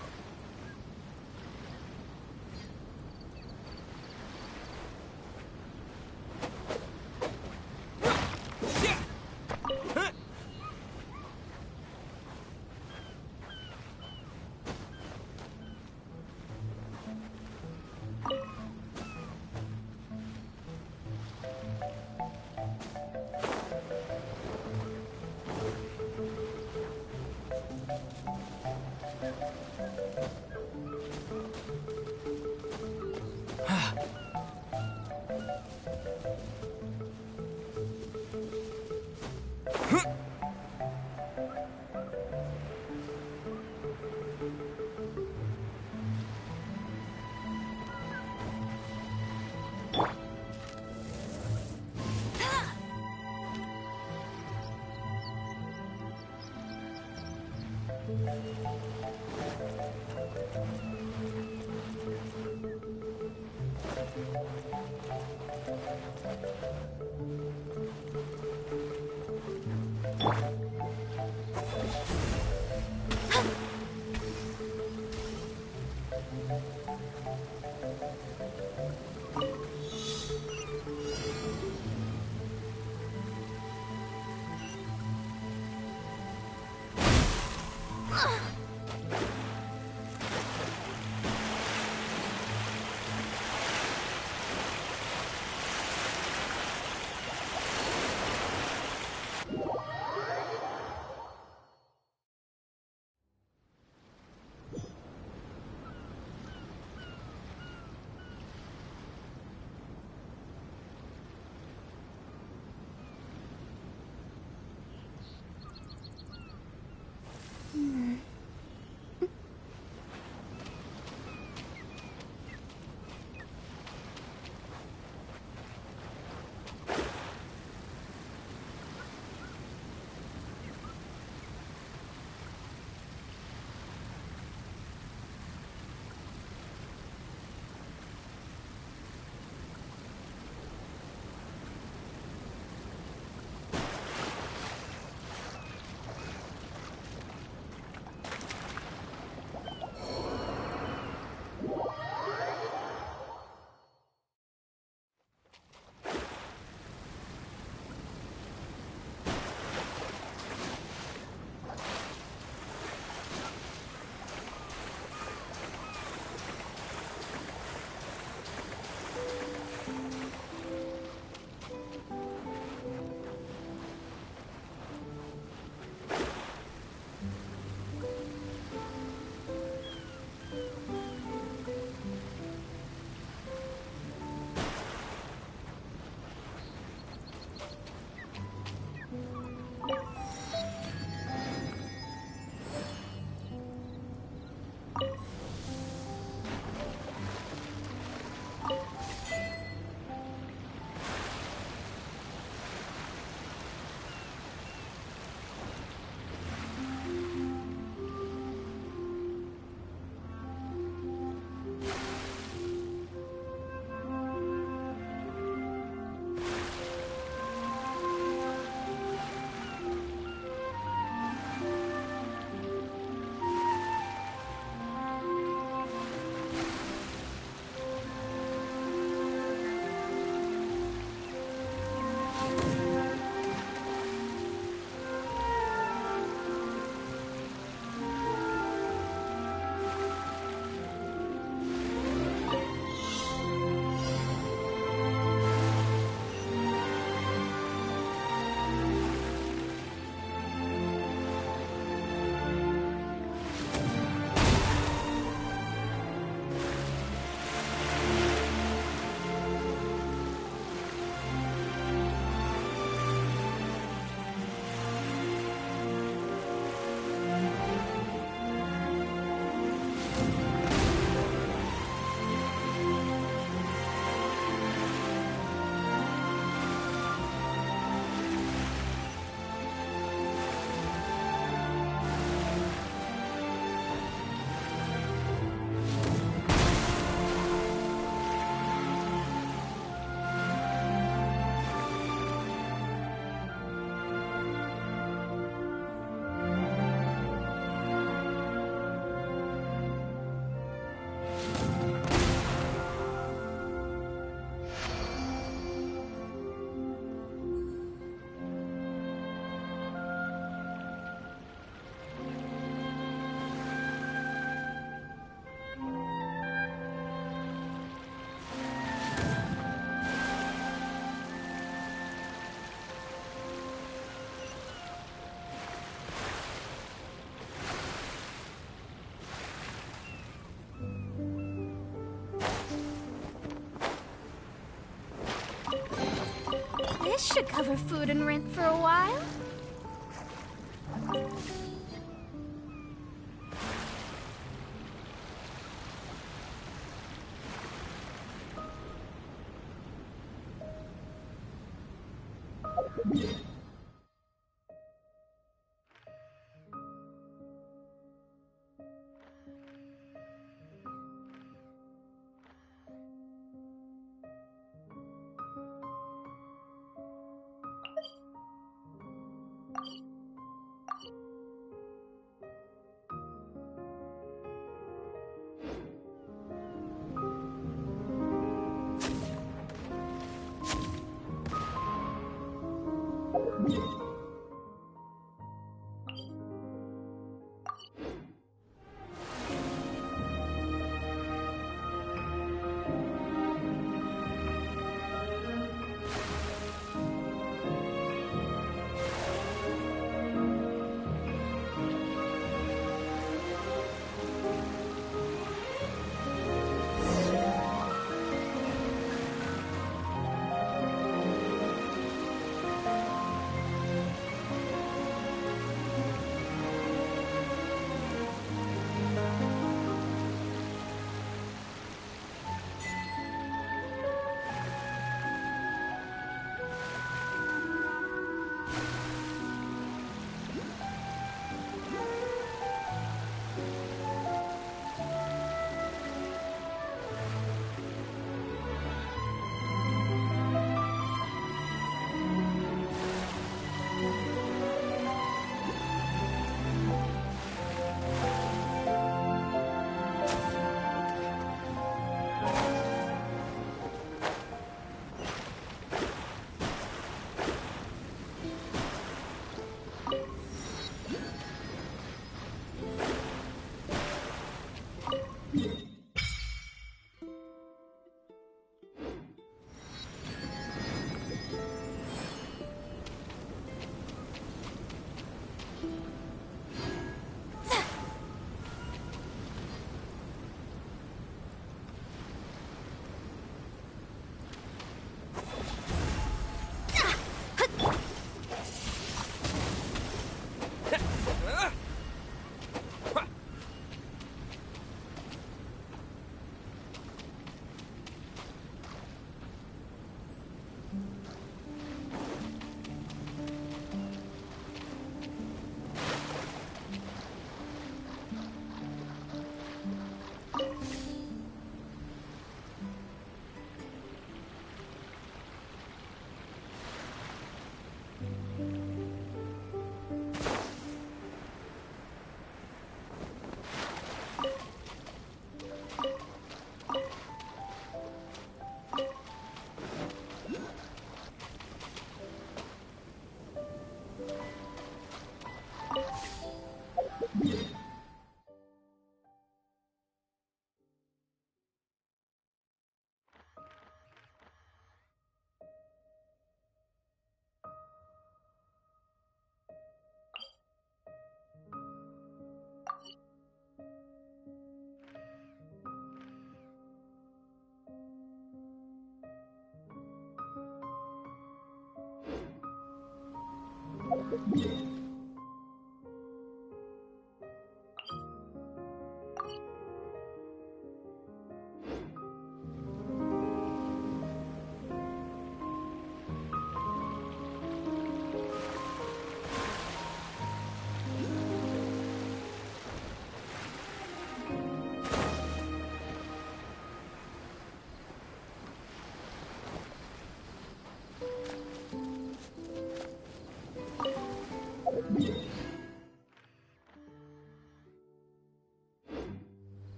This should cover food and rent for a while.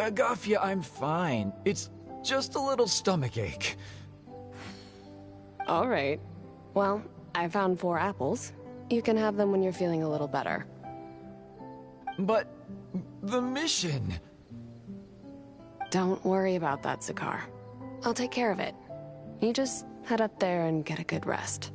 Agafia, I'm fine. It's just a little stomachache. All right. Well, I found 4 apples. You can have them when you're feeling a little better. But the mission... Don't worry about that, Zakar. I'll take care of it. You just head up there and get a good rest.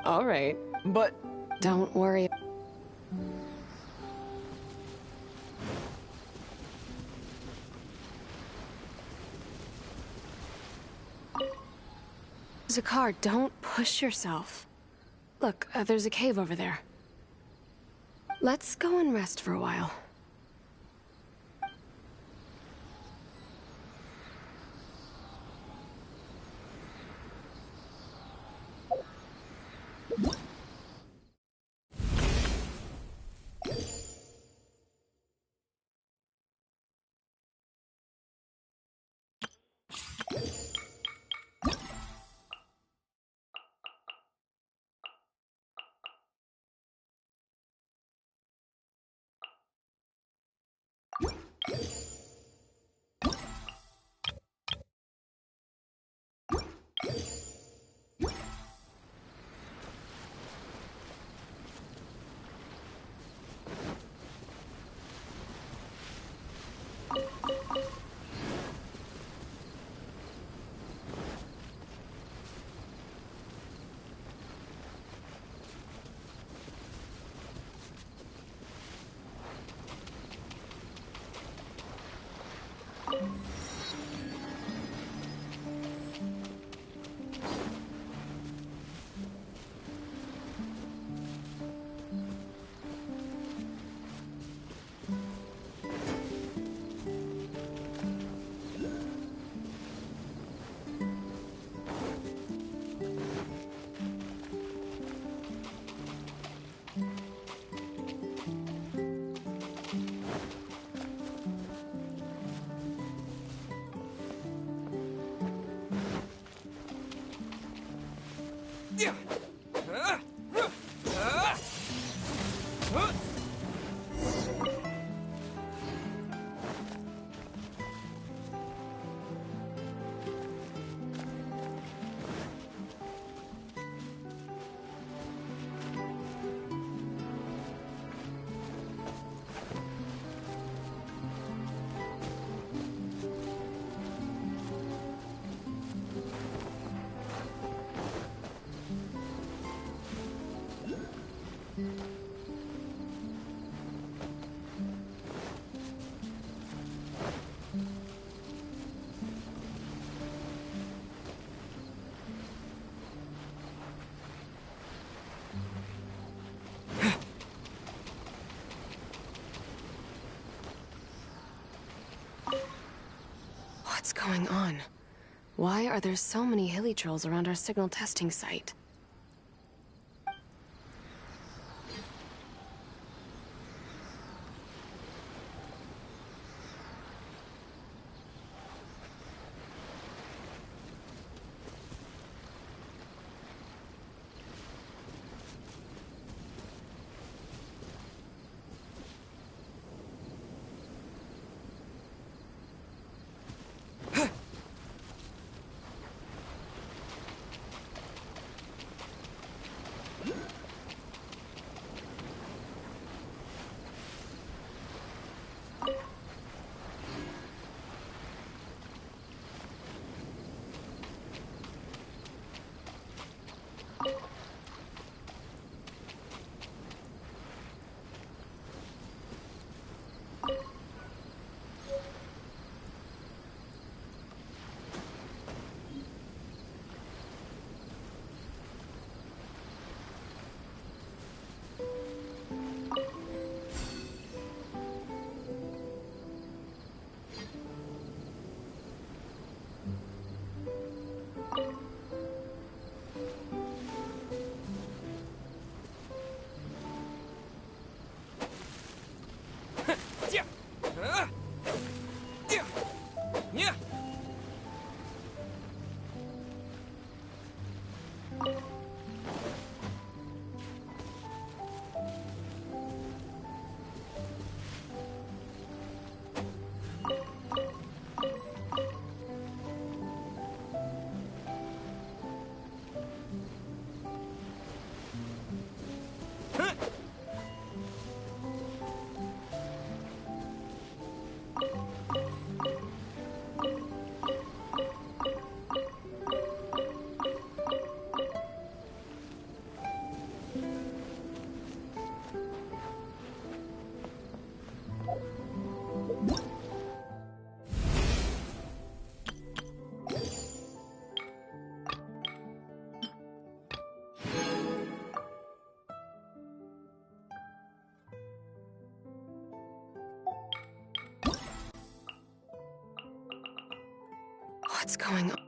All right, but... Don't worry. Zakar, don't push yourself. Look, there's a cave over there. Let's go and rest for a while. What's going on? Why are there so many hilly trolls around our signal testing site? What's going on?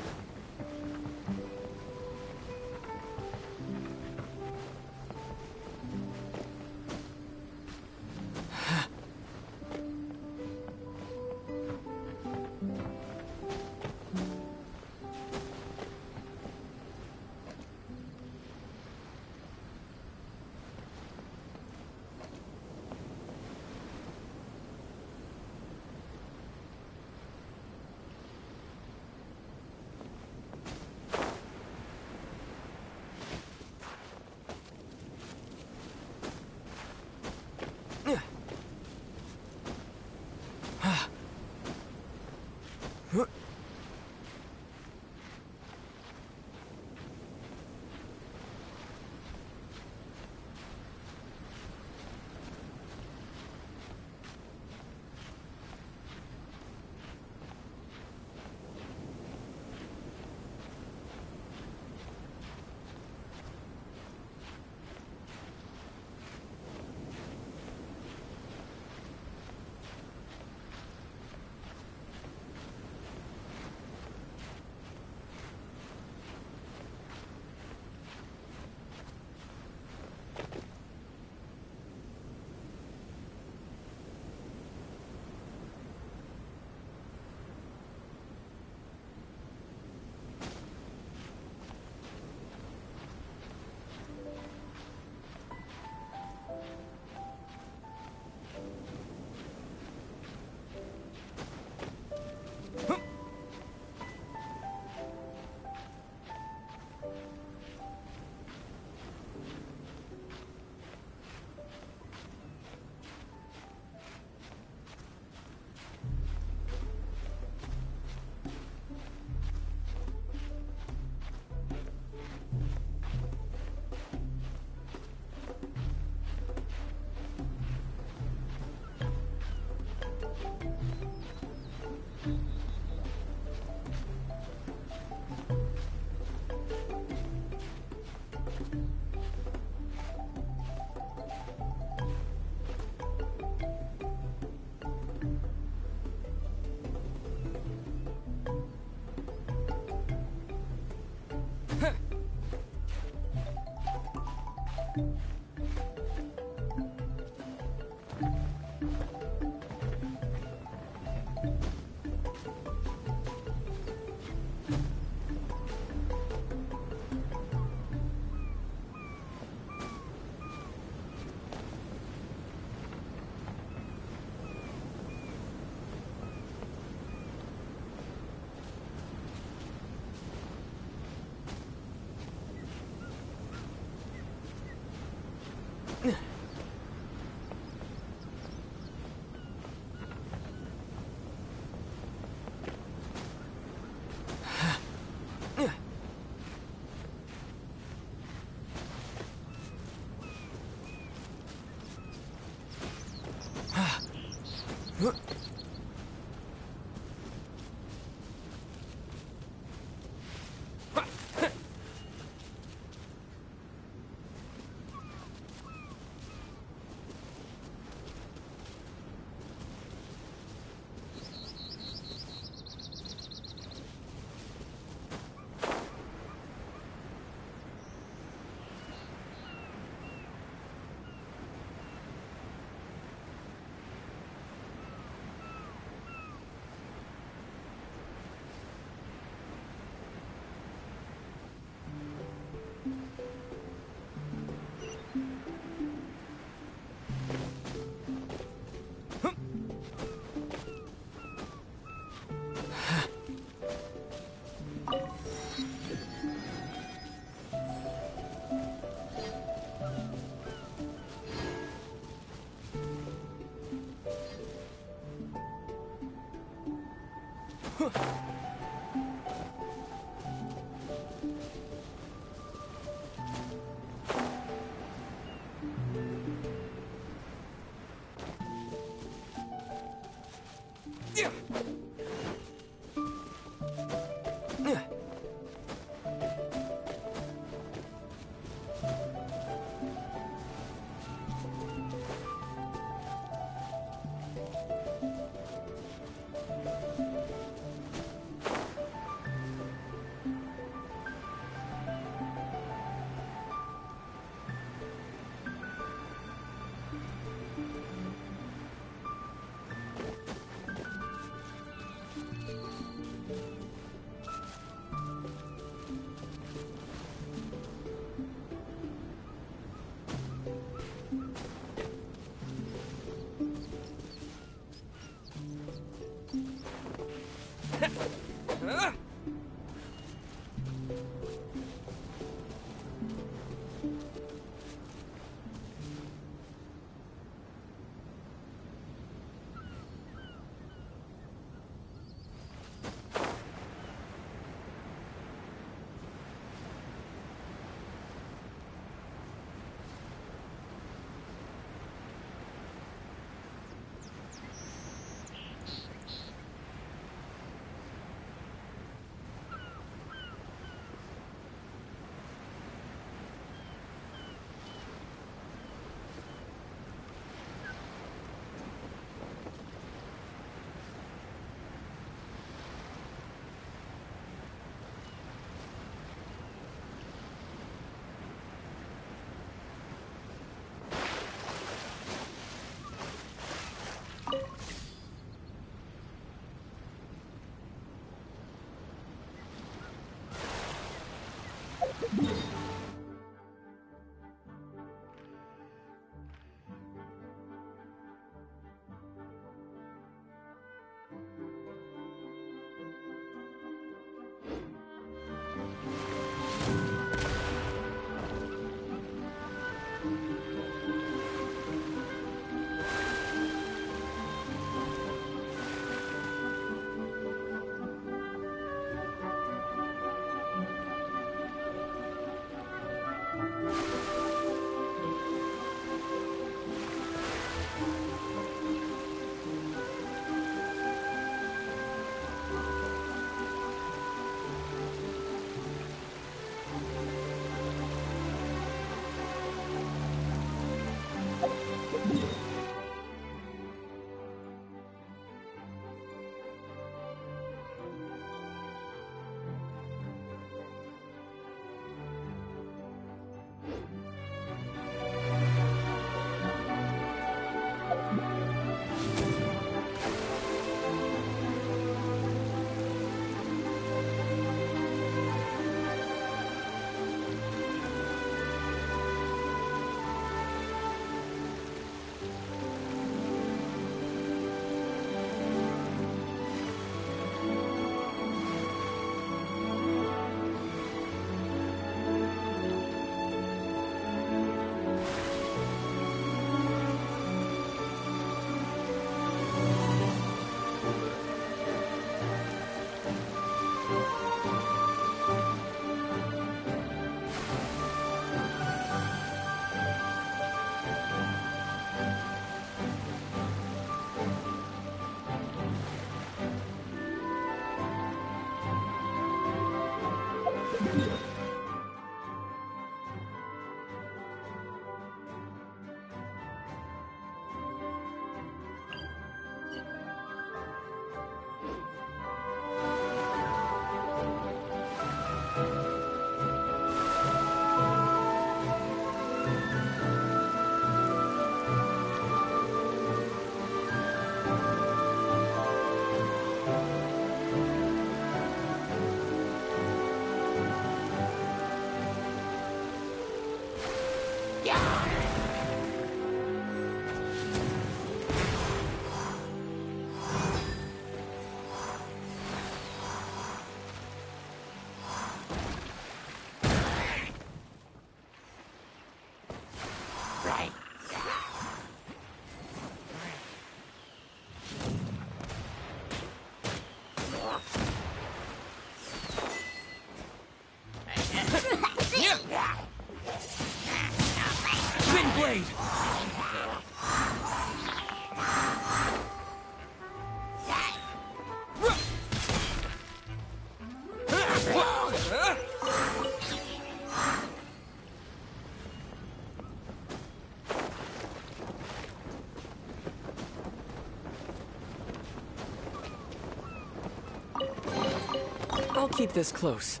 I'll keep this close.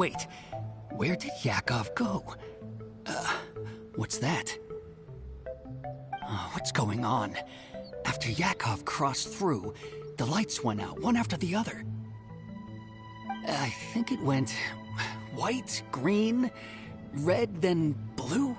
Wait, where did Yakov go? What's that? What's going on? After Yakov crossed through, the lights went out, one after the other. I think it went white, green, red, then blue.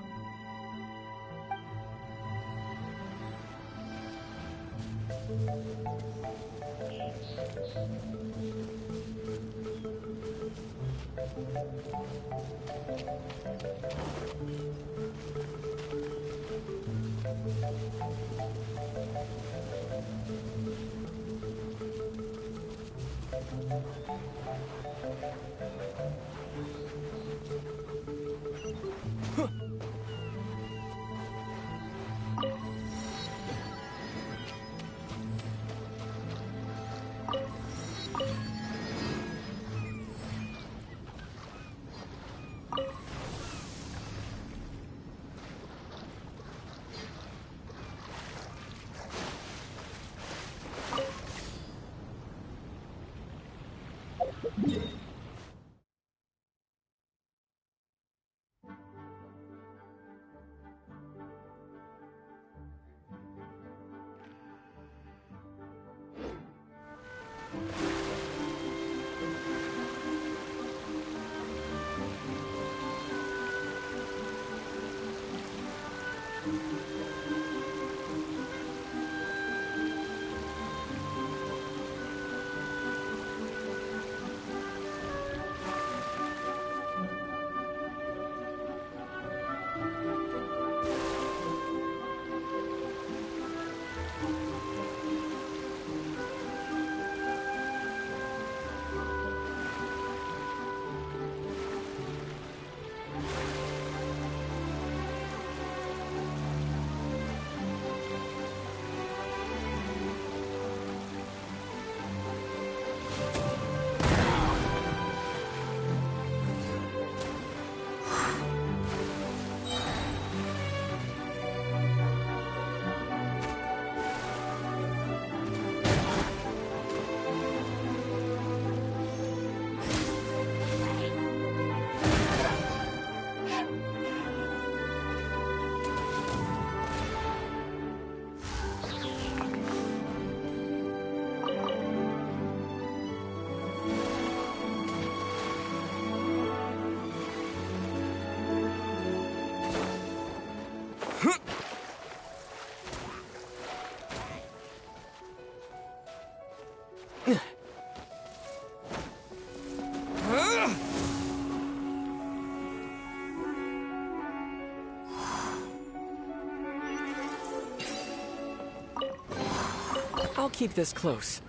I'll keep this close.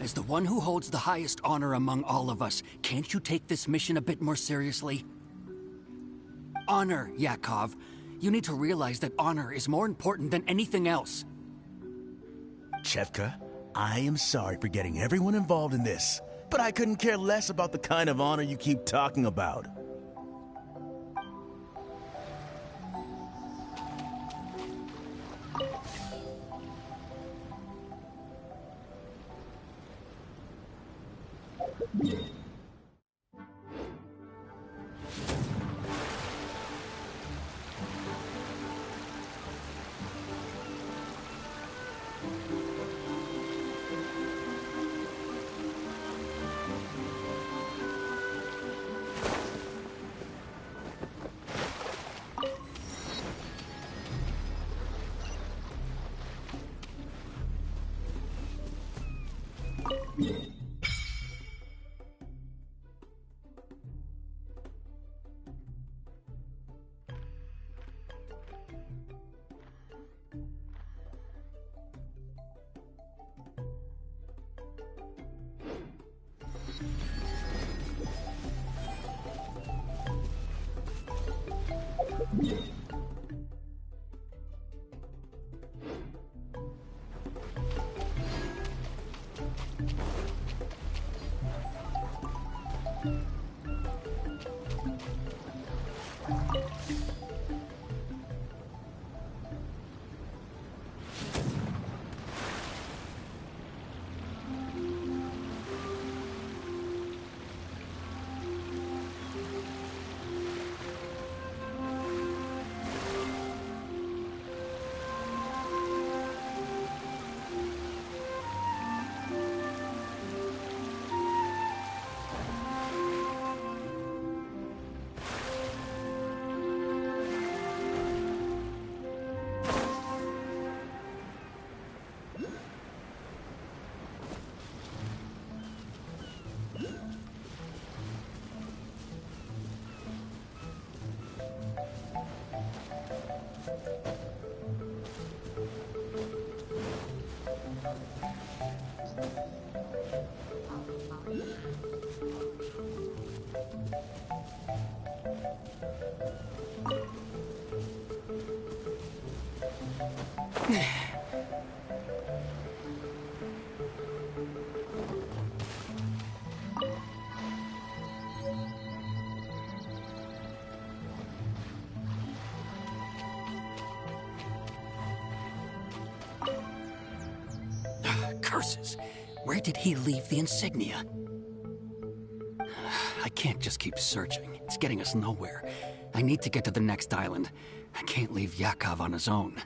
As the one who holds the highest honor among all of us, can't you take this mission a bit more seriously? Honor, Yakov. You need to realize that honor is more important than anything else. Chefka, I am sorry for getting everyone involved in this, but I couldn't care less about the kind of honor you keep talking about. Curses! Where did he leave the insignia? I can't just keep searching. It's getting us nowhere. I need to get to the next island. I can't leave Yakov on his own.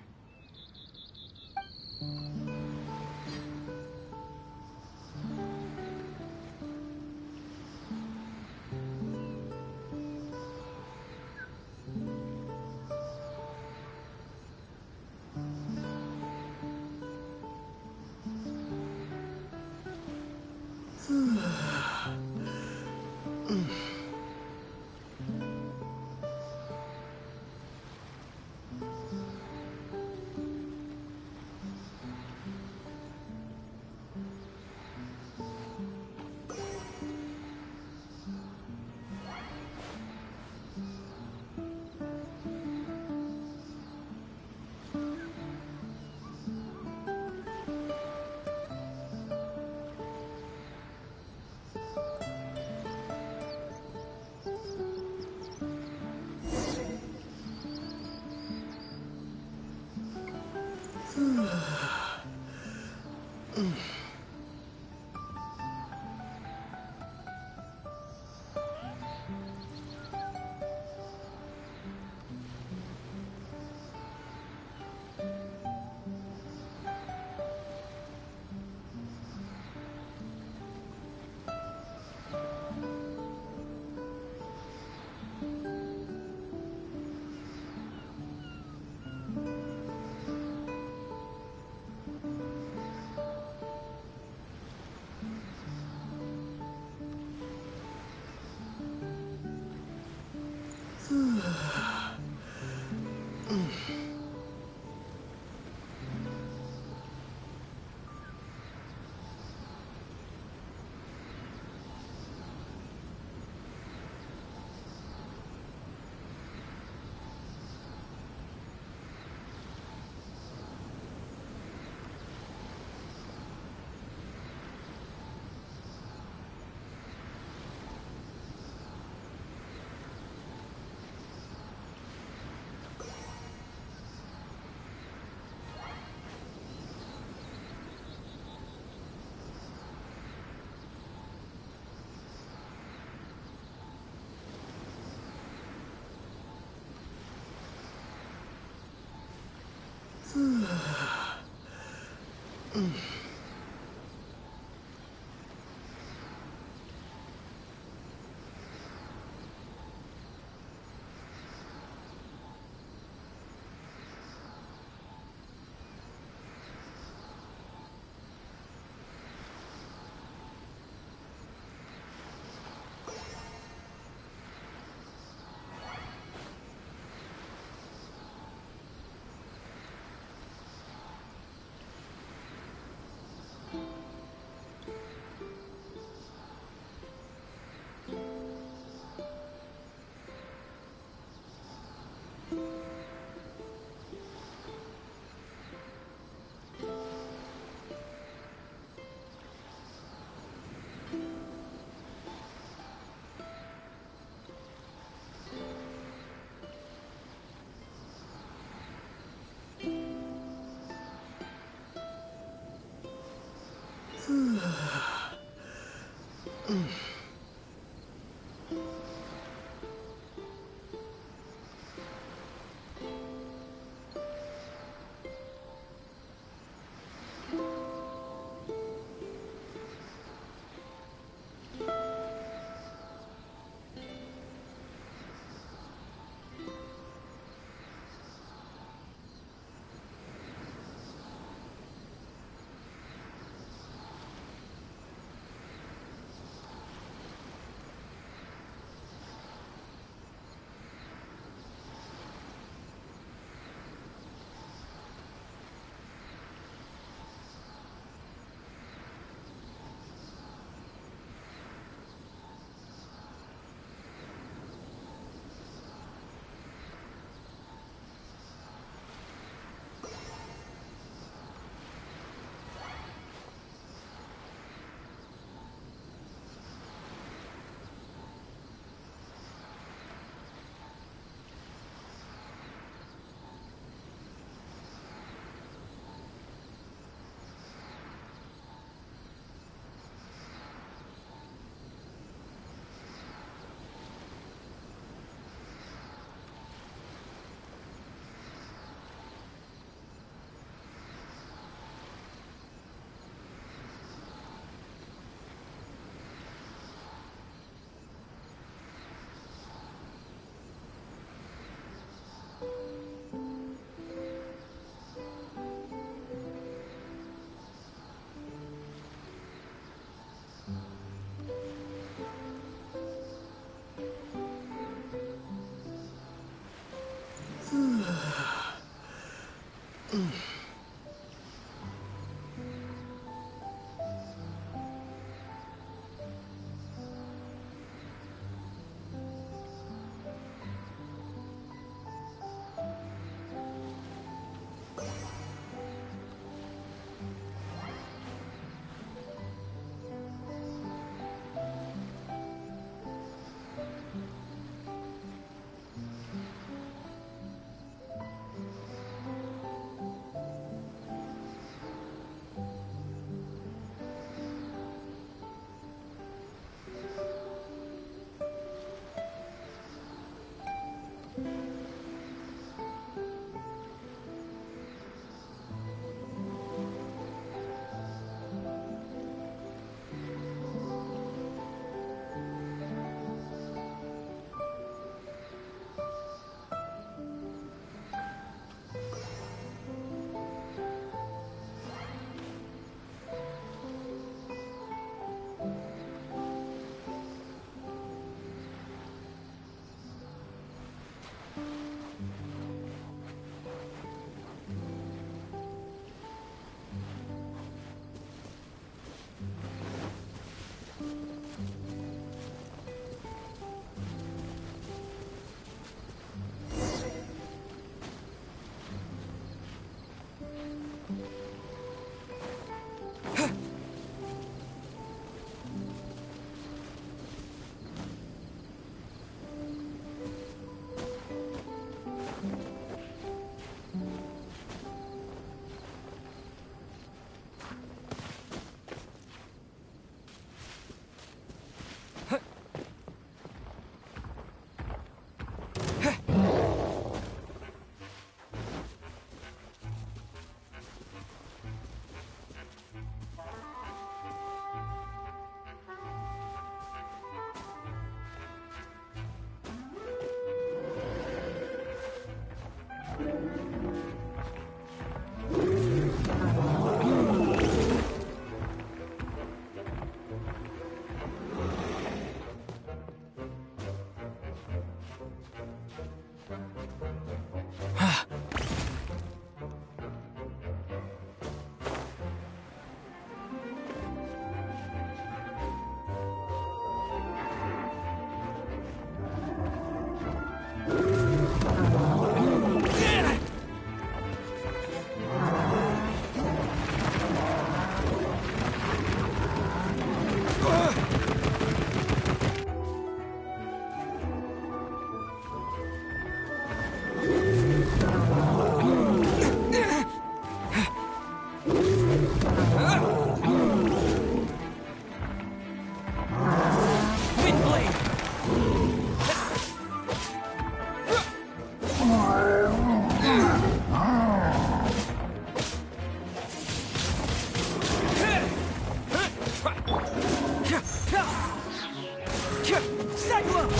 Cyclone!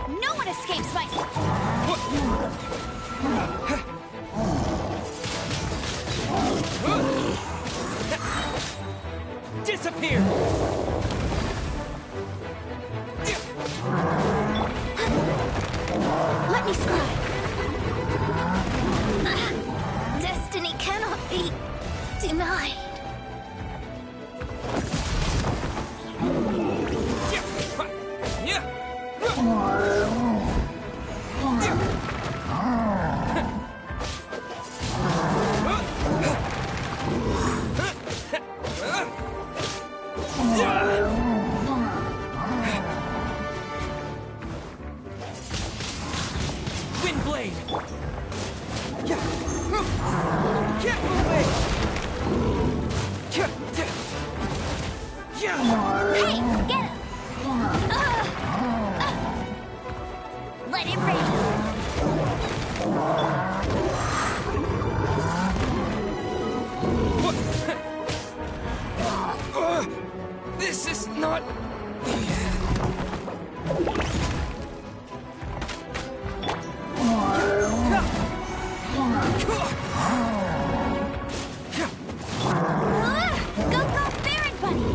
No one escapes my... Disappear! Let me scribe. Destiny cannot be denied. Windblade! Get moving! Hey, get him! Let it rain! This is not... Go, Baron Bunny!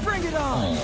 Bring it on!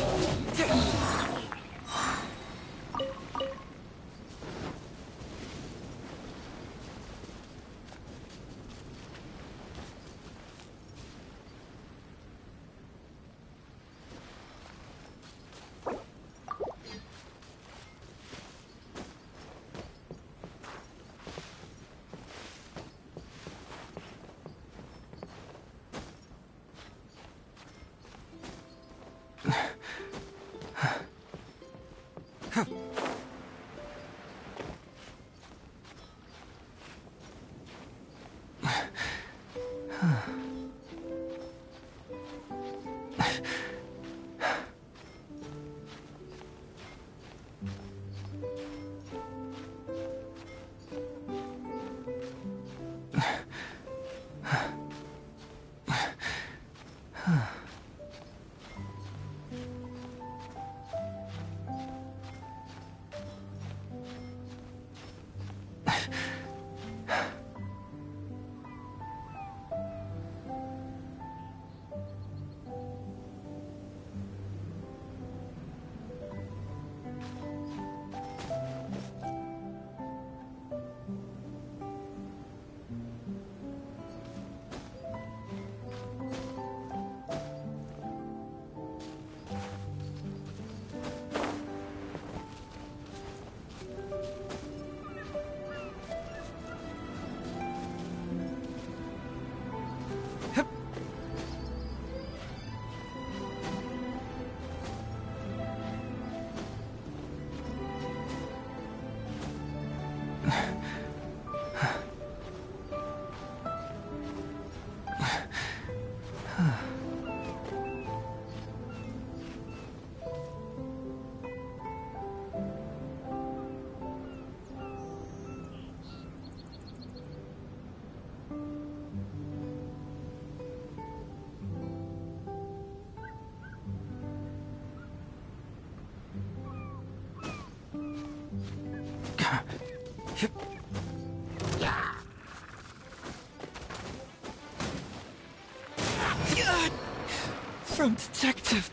From detective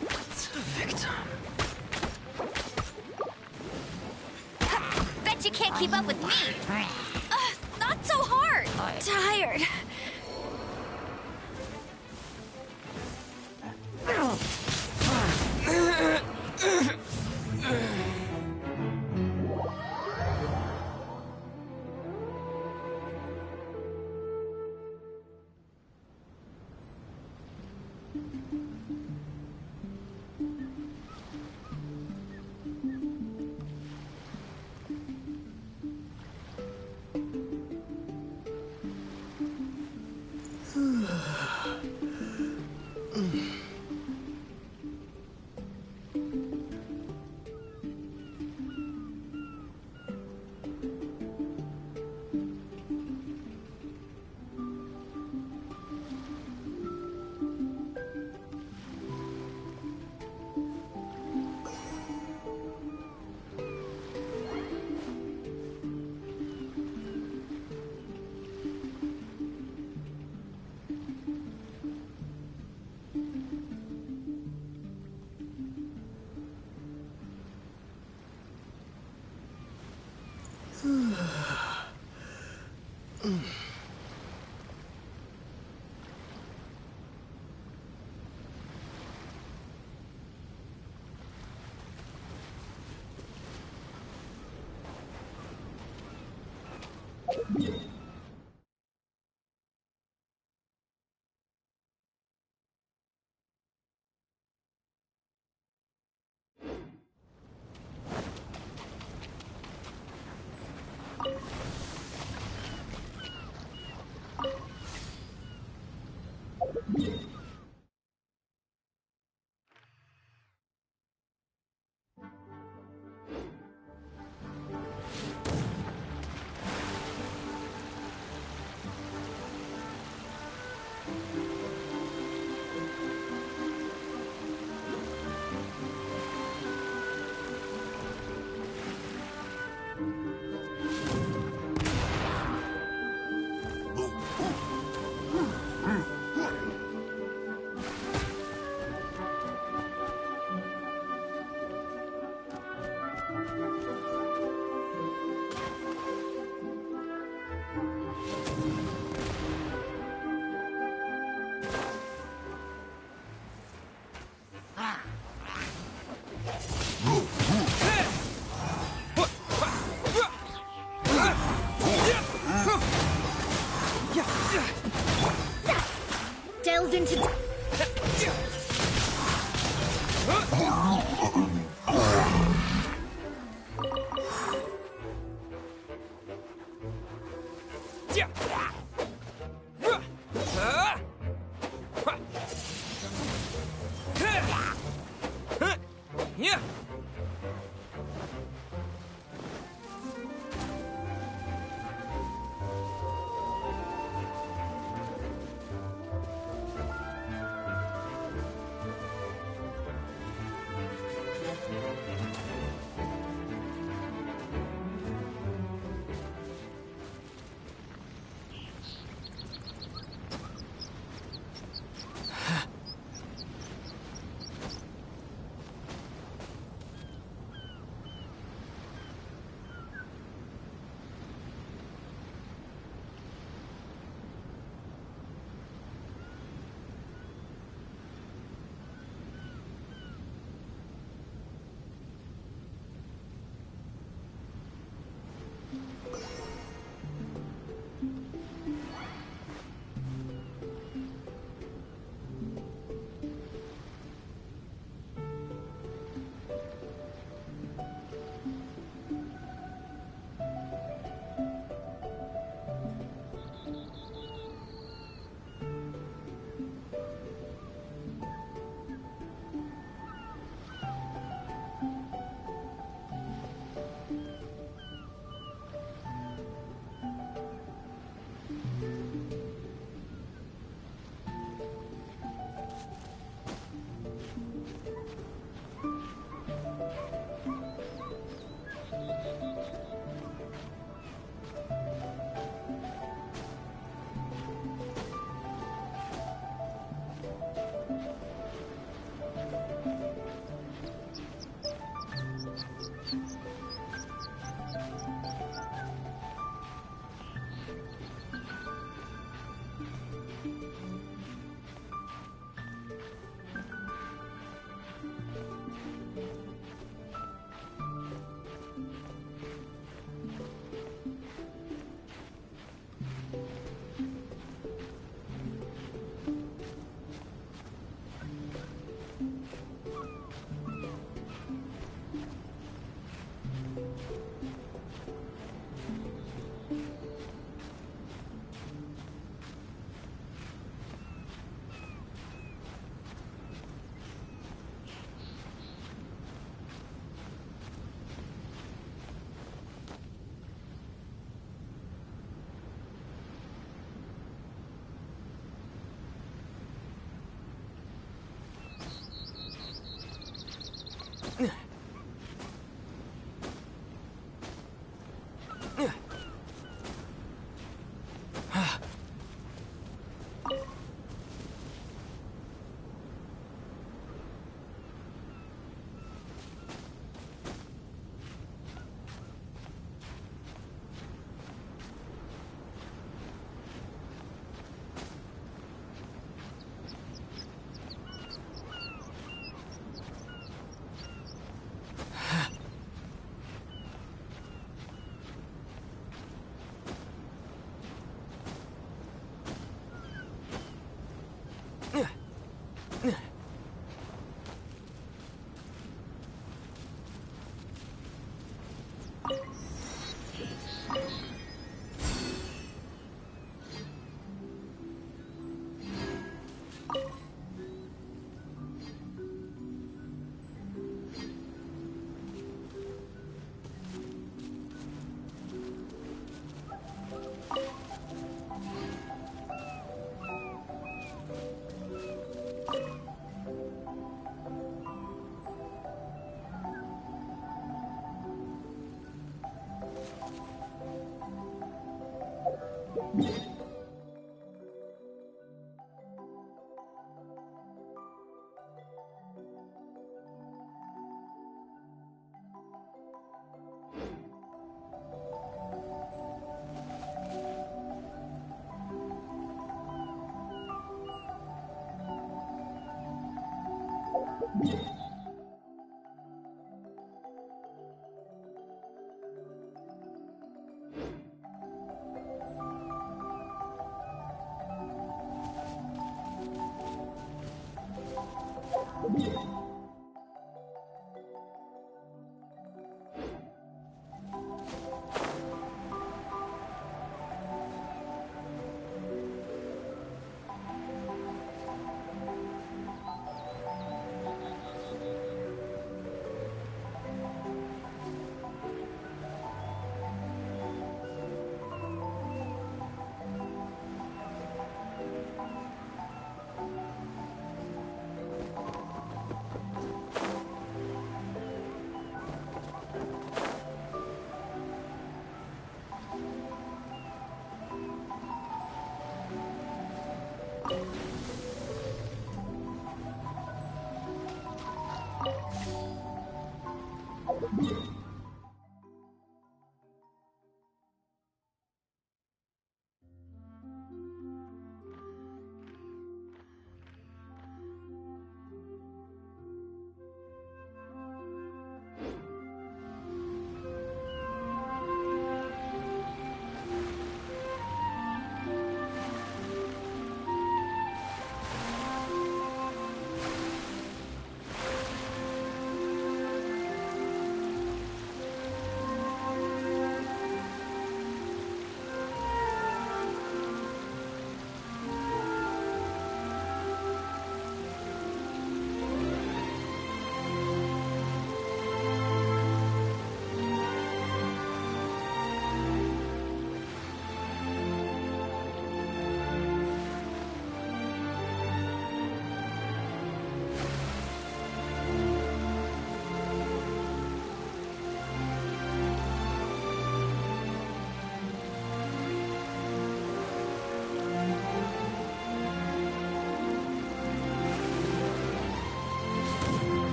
to victim. Bet you can't keep up with me. Not so hard. Tired. Delves into...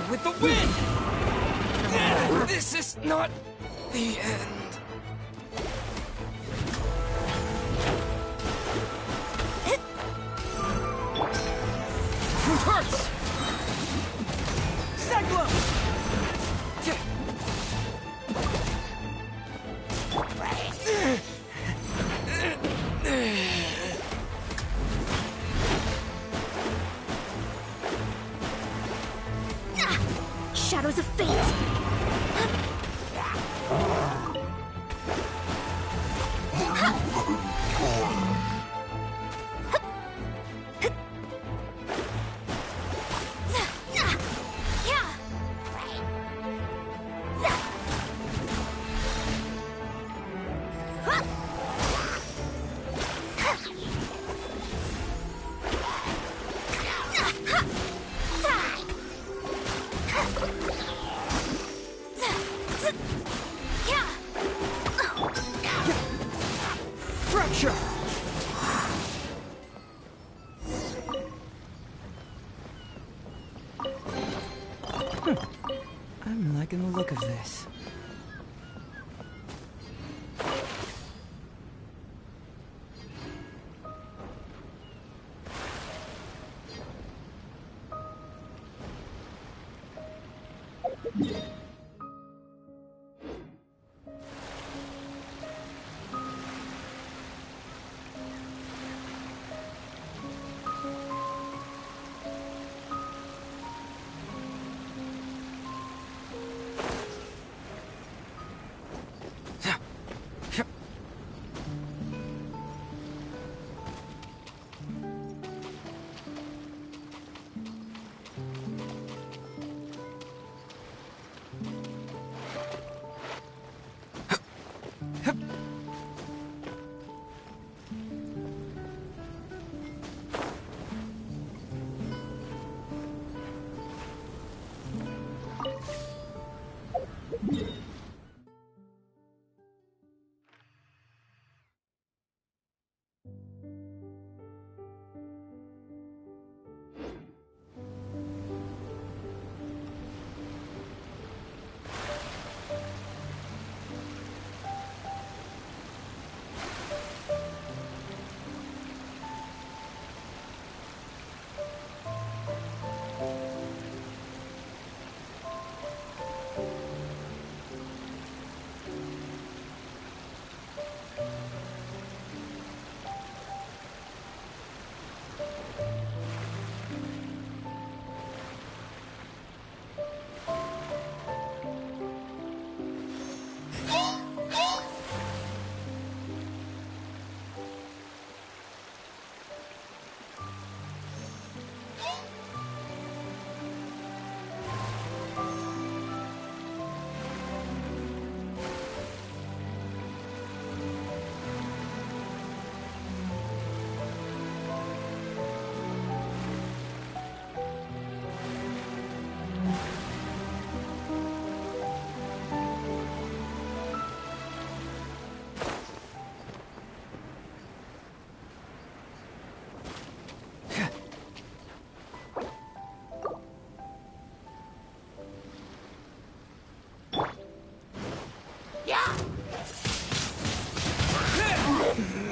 With the wind! This is not the end. Hurts! Cyclone! Shadows of fate! I'm liking the look of this.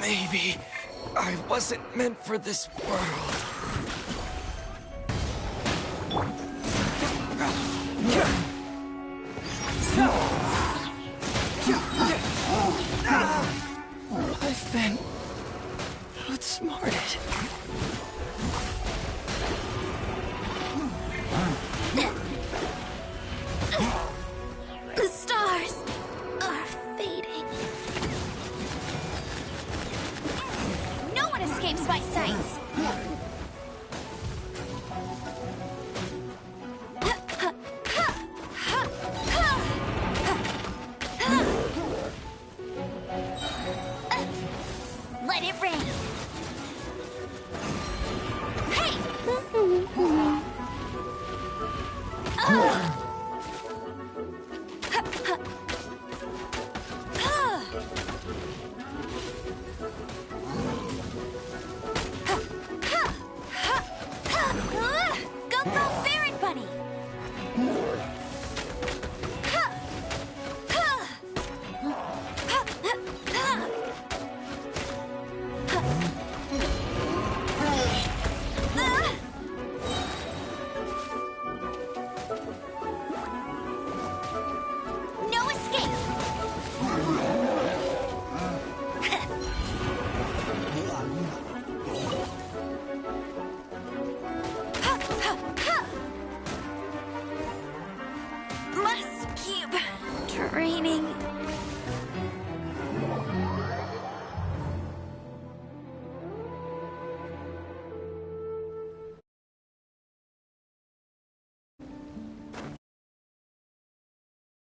Maybe I wasn't meant for this world. I've been outsmarted. The stars are fading. No one escapes my sights. Let it rain. Hey! Go, Ferret Bunny! No escape! Must keep training.